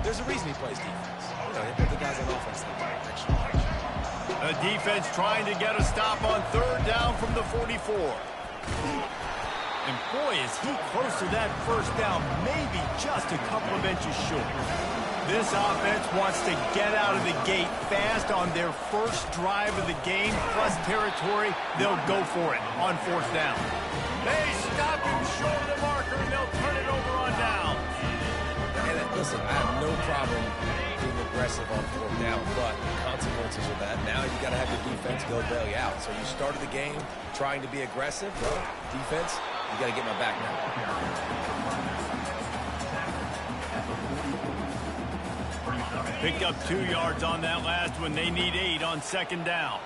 there's a reason he plays defense. You know, he put the guys on offense that way. The defense trying to get a stop on 3rd down from the 44. And boy, is he close to that first down, maybe just a couple of inches short. This offense wants to get out of the gate fast on their first drive of the game, plus territory. They'll go for it on 4th down. They stop him short of the marker, and they'll turn it over on down. And listen, I have no problem being aggressive on 4th down, but the consequences of that, now you got to have your defense go bail you out. So you started the game trying to be aggressive. Well, defense, you got to get my back now. Picked up 2 yards on that last one. They need 8 on 2nd down.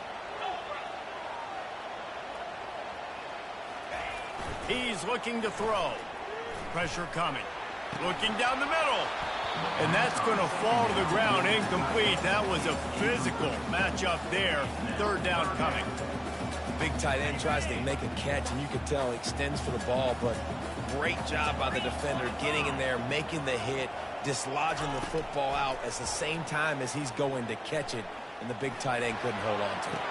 He's looking to throw. Pressure coming. Looking down the middle. And that's going to fall to the ground incomplete. That was a physical matchup there. 3rd down coming. Big tight end tries to make a catch, and you can tell he extends for the ball, but great job by the defender getting in there, making the hit, dislodging the football out at the same time as he's going to catch it, and the big tight end couldn't hold on to it.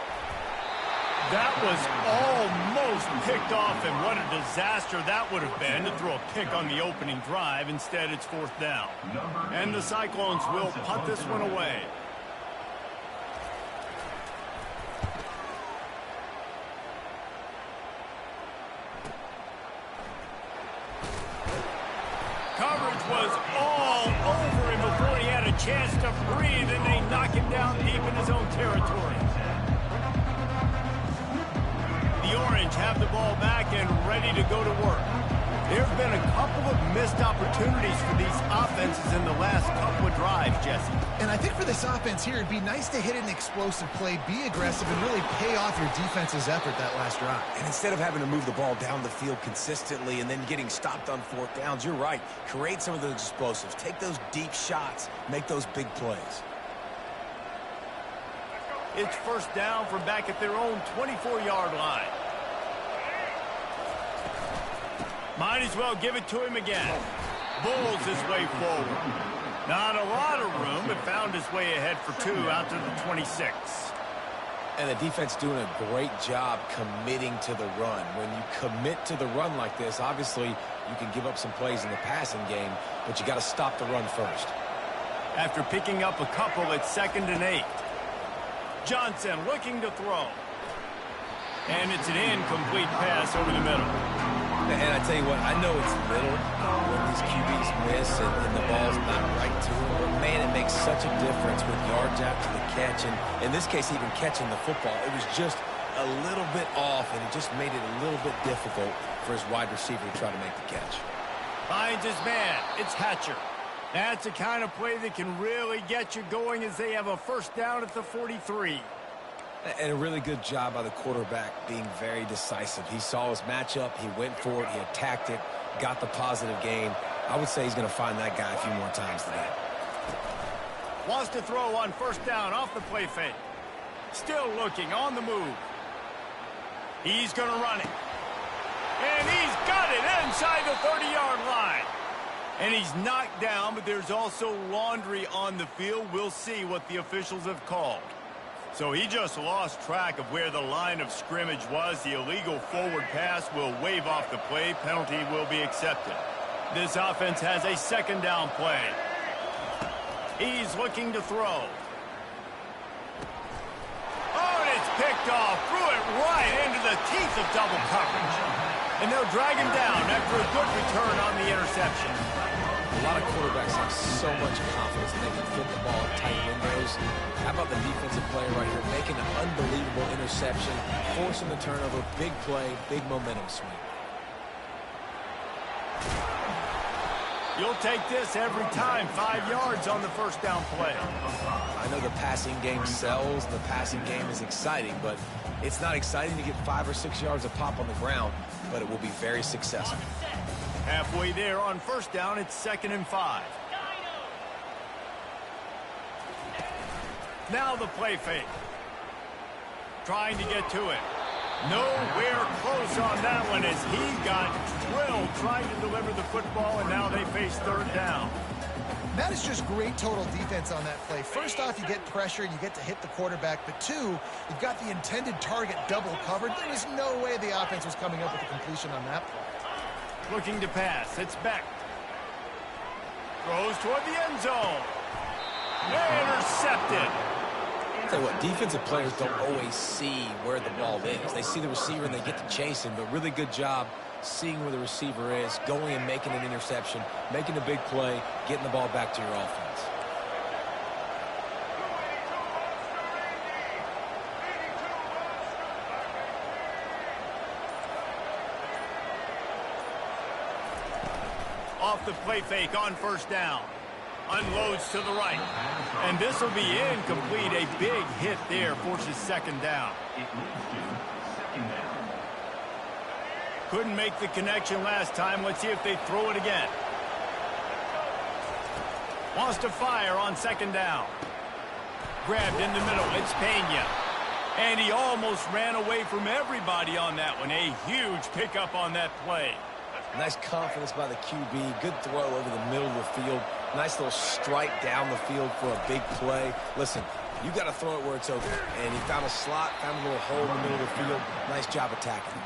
That was almost picked off, and what a disaster that would have been to throw a pick on the opening drive. Instead, it's 4th down. And the Cyclones will punt this one away. Coverage was all over him before he had a chance to breathe, and they knock him down deep in his own territory. The Orange have the ball back and ready to go to work. There have been a couple of missed opportunities for these offenses in the last couple of drives, Jesse. And I think for this offense here, it'd be nice to hit an explosive play, be aggressive, and really pay off your defense's effort that last drive. And instead of having to move the ball down the field consistently and then getting stopped on 4th downs, you're right. Create some of those explosives. Take those deep shots. Make those big plays. It's 1st down from back at their own 24-yard line. Might as well give it to him again. Bulls his way forward. Not a lot of room, but found his way ahead for 2 out to the 26. And the defense doing a great job committing to the run. When you commit to the run like this, obviously you can give up some plays in the passing game, but you got to stop the run first. After picking up a couple, it's 2nd and 8. Johnson looking to throw. And it's an incomplete pass over the middle. And I tell you what, I know it's little when these QBs miss and the ball's not right to them, but man, it makes such a difference with yards after the catch. And in this case, even catching the football, it was just a little bit off, and it just made it a little bit difficult for his wide receiver to try to make the catch. Finds his man. It's Hatcher. That's the kind of play that can really get you going as they have a 1st down at the 43. And a really good job by the quarterback being very decisive. He saw his matchup, he went for it, he attacked it, got the positive gain. I would say he's going to find that guy a few more times today. Wants to throw on 1st down off the play fake. Still looking on the move. He's going to run it. And he's got it inside the 30-yard line. And he's knocked down, but there's also laundry on the field. We'll see what the officials have called. So he just lost track of where the line of scrimmage was. The illegal forward pass will wave off the play. Penalty will be accepted. This offense has a second down play. He's looking to throw. Oh, and it's picked off. Threw it right into the teeth of double coverage. And they'll drag him down after a good return on the interception. A lot of quarterbacks have so much confidence that they can fit the ball in tight windows. How about the defensive player right here making an unbelievable interception, forcing the turnover, big play, big momentum swing. You'll take this every time. 5 yards on the first down play. I know the passing game sells, the passing game is exciting, but it's not exciting to get 5 or 6 yards of pop on the ground, but it will be very successful. Halfway there on first down, it's 2nd and 5. Now the play fake. Trying to get to it. Nowhere close on that one as he got drilled trying to deliver the football, and now they face 3rd down. That is just great total defense on that play. First off, you get pressure and you get to hit the quarterback. But 2, you've got the intended target double covered. There was no way the offense was coming up with a completion on that play. Looking to pass. It's Beck. Throws toward the end zone. Intercepted. I'll tell you what, defensive players don't always see where the ball is. They see the receiver and they get to chase him, but really good job seeing where the receiver is, going and making an interception, making a big play, getting the ball back to your offense. Off the play fake on first down. Unloads to the right. And this will be incomplete. A big hit there forces 2nd down. Couldn't make the connection last time. Let's see if they throw it again. Wants to fire on 2nd down. Grabbed in the middle. It's Pena. And he almost ran away from everybody on that one. A huge pickup on that play. Nice confidence by the QB. Good throw over the middle of the field. Nice little strike down the field for a big play. Listen, you got to throw it where it's open. And he found a slot, found a little hole in the middle of the field. Nice job attacking.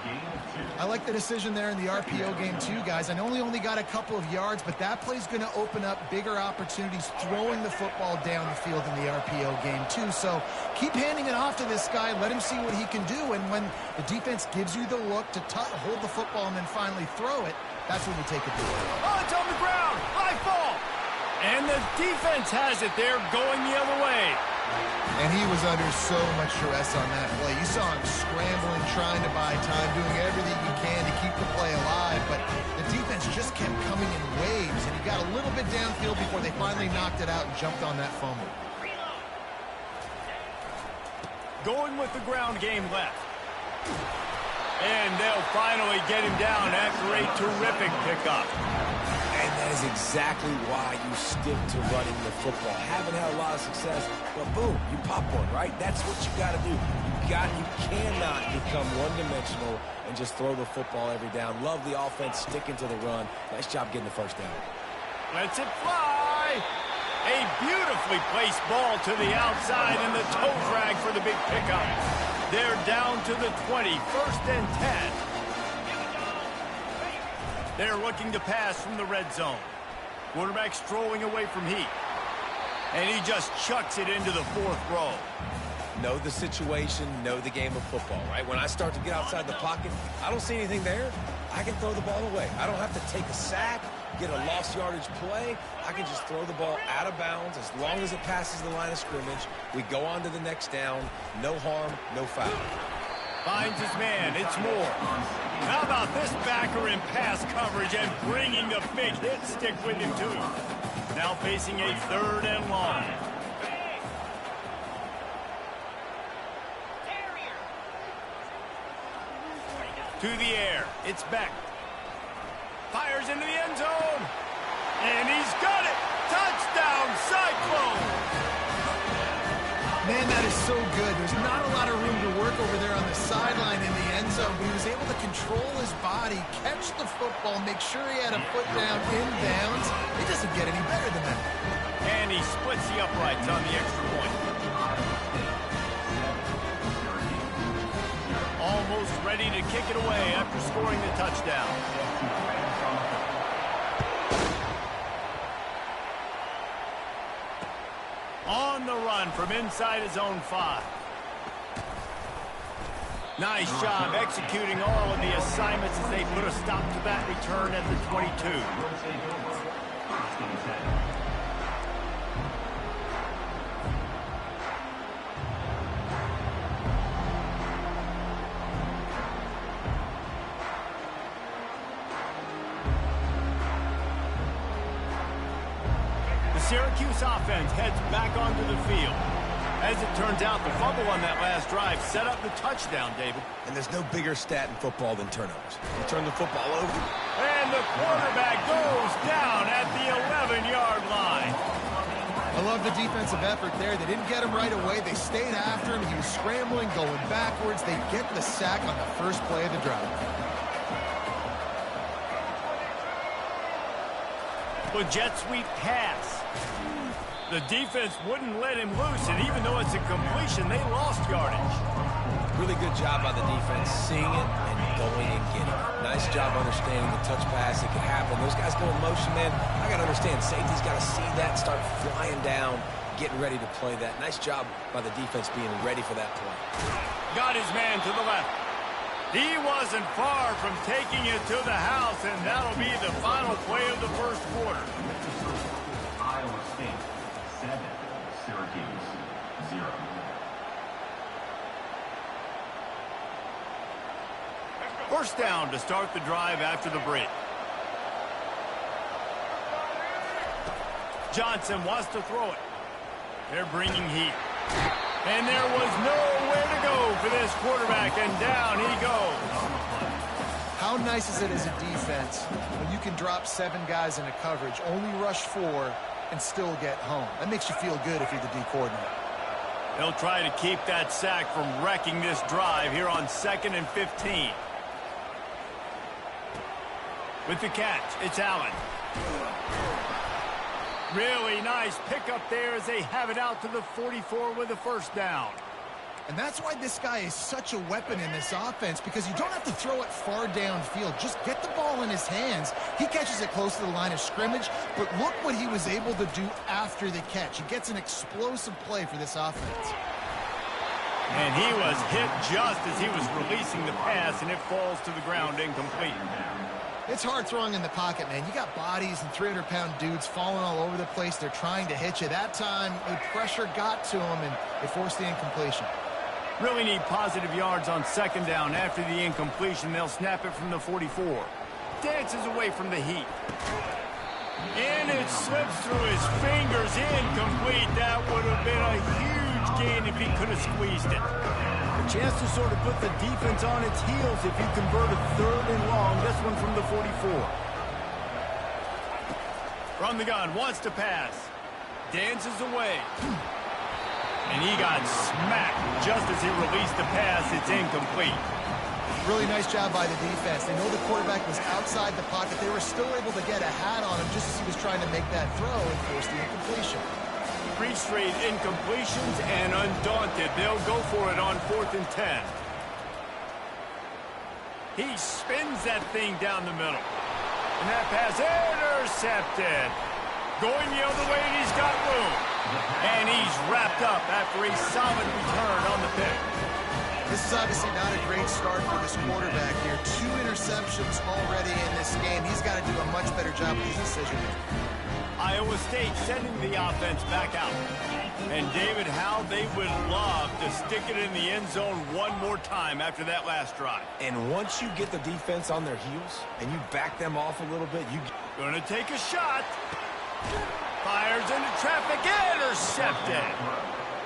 I like the decision there in the RPO game too, guys. I know he only got a couple of yards, but that play's going to open up bigger opportunities throwing the football down the field in the RPO game too. So keep handing it off to this guy. Let him see what he can do. And when the defense gives you the look to hold the football and then finally throw it, that's when you take it. Oh, it's on the ground. High ball. And the defense has it there going the other way. And he was under so much stress on that play. You saw him scrambling, trying to buy time, doing everything he can to keep the play alive. But the defense just kept coming in waves, and he got a little bit downfield before they finally knocked it out and jumped on that fumble. Going with the ground game left. And they'll finally get him down after a terrific pickup. And that is exactly why you stick to running the football. Haven't had a lot of success, but boom, you pop one, right? That's what you got to do. You cannot become one-dimensional and just throw the football every down. Love the offense sticking to the run. Nice job getting the first down. Lets it fly. A beautifully placed ball to the outside and the toe drag for the big pickup. They're down to the 20, 1st and 10. They're looking to pass from the red zone. Quarterback strolling away from heat. And he just chucks it into the 4th row. Know the situation, know the game of football, right? When I start to get outside the pocket, I don't see anything there. I can throw the ball away. I don't have to take a sack, get a lost yardage play. I can just throw the ball out of bounds as long as it passes the line of scrimmage. We go on to the next down. No harm, no foul. Finds his man. It's Moore. How about this backer in pass coverage and bringing the big hit stick with him, too. Now facing a 3rd and long. To the air. It's Beck. Fires into the end zone. And he's got it. Touchdown, Cyclone. Man, that is so good. There's not a lot of room to work over there on the sideline in the end zone, but he was able to control his body, catch the football, make sure he had a foot down in bounds. It doesn't get any better than that. And he splits the uprights on the extra point. Almost ready to kick it away after scoring the touchdown. On the run from inside his own 5. Nice job executing all of the assignments as they put a stop to that return at the 22. Syracuse offense heads back onto the field. As it turns out, the fumble on that last drive set up the touchdown, David. And there's no bigger stat in football than turnovers. You turn the football over. And the quarterback goes down at the 11-yard line. I love the defensive effort there. They didn't get him right away. They stayed after him. He was scrambling, going backwards. They get the sack on the first play of the drive. The jet sweep pass. The defense wouldn't let him loose, and even though it's a completion, they lost yardage. Really good job by the defense, seeing it and going and getting it. Nice job understanding the touch pass that could happen. Those guys go in motion, man. I got to understand, safety's got to see that, start flying down, getting ready to play that. Nice job by the defense being ready for that play. Got his man to the left. He wasn't far from taking it to the house, and that'll be the final play of the first quarter. Iowa State 7, Syracuse 0. First down to start the drive after the break. Johnson wants to throw it. They're bringing heat. And there was nowhere to go for this quarterback, and down he goes. How nice is it as a defense when you can drop 7 guys into coverage, only rush 4, and still get home? That makes you feel good if you're the D coordinator. They'll try to keep that sack from wrecking this drive here on 2nd and 15. With the catch, it's Allen. Really nice pickup there as they have it out to the 44 with a first down. And that's why this guy is such a weapon in this offense, because you don't have to throw it far downfield. Just get the ball in his hands. He catches it close to the line of scrimmage, but look what he was able to do after the catch. He gets an explosive play for this offense. And he was hit just as he was releasing the pass, and it falls to the ground incomplete. It's hard throwing in the pocket, man. You got bodies and 300-pound dudes falling all over the place. They're trying to hit you. That time, the pressure got to him, and it forced the incompletion. Really need positive yards on 2nd down. After the incompletion, they'll snap it from the 44. Dances away from the heat. And it slips through his fingers. Incomplete. That would have been a huge gain if he could have squeezed it. A chance to sort of put the defense on its heels if you convert a 3rd and long. This one from the 44. From the gun, wants to pass. Dances away. And he got smacked just as he released the pass. It's incomplete. Really nice job by the defense. They know the quarterback was outside the pocket. They were still able to get a hat on him just as he was trying to make that throw and force the incompletion. 3 straight incompletions, and undaunted, they'll go for it on 4th and 10. He spins that thing down the middle. And that pass intercepted. Going the other way, and he's got room. And he's wrapped up after a solid return on the pick. This is obviously not a great start for this quarterback here. 2 interceptions already in this game. He's got to do a much better job with his decision-making. Iowa State sending the offense back out. And David, how they would love to stick it in the end zone one more time after that last drive. And once you get the defense on their heels and you back them off a little bit, you... Gonna take a shot. Fires into traffic, intercepted.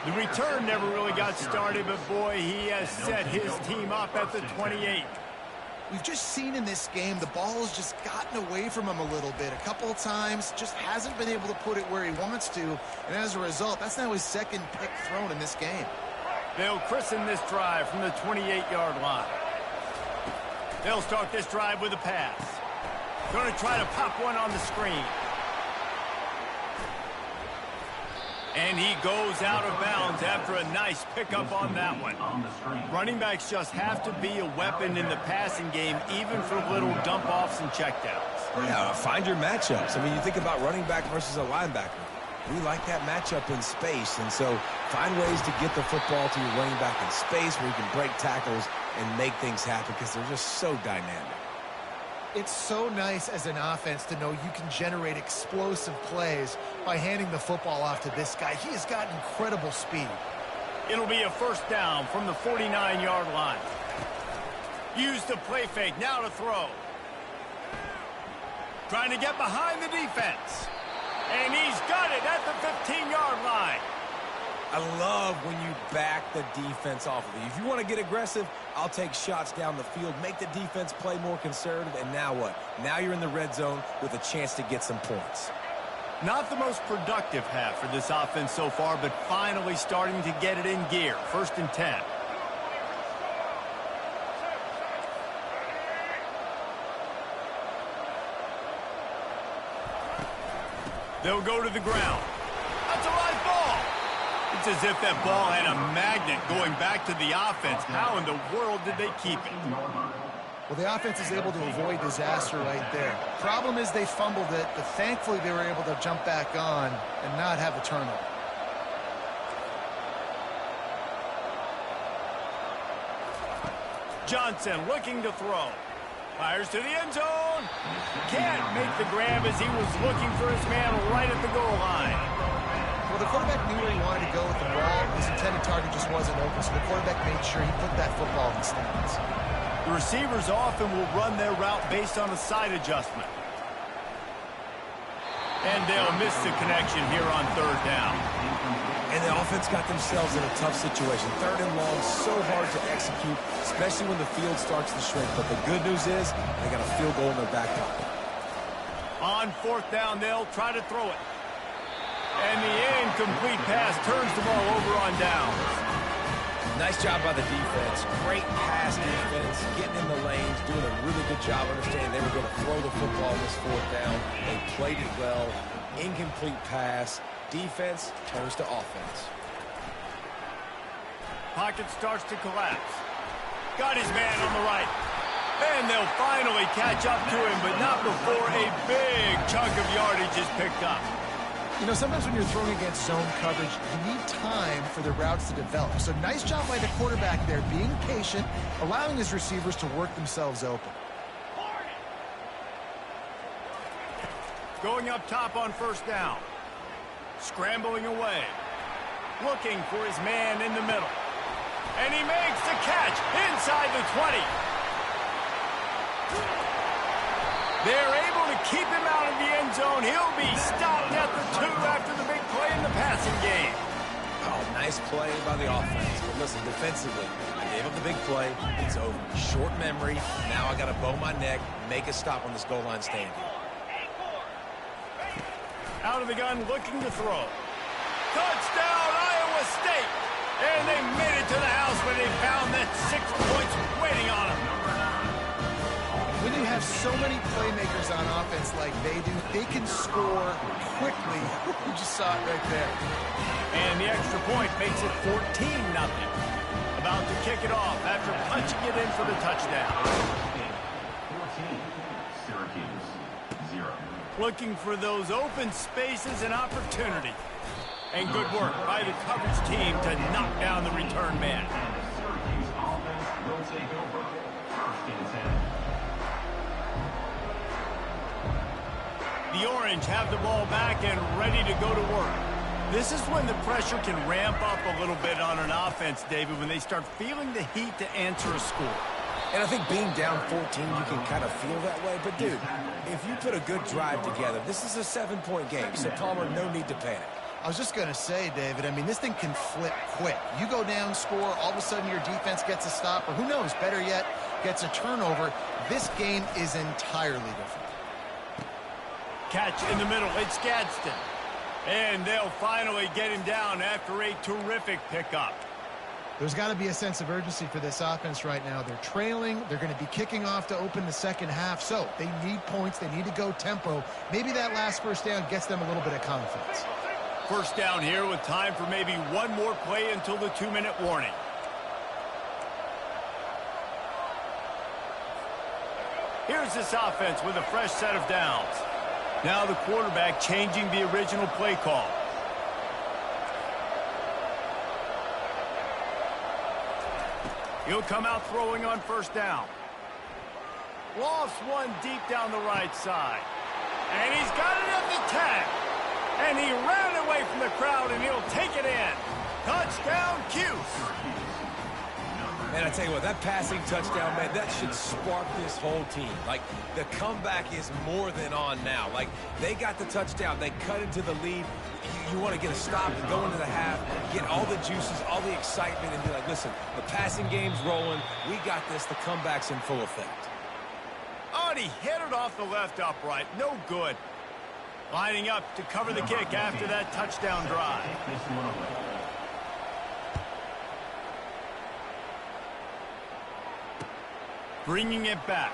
The return never really got started, but boy, he has set his team up at the 28. We've just seen in this game the ball has just gotten away from him a little bit. A couple of times, just hasn't been able to put it where he wants to. And as a result, that's now his 2nd pick thrown in this game. They'll christen this drive from the 28-yard line. They'll start this drive with a pass. Going to try to pop one on the screen. And he goes out of bounds after a nice pickup on that one. Running backs just have to be a weapon in the passing game, even for little dump-offs and checkdowns. Yeah, find your matchups. I mean, you think about running back versus a linebacker. We like that matchup in space, and so find ways to get the football to your running back in space where you can break tackles and make things happen because they're just so dynamic. It's so nice as an offense to know you can generate explosive plays by handing the football off to this guy. He has got incredible speed. It'll be a first down from the 49-yard line. Use the play fake, now to throw. Trying to get behind the defense. And he's got it at the 15-yard line. I love when you back the defense off of you. If you want to get aggressive, I'll take shots down the field, make the defense play more conservative, and now what? Now you're in the red zone with a chance to get some points. Not the most productive half for this offense so far, but finally starting to get it in gear. 1st and 10. They'll go to the ground. That's a live ball. It's as if that ball had a magnet going back to the offense. How in the world did they keep it? Well, the offense is able to avoid disaster right there. Problem is they fumbled it, but thankfully they were able to jump back on and not have a turnover. Johnson looking to throw. Fires to the end zone. Can't make the grab as he was looking for his man right at the goal line. Well, the quarterback knew where he wanted to go with the ball. His intended target just wasn't open, so the quarterback made sure he put that football in the stands. The receivers often will run their route based on a side adjustment. And they'll miss the connection here on 3rd down. And the offense got themselves in a tough situation. 3rd and long, so hard to execute, especially when the field starts to shrink. But the good news is they got a field goal in their back pocket. On 4th down, they'll try to throw it. And the incomplete pass turns the ball over on downs. Nice job by the defense. Great pass defense, getting in the lanes, doing a really good job understanding they were going to throw the football on this 4th down. They played it well. Incomplete pass. Defense turns to offense. Pocket starts to collapse. Got his man on the right. And they'll finally catch up to him, but not before a big chunk of yardage is picked up. You know, sometimes when you're throwing against zone coverage, you need time for the routes to develop. So nice job by the quarterback there, being patient, allowing his receivers to work themselves open. Going up top on 1st down. Scrambling away. Looking for his man in the middle. And he makes the catch inside the 20. They're able to keep him out of the end zone. He'll be stopped at the 2 after the big play in the passing game. Oh, nice play by the offense. But listen, defensively, I gave up the big play. It's over. Short memory. Now I got to bow my neck, make a stop on this goal line stand here. Out of the gun, looking to throw. Touchdown, Iowa State! And they made it to the house when they found that 6 points waiting on them. When you have so many playmakers on offense like they do, they can score quickly. You just saw it right there. And the extra point makes it 14-0. About to kick it off after punching it in for the touchdown. 14, Syracuse, 0. Looking for those open spaces and opportunity. And good work by the coverage team to knock down the return man. And the Syracuse offense will take over. 1st and 10. The Orange have the ball back and ready to go to work. This is when the pressure can ramp up a little bit on an offense, David, when they start feeling the heat to answer a score. And I think being down 14, you can kind of feel that way. But, dude, if you put a good drive together, this is a 7-point game. So, Palmer, no need to panic. I was just going to say, David, I mean, this thing can flip quick. You go down, score, all of a sudden your defense gets a stop, or who knows, better yet, gets a turnover. This game is entirely different. Catch in the middle. It's Gadsden. And they'll finally get him down after a terrific pickup. There's got to be a sense of urgency for this offense right now. They're trailing. They're going to be kicking off to open the second half. So they need points. They need to go tempo. Maybe that last first down gets them a little bit of confidence. First down here with time for maybe one more play until the 2-minute warning. Here's this offense with a fresh set of downs. Now the quarterback changing the original play call. He'll come out throwing on first down. Lofts one deep down the right side. And he's got it at the 10. And he ran away from the crowd, and he'll take it in. Touchdown, Cuse. Man, I tell you what, that passing touchdown, man, that should spark this whole team. Like, the comeback is more than on now. Like, they got the touchdown. They cut into the lead. You want to get a stop and go into the half, get all the juices, all the excitement, and be like, listen, the passing game's rolling. We got this. The comeback's in full effect. Oh, and he hit it off the left upright. No good. Lining up to cover the kick after that touchdown drive. Bringing it back.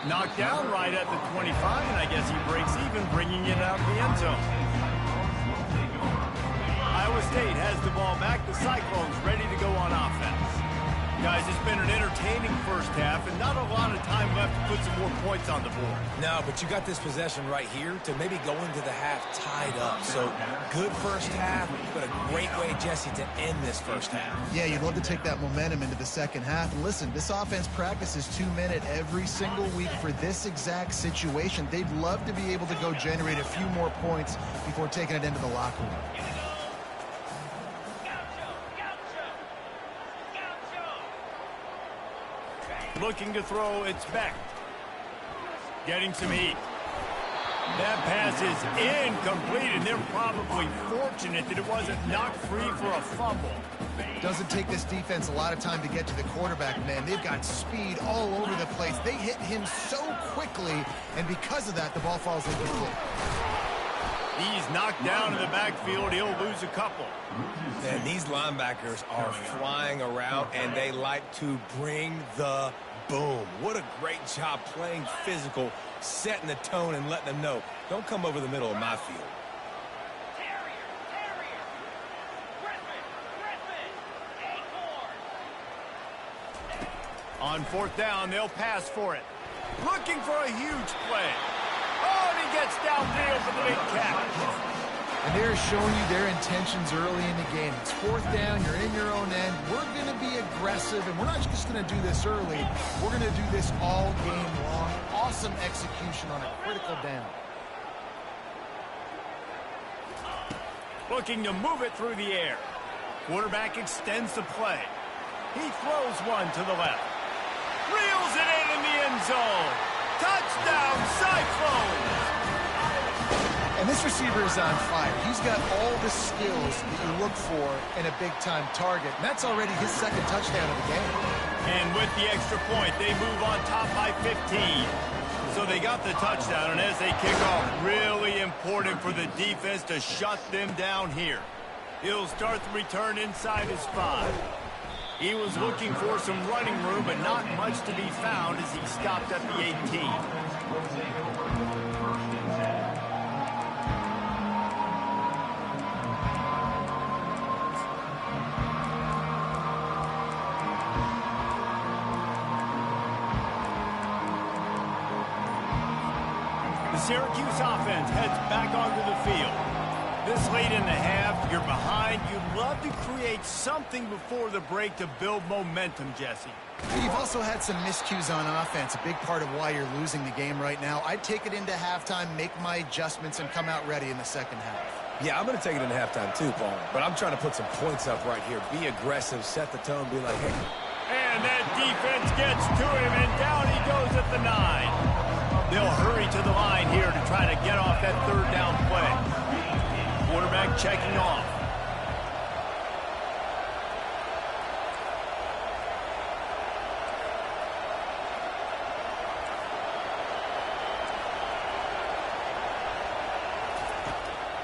Knocked down right at the 25, and I guess he breaks even, bringing it out of the end zone. Iowa State has the ball back. The Cyclones ready to go on offense. Guys, it's been an entertaining first half, and not a lot of time left to put some more points on the board. No, but you got this possession right here to maybe go into the half tied up. So, good first half, but a great way, Jesse, to end this first half. Yeah, you'd love to take that momentum into the second half. And listen, this offense practices 2-minute every single week for this exact situation. They'd love to be able to go generate a few more points before taking it into the locker room. Looking to throw, it's Beck. Getting some heat. That pass is incomplete, and they're probably fortunate that it wasn't knocked free for a fumble. Doesn't take this defense a lot of time to get to the quarterback, man. They've got speed all over the place. They hit him so quickly, and because of that, the ball falls incomplete. He's knocked down in the backfield. He'll lose a couple. And these linebackers are flying around, and they like to bring the boom. What a great job playing physical, setting the tone, and letting them know, don't come over the middle of my field. On fourth down, they'll pass for it. Looking for a huge play. Oh, and he gets downfield for the big catch. And they're showing you their intentions early in the game. It's fourth down, you're in your own end. We're going to be aggressive, and we're not just going to do this early. We're going to do this all game long. Awesome execution on a critical down. Looking to move it through the air. Quarterback extends the play. He throws one to the left. Reels it in the end zone. Touchdown, Cyclones! And this receiver is on fire. He's got all the skills that you look for in a big-time target. And that's already his second touchdown of the game. And with the extra point, they move on top by 15. So they got the touchdown, and as they kick off, really important for the defense to shut them down here. He'll start the return inside his 5. He was looking for some running room, but not much to be found as he stopped at the 18. The Syracuse offense heads back onto the field. This late in the half, you're behind. You'd love to create something before the break to build momentum, Jesse. You've also had some miscues on offense, a big part of why you're losing the game right now. I'd take it into halftime, make my adjustments, and come out ready in the second half. Yeah, I'm going to take it into halftime too, Paul. But I'm trying to put some points up right here. Be aggressive, set the tone, be like, hey. And that defense gets to him, and down he goes at the 9. They'll hurry to the line here to try to get off that third down play. Quarterback checking off.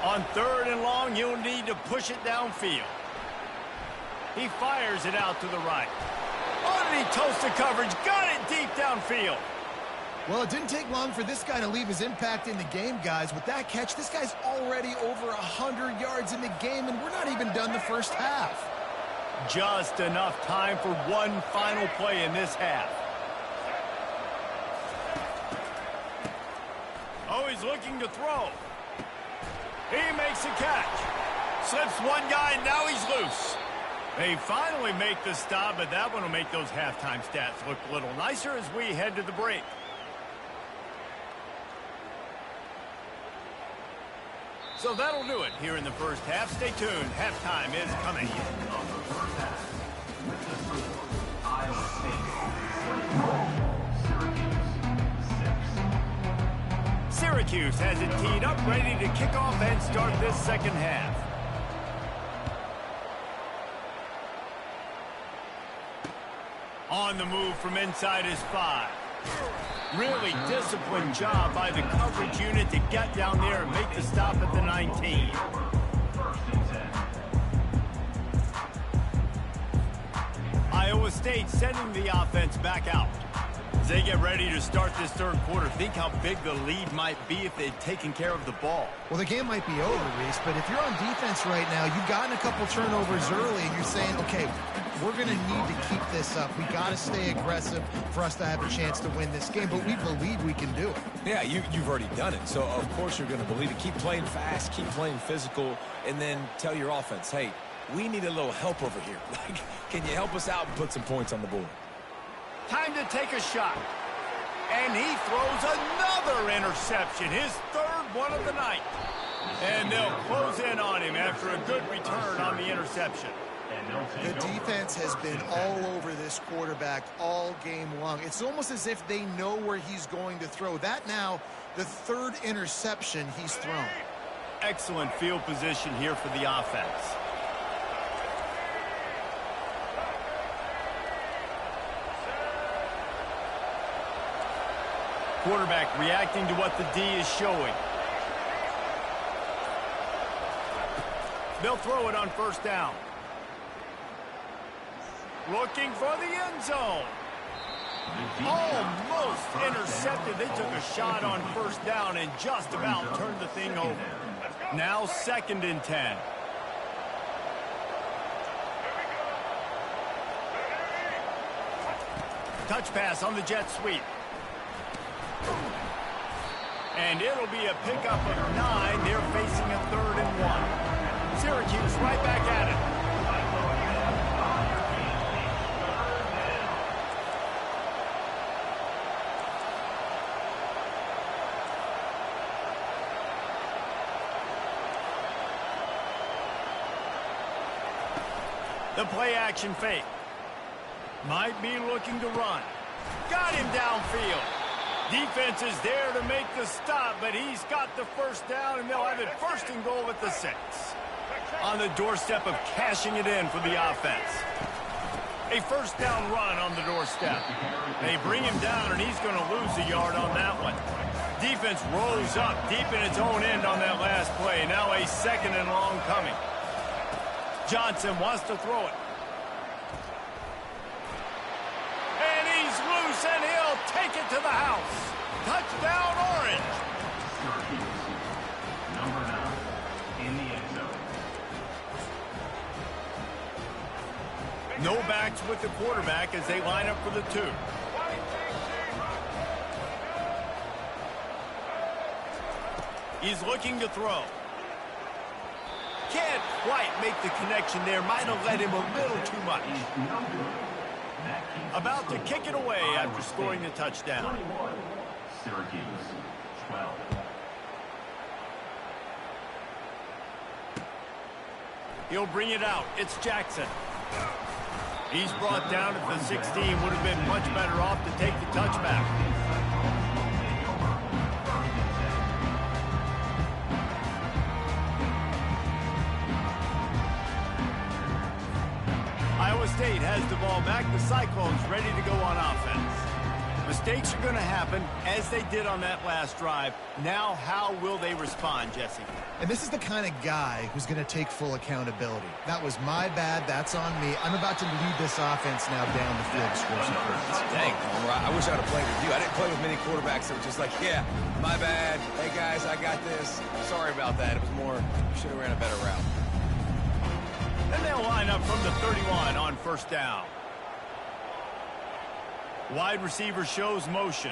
On 3rd and long, you'll need to push it downfield. He fires it out to the right. Oh, and he toasted coverage. Got it deep downfield. Well, it didn't take long for this guy to leave his impact in the game, guys. With that catch, this guy's already over 100 yards in the game, and we're not even done the first half. Just enough time for one final play in this half. Oh, he's looking to throw. He makes a catch. Slips one guy, and now he's loose. They finally make the stop, but that one will make those halftime stats look a little nicer as we head to the break. So that'll do it here in the first half. Stay tuned. Halftime is coming. Syracuse has it teed up, ready to kick off and start this second half. On the move from inside his 5. Really disciplined job by the coverage unit to get down there and make the stop at the 19. Iowa State sending the offense back out. As they get ready to start this third quarter, think how big the lead might be if they'd taken care of the ball. Well, the game might be over, Reese, but if you're on defense right now, you've gotten a couple turnovers early, and you're saying, okay, we're going to need to keep this up. We got to stay aggressive for us to have a chance to win this game, but we believe we can do it. Yeah, you've already done it, so of course you're going to believe it. Keep playing fast, keep playing physical, and then tell your offense, hey, we need a little help over here. Like, can you help us out and put some points on the board? Time to take a shot. And he throws another interception, his 3rd one of the night. And they'll close in on him after a good return on the interception. The defense has been all over this quarterback all game long. It's almost as if they know where he's going to throw. That now, the 3rd interception he's thrown. Excellent field position here for the offense. Quarterback reacting to what the D is showing. They'll throw it on 1st down. Looking for the end zone. Almost intercepted. They took a shot on 1st down and just about turned the thing over. Now 2nd and 10. Touch pass on the jet sweep. And it'll be a pickup of 9. They're facing a 3rd and 1. Syracuse right back at it. The play action fake. Might be looking to run. Got him downfield. Defense is there to make the stop, but he's got the 1st down, and they'll have it 1st and goal at the 6. On the doorstep of cashing it in for the offense. A 1st down run on the doorstep. They bring him down, and he's going to lose a yard on that one. Defense rolls up deep in its own end on that last play. Now a 2nd and long coming. Johnson wants to throw it. And he's loose, and he'll take it to the house. Touchdown, Orange. Number 9 in the end zone. No backs with the quarterback as they line up for the 2. He's looking to throw. Can't quite make the connection there. Might have led him a little too much. About to kick it away after scoring the touchdown. 21, Syracuse, 12. He'll bring it out. It's Jackson. He's brought down at the 16. Would have been much better off to take the touchback. Iowa State has the ball back. The Cyclones ready to go on offense. Mistakes are going to happen, as they did on that last drive. Now, how will they respond, Jesse? And this is the kind of guy who's going to take full accountability. That was my bad. That's on me. I'm about to lead this offense now down the field to score some points. Dang, Palmer, I wish I would have played with you. I didn't play with many quarterbacks that were just like, yeah, my bad. Hey, guys, I got this. Sorry about that. It was more, you should have ran a better route. And they'll line up from the 31 on first down. Wide receiver shows motion.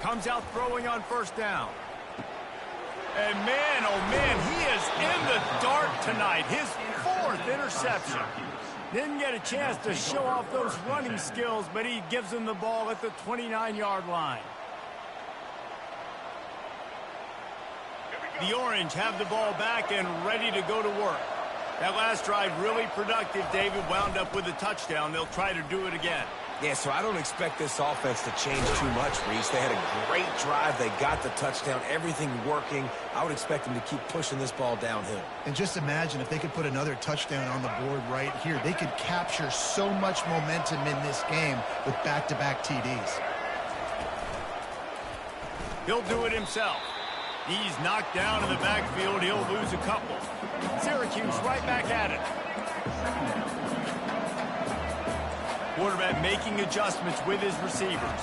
Comes out throwing on first down. And man, oh man, he is in the dark tonight. His 4th interception. Didn't get a chance to show off those running skills, but he gives them the ball at the 29-yard line. The Orange have the ball back and ready to go to work. That last drive really productive. David wound up with a touchdown. They'll try to do it again. Yeah, so I don't expect this offense to change too much, Reese. They had a great drive. They got the touchdown. Everything working. I would expect them to keep pushing this ball downhill. And just imagine if they could put another touchdown on the board right here. They could capture so much momentum in this game with back-to-back TDs. He'll do it himself. He's knocked down in the backfield. He'll lose a couple. Syracuse right back at it. Quarterback making adjustments with his receivers.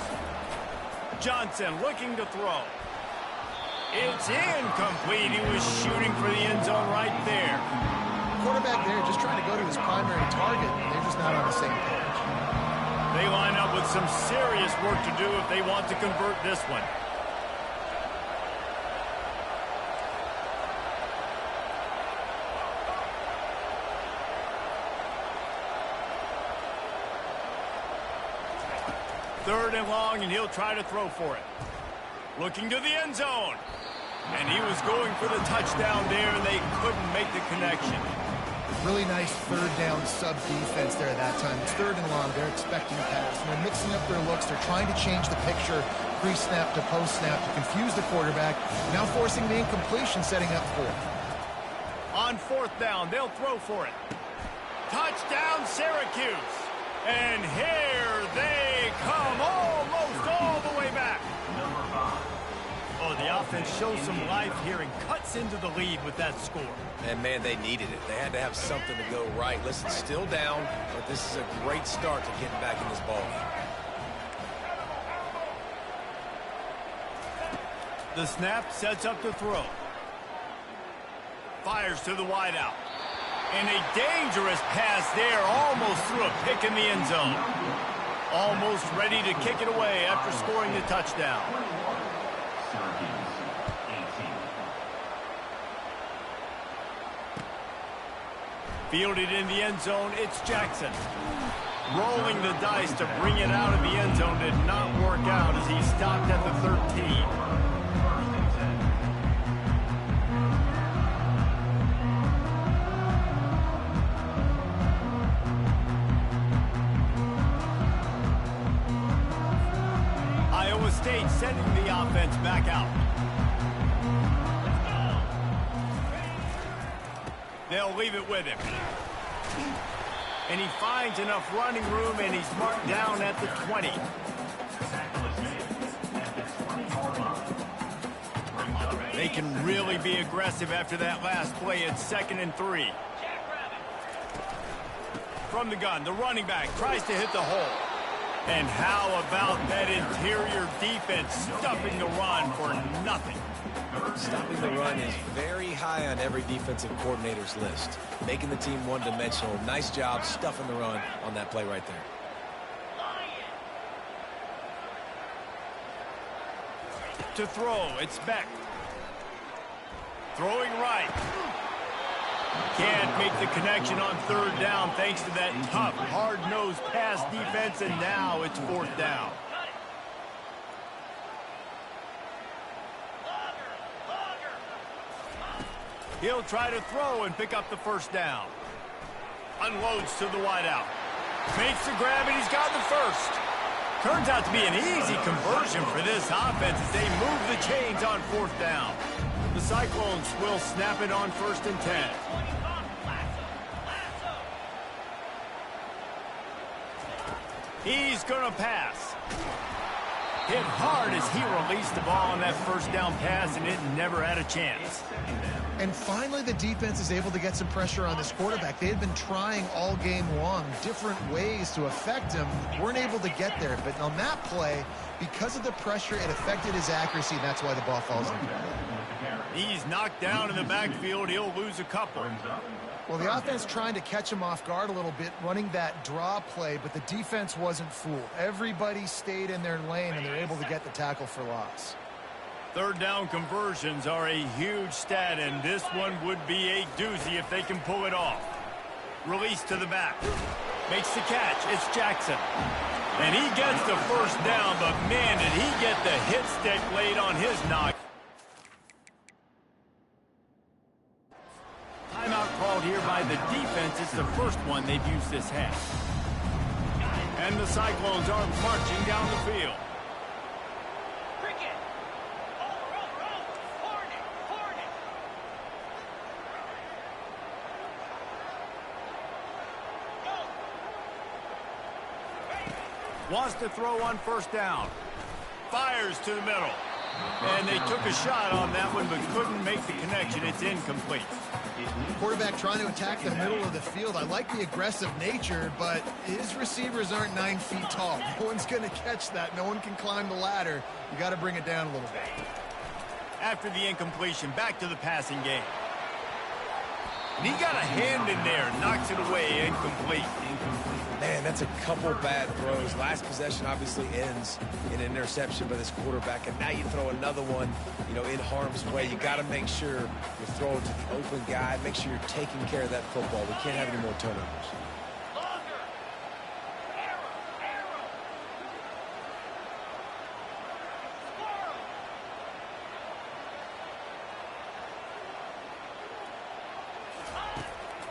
Johnson looking to throw. It's incomplete. He was shooting for the end zone right there. Quarterback there just trying to go to his primary target. They're just not on the same page. They line up with some serious work to do if they want to convert this one. Third and long, and he'll try to throw for it. Looking to the end zone. And he was going for the touchdown there, and they couldn't make the connection. Really nice third down sub defense there at that time. It's third and long. They're expecting a pass. And they're mixing up their looks. They're trying to change the picture pre-snap to post-snap to confuse the quarterback. Now forcing the incompletion, setting up fourth. On fourth down, they'll throw for it. Touchdown, Syracuse. And here they come, almost all the way back. Oh, the offense shows some life here and cuts into the lead with that score. And, man, they needed it. They had to have something to go right. Listen, still down, but this is a great start to getting back in this ballgame. The snap sets up the throw. Fires to the wideout. And a dangerous pass there, almost threw a pick in the end zone. Almost ready to kick it away after scoring the touchdown. Fielded in the end zone, it's Jackson. Rolling the dice to bring it out of the end zone did not work out as he stopped at the 13. State sending the offense back out. They'll leave it with him. And he finds enough running room, and he's marked down at the 20. They can really be aggressive after that last play. It's 2nd and 3. From the gun, the running back tries to hit the hole. And how about that interior defense stuffing the run for nothing? Stopping the run is very high on every defensive coordinator's list. Making the team one-dimensional. Nice job stuffing the run on that play right there. To throw, it's Beck. Throwing right. Can't make the connection on third down thanks to that tough, hard-nosed pass defense, and now it's fourth down. He'll try to throw and pick up the first down. Unloads to the wideout. Makes the grab, and he's got the first. Turns out to be an easy conversion for this offense as they move the chains on fourth down. The Cyclones will snap it on 1st and 10. He's going to pass. Hit hard as he released the ball on that first down pass, and it never had a chance. And finally, the defense is able to get some pressure on this quarterback. They had been trying all game long different ways to affect him. Weren't able to get there. But on that play, because of the pressure, it affected his accuracy, and that's why the ball falls in. He's knocked down in the backfield. He'll lose a couple. Well, the offense trying to catch him off guard a little bit, running that draw play, but the defense wasn't fooled. Everybody stayed in their lane, and they're able to get the tackle for loss. Third down conversions are a huge stat, and this one would be a doozy if they can pull it off. Release to the back. Makes the catch. It's Jackson. And he gets the first down, but man, did he get the hit stick laid on his knock. Timeout called here by the defense. It's the first one they've used this half. And the Cyclones are marching down the field. Cricket. Over. Hornet. Go. Wants to throw on first down. Fires to the middle. And they took a shot on that one, but couldn't make the connection. It's incomplete. Quarterback trying to attack the middle of the field. I like the aggressive nature, but his receivers aren't 9 feet tall. No one's going to catch that. No one can climb the ladder. You got to bring it down a little bit. After the incompletion, back to the passing game. And he got a hand in there, knocks it away, incomplete. Man, that's a couple bad throws. Last possession obviously ends in an interception by this quarterback, and now you throw another one, in harm's way. You got to make sure you're throwing to the open guy. Make sure you're taking care of that football. We can't have any more turnovers. Longer. Arrow. Squirrel.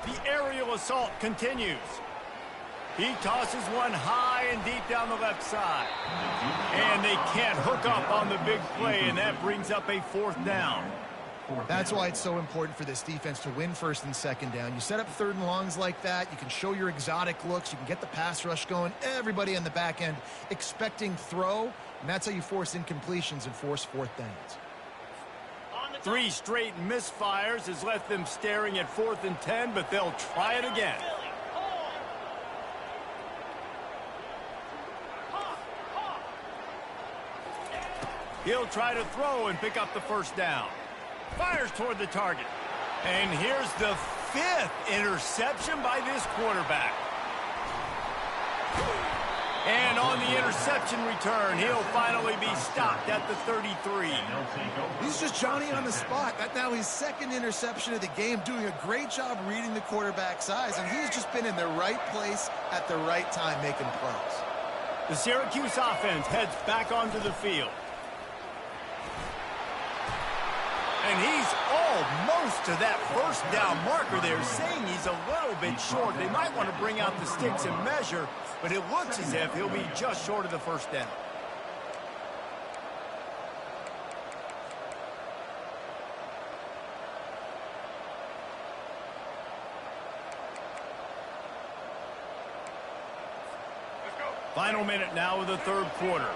The aerial assault continues. He tosses one high and deep down the left side. And they can't hook up on the big play, and that brings up a fourth down. That's why it's so important for this defense to win first and second down. You set up third and longs like that. You can show your exotic looks. You can get the pass rush going. Everybody on the back end expecting throw, and that's how you force incompletions and force fourth downs. 3 straight misfires has left them staring at 4th and 10, but they'll try it again. He'll try to throw and pick up the first down. Fires toward the target. And here's the 5th interception by this quarterback. And on the interception return, he'll finally be stopped at the 33. He's just Johnny on the spot. That's now his 2nd interception of the game, doing a great job reading the quarterback's eyes, and he's just been in the right place at the right time making plays. The Syracuse offense heads back onto the field. And he's almost to that first down marker there, saying he's a little bit short. They might want to bring out the sticks and measure, but it looks as if he'll be just short of the first down. Final minute now of the third quarter.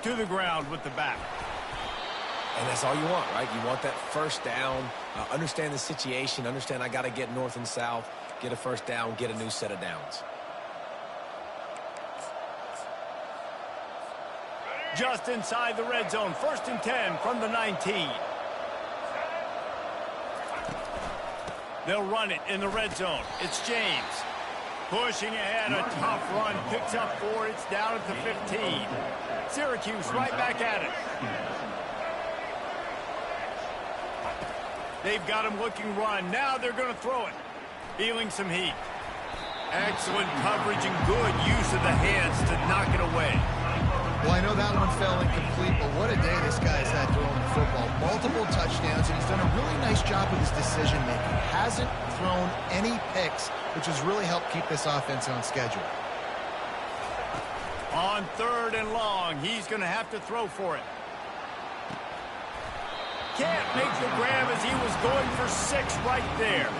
To the ground with the back. And that's all you want, right? You want that first down, understand the situation, understand I got to get north and south, get a first down, get a new set of downs. Just inside the red zone, 1st and 10 from the 19. They'll run it in the red zone. It's James. Pushing ahead, a tough run, picks up 4, it's down at the 15. Syracuse right back at it. They've got him looking run. Now they're going to throw it. Feeling some heat. Excellent coverage and good use of the hands to knock it away. Well, I know that one fell incomplete, but what a day this guy's had throwing the football. Multiple touchdowns, and he's done a really nice job with his decision-making. Hasn't thrown any picks, which has really helped keep this offense on schedule. On 3rd and long, he's going to have to throw for it. Can't make the grab as he was going for 6 right there.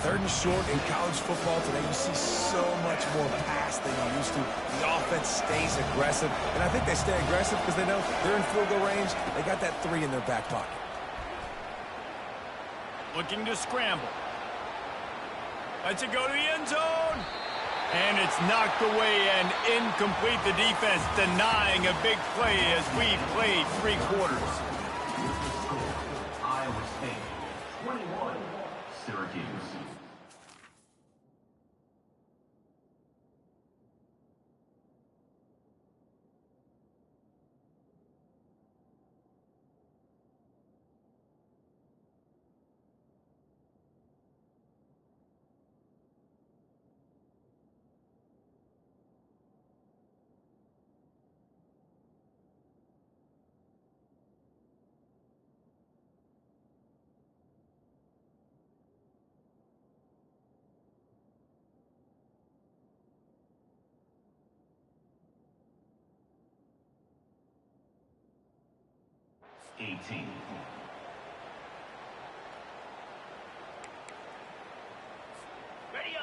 Third and short in college football today, you see so much more pass than you used to. The offense stays aggressive, and I think they stay aggressive because they know they're in field goal range. They got that 3 in their back pocket. Looking to scramble. Lets it go to the end zone. And it's knocked away and incomplete. The defense denying a big play as we played 3 quarters. Iowa State, 21, Syracuse.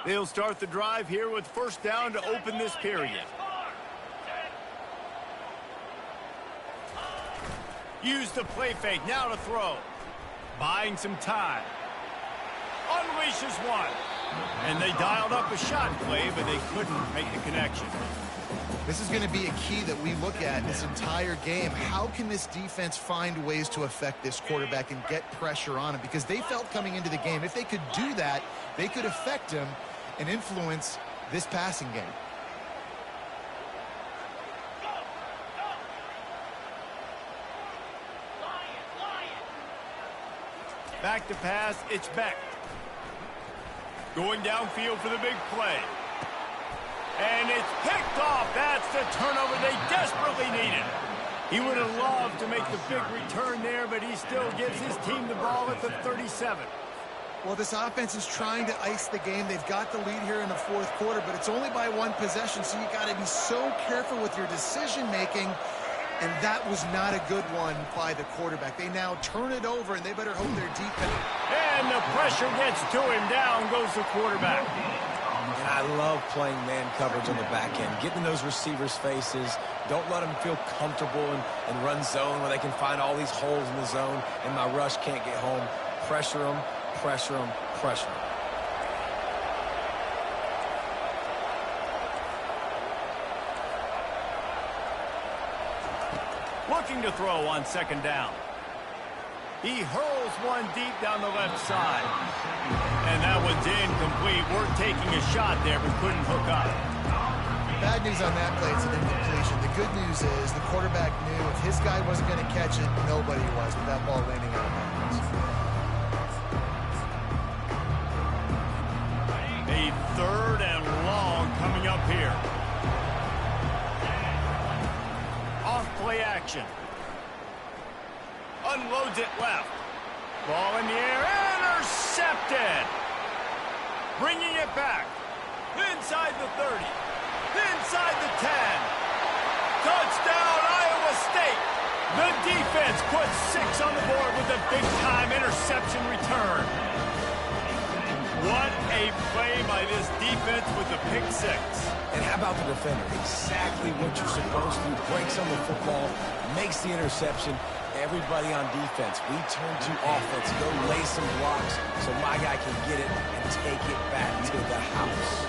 They'll start the drive here with first down to open this period. Use the play fake, now to throw. Buying some time. Unleashes one. And they dialed up a shot play, but they couldn't make the connection. This is going to be a key that we look at this entire game. How can this defense find ways to affect this quarterback and get pressure on him? Because they felt coming into the game, if they could do that, they could affect him and influence this passing game. Back to pass, it's Beck. Going downfield for the big play. And it's picked off. That's the turnover they desperately needed. He would have loved to make the big return there, but he still gives his team the ball at the 37. Well, this offense is trying to ice the game. They've got the lead here in the 4th quarter, but it's only by 1 possession, so you got to be so careful with your decision-making, and that was not a good one by the quarterback. They now turn it over, and they better hope they're deep in it. And the pressure gets to him. Down goes the quarterback. And I love playing man coverage on the back end, getting in those receivers' faces. Don't let them feel comfortable and run zone where they can find all these holes in the zone, and my rush can't get home. Pressure them, pressure them, pressure them. Looking to throw on second down. He hurls one deep down the left side. And that one's incomplete. We're taking a shot there, but couldn't hook up. Bad news on that play, it's an incompletion. The good news is the quarterback knew if his guy wasn't going to catch it, nobody was with that ball landing out of bounds. A 3rd and long coming up here. Off play action. Unloads it left. Ball in the air. Intercepted. Bringing it back. Inside the 30. Inside the 10. Touchdown, Iowa State. The defense puts 6 on the board with a big-time interception return. What a play by this defense with the pick 6. And how about the defender? Exactly what you're supposed to do. Breaks on the football, makes the interception. Everybody on defense, we turn to offense. Go lay some blocks so my guy can get it and take it back to the house.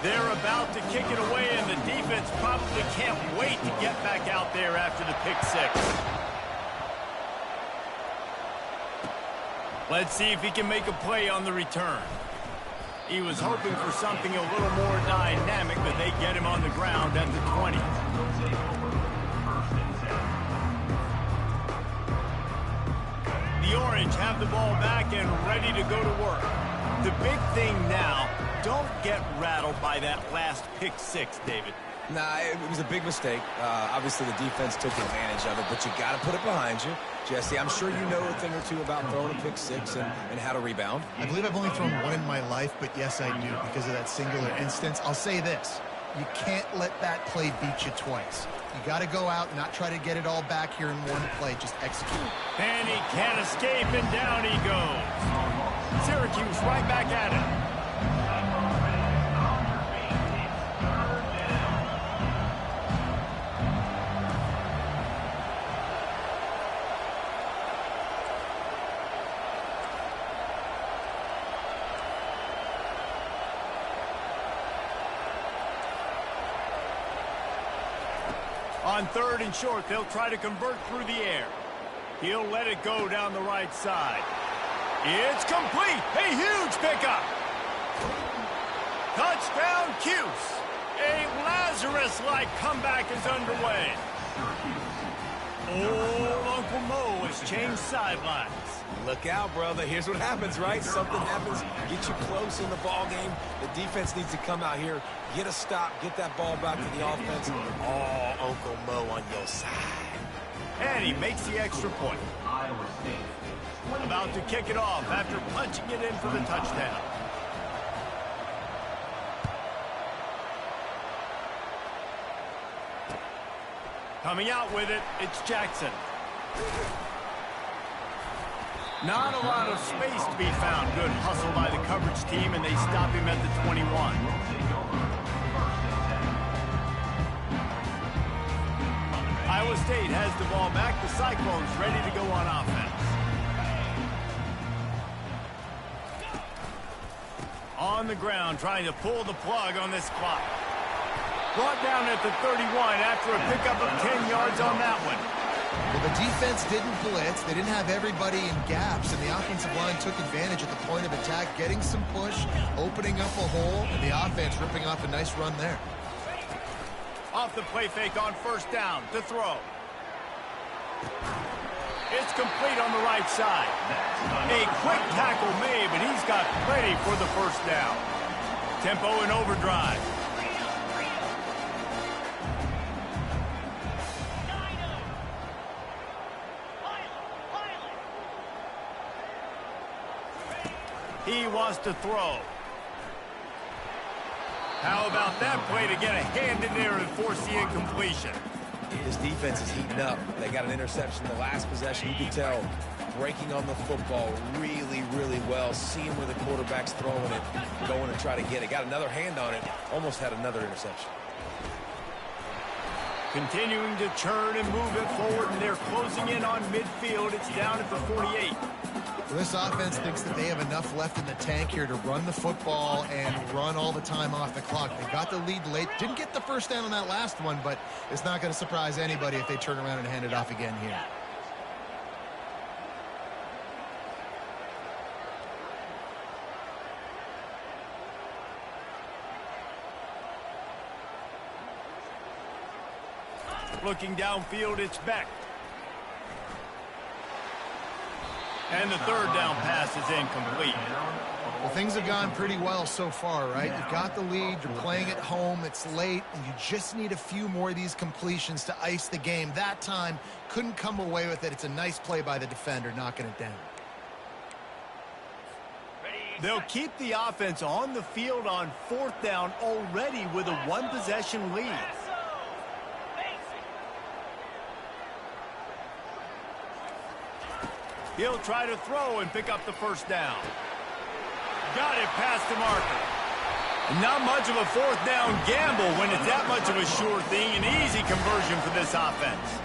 They're about to kick it away, and the defense probably can't wait to get back out there after the pick 6. Let's see if he can make a play on the return. He was hoping for something a little more dynamic, but they get him on the ground at the 20. The Orange have the ball back and ready to go to work. The big thing now, don't get rattled by that last pick 6, David. Nah, it was a big mistake. Obviously, the defense took advantage of it, but you got to put it behind you. Jesse, I'm sure you know a thing or two about throwing a pick 6 and how to rebound. I believe I've only thrown 1 in my life, but yes, I do because of that singular instance. I'll say this. You can't let that play beat you twice. You got to go out and not try to get it all back here in one play. Just execute. And he can't escape, and down he goes. Syracuse right back at it. On 3rd and short, they'll try to convert through the air. He'll let it go down the right side. It's complete. A huge pickup. Touchdown, Cuse. A Lazarus-like comeback is underway. Old Uncle Mo has changed sidelines. Look out, brother. Here's what happens, right? Something happens, get you close in the ball game. The defense needs to come out here, get a stop, get that ball back to the offense. Oh, Uncle Mo on your side. And he makes the extra point. Iowa State. About to kick it off after punching it in for the touchdown. Coming out with it, it's Jackson. Not a lot of space to be found. Good hustle by the coverage team, and they stop him at the 21. Iowa State has the ball back. The Cyclones ready to go on offense. On the ground, trying to pull the plug on this clock. Brought down at the 31 after a pickup of 10 yards on that one. Well, the defense didn't blitz. They didn't have everybody in gaps, and the offensive line took advantage at the point of attack, getting some push, opening up a hole, and the offense ripping off a nice run there. Off the play fake on 1st down to throw. It's complete on the right side. A quick tackle made, but he's got plenty for the 1st down. Tempo in overdrive. He wants to throw. How about that play to get a hand in there and force the incompletion? This defense is heating up. They got an interception the last possession. You can tell breaking on the football really, really well. Seeing where the quarterback's throwing it, going to try to get it. Got another hand on it. Almost had another interception. Continuing to churn and move it forward, and they're closing in on midfield. It's down at the 48. Well, this offense thinks that they have enough left in the tank here to run the football and run all the time off the clock. They got the lead late. Didn't get the 1st down on that last one, but it's not going to surprise anybody if they turn around and hand it off again here. Looking downfield, it's Beck. And the 3rd down pass is incomplete. Well, things have gone pretty well so far, right? You've got the lead, you're playing at home, it's late, and you just need a few more of these completions to ice the game. That time, couldn't come away with it. It's a nice play by the defender, knocking it down. They'll keep the offense on the field on 4th down already with a 1-possession lead. He'll try to throw and pick up the 1st down. Got it past the marker. Not much of a 4th down gamble when it's that much of a sure thing. An easy conversion for this offense.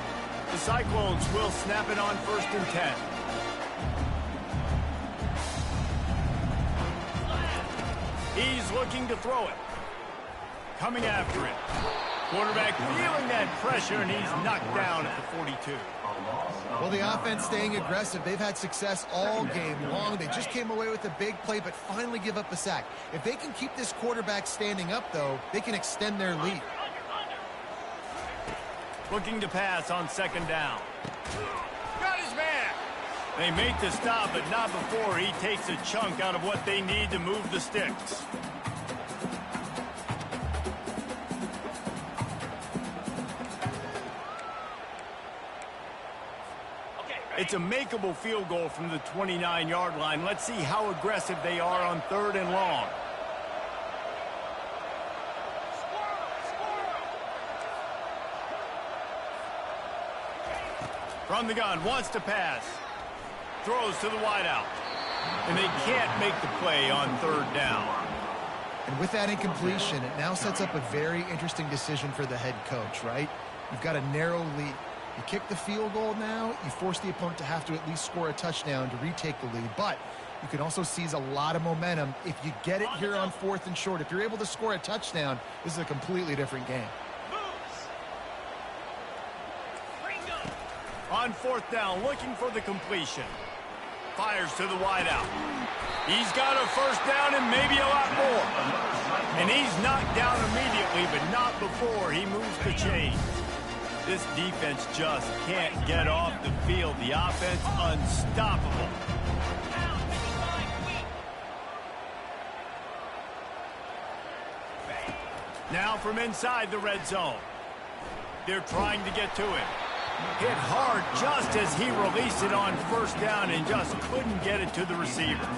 The Cyclones will snap it on 1st and 10. He's looking to throw it. Coming after it. Quarterback feeling that pressure, and he's knocked down at the 42. Well, the offense staying aggressive. They've had success all game long. They just came away with a big play, but finally give up a sack. If they can keep this quarterback standing up, though, they can extend their lead. Looking to pass on 2nd down. Got his man. They make the stop, but not before he takes a chunk out of what they need to move the sticks. It's a makeable field goal from the 29-yard line. Let's see how aggressive they are on 3rd and long. From the gun, wants to pass. Throws to the wideout. And they can't make the play on third down. And with that incompletion, it now sets up a very interesting decision for the head coach, right? You've got a narrow lead. You kick the field goal now, you force the opponent to have to at least score a touchdown to retake the lead. But you can also seize a lot of momentum if you get it here on 4th and short. If you're able to score a touchdown, this is a completely different game. On 4th down, looking for the completion. Fires to the wideout. He's got a first down and maybe a lot more. And he's knocked down immediately, but not before he moves the chains. This defense just can't get off the field. The offense unstoppable. Now from inside the red zone. They're trying to get to him. Hit hard just as he released it on first down and just couldn't get it to the receiver.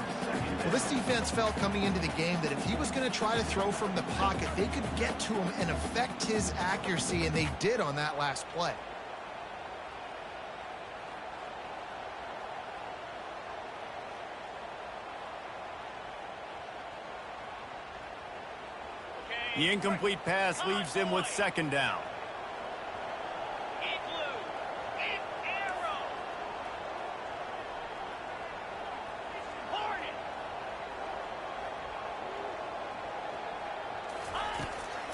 Well, this defense felt coming into the game that if he was going to try to throw from the pocket, they could get to him and affect his accuracy, and they did on that last play. The incomplete pass leaves him with second down.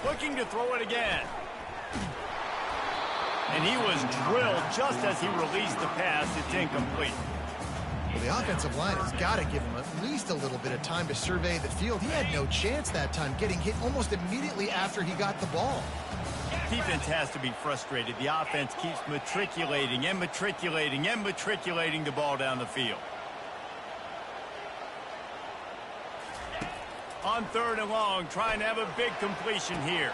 Looking to throw it again. And he was drilled just as he released the pass. It's incomplete. Well, the offensive line has got to give him at least a little bit of time to survey the field. He had no chance that time, getting hit almost immediately after he got the ball. Defense has to be frustrated. The offense keeps matriculating and matriculating and matriculating the ball down the field. On 3rd and long, trying to have a big completion here.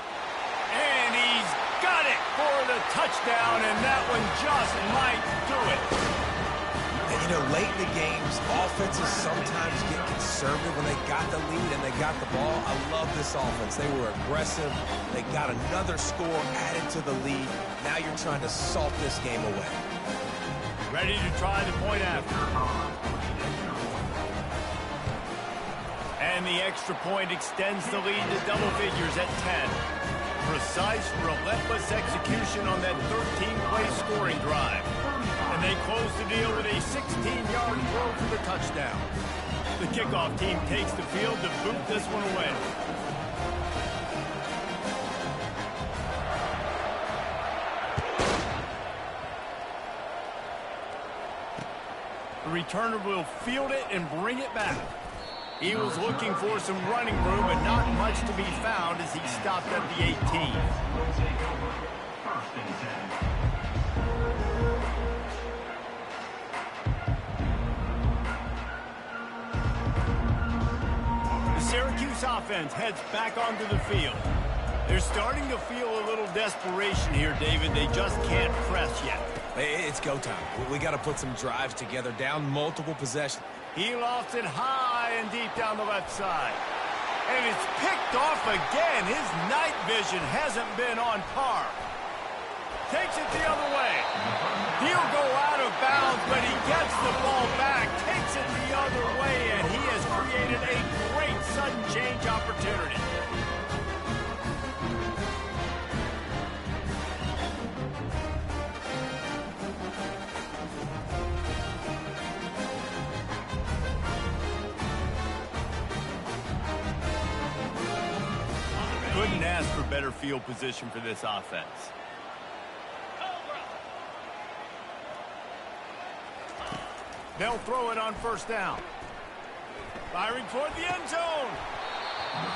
And he's got it for the touchdown, and that one just might do it. And, you know, late in the games, offenses sometimes get conservative when they got the lead and they got the ball. I love this offense. They were aggressive. They got another score added to the lead. Now you're trying to salt this game away. Ready to try the point after. And the extra point extends the lead to double figures at 10. Precise, relentless execution on that 13-play scoring drive. And they close the deal with a 16-yard throw for the touchdown. The kickoff team takes the field to boot this one away. The returner will field it and bring it back. He was looking for some running room, but not much to be found as he stopped at the 18. The Syracuse offense heads back onto the field. They're starting to feel a little desperation here, David. They just can't press yet. It's go time. We got to put some drives together, down multiple possessions. He lofts it high and deep down the left side. And it's picked off again. His night vision hasn't been on par. Takes it the other way. He'll go out of bounds, but he gets the ball back. Takes it the other way, and he has created a great sudden change opportunity. Couldn't ask for better field position for this offense. They'll throw it on first down. Firing toward the end zone.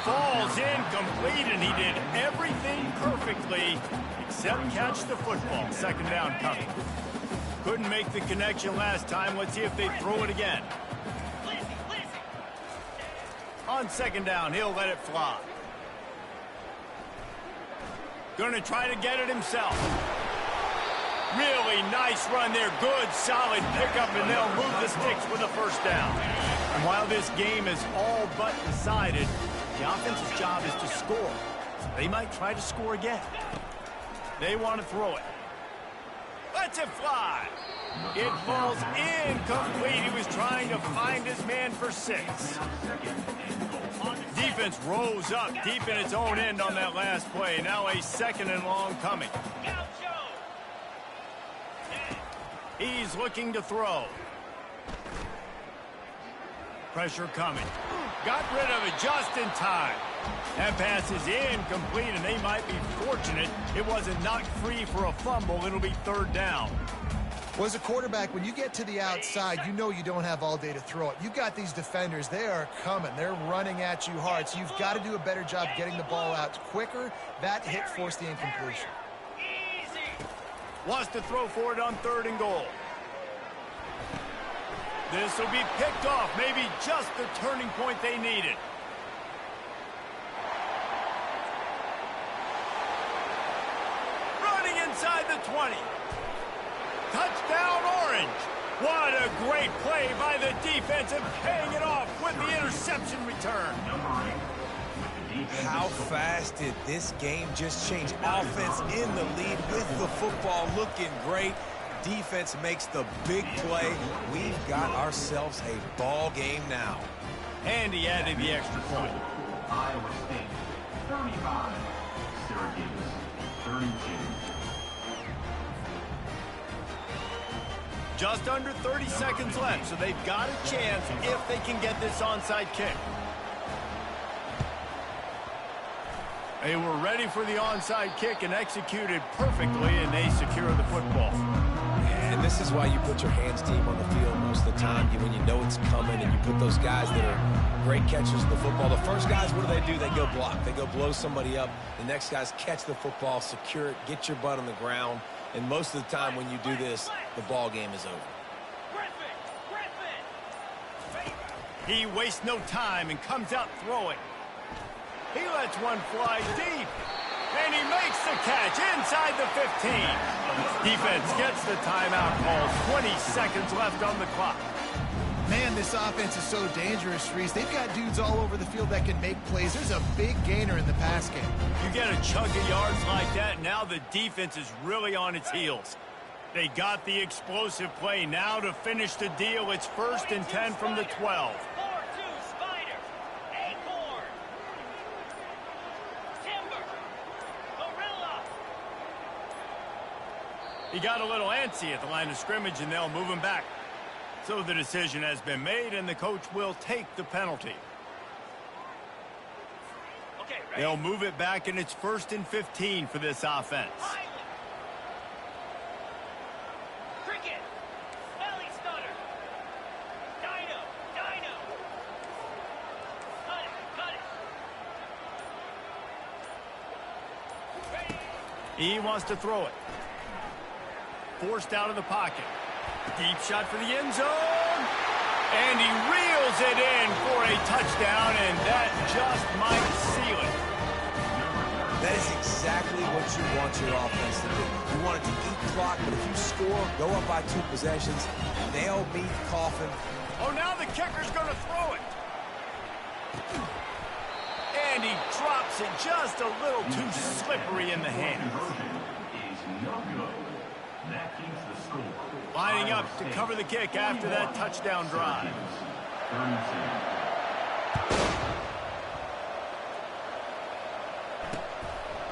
Falls incomplete, and he did everything perfectly except catch the football. Second down coming. Couldn't make the connection last time. Let's see if they throw it again. On second down, he'll let it fly. Going to try to get it himself. Really nice run there. Good, solid pickup, and they'll move the sticks with a first down. And while this game is all but decided, the offense's job is to score. So they might try to score again. They want to throw it. Let's it fly. It falls incomplete. He was trying to find his man for 6. Defense rose up deep in its own end on that last play. Now a 2nd and long coming. He's looking to throw. Pressure coming. Got rid of it just in time. That pass is incomplete, and they might be fortunate it wasn't knocked free for a fumble. It'll be 3rd down. Well, as a quarterback, when you get to the outside, you know you don't have all day to throw it. You got these defenders. They are coming. They're running at you hard, so you've got to do a better job getting the ball out quicker. That hit forced the incompletion. Wants to throw for it on 3rd and goal. This will be picked off. Maybe just the turning point they needed. Running inside the 20. Touchdown, Orange. What a great play by the defense and paying it off with the interception return. How fast did this game just change? Offense in the lead with the football looking great. Defense makes the big play. We've got ourselves a ball game now. And he added the extra point. Iowa State 35, Syracuse 32. Just under 30 seconds left, so they've got a chance if they can get this onside kick. They were ready for the onside kick and executed perfectly, and they secure the football. And this is why you put your hands team on the field most of the time. When you know it's coming and you put those guys that are great catchers of the football. The first guys, what do? They go block. They go blow somebody up. The next guys catch the football, secure it, get your butt on the ground. And most of the time when you do this, the ball game is over. He wastes no time and comes out throwing. He lets one fly deep. And he makes the catch inside the 15. Defense gets the timeout called. 20 seconds left on the clock. Man, this offense is so dangerous, Reese. They've got dudes all over the field that can make plays. There's a big gainer in the pass game. You get a chunk of yards like that, now the defense is really on its heels. They got the explosive play. Now to finish the deal, it's 1st and 10 from the 12. 4-2 Spiders. Acorn. Timber. Gorilla. He got a little antsy at the line of scrimmage, and they'll move him back. So the decision has been made, and the coach will take the penalty. Okay, ready? They'll move it back, and it's 1st and 15 for this offense. Pilot. Cricket. Belly stunner. Dino. Cut it. Ready. He wants to throw it. Forced out of the pocket. Deep shot for the end zone. And he reels it in for a touchdown, and that just might seal it. That is exactly what you want your offense to do. You want it to eat clock, but if you score, go up by 2 possessions, nail meat coffin. Oh, now the kicker's going to throw it. And he drops it just a little too slippery in the hand. Is no good. That keeps the score. Lining up to cover the kick after that touchdown drive. 32.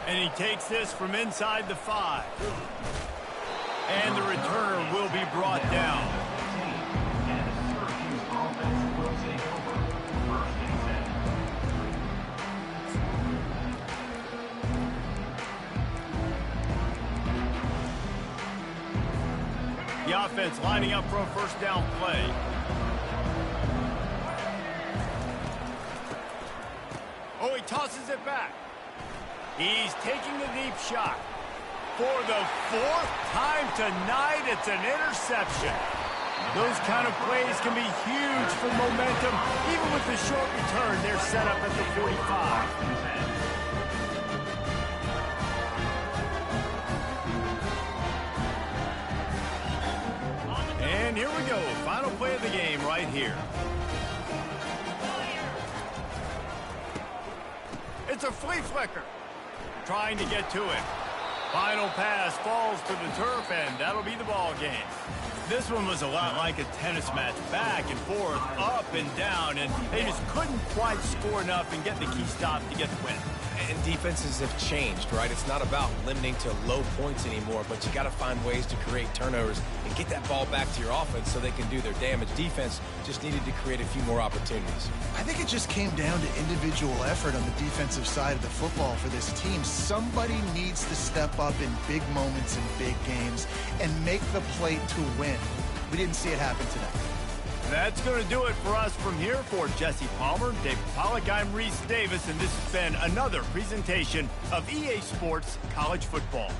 And he takes this from inside the 5. And the returner will be brought down. And the Syracuse offense will take over. 1st and 10. The offense lining up for a 1st down play. Oh, he tosses it back. He's taking the deep shot. For the 4th time tonight, it's an interception. Those kind of plays can be huge for momentum. Even with the short return, they're set up at the 45. And here we go, final play of the game right here. It's a flea flicker. Trying to get to it. Final pass falls to the turf, and that'll be the ball game. This one was a lot like a tennis match, back and forth, up and down, and they just couldn't quite score enough and get the key stop to get the win. And defenses have changed, right? It's not about limiting to low points anymore, but you got to find ways to create turnovers and get that ball back to your offense so they can do their damage. Defense just needed to create a few more opportunities. I think it just came down to individual effort on the defensive side of the football for this team. Somebody needs to step up in big moments in big games and make the play to win. We didn't see it happen today. That's going to do it for us from here. For Jesse Palmer, Dave Pollock, I'm Reese Davis, and this has been another presentation of EA Sports College Football.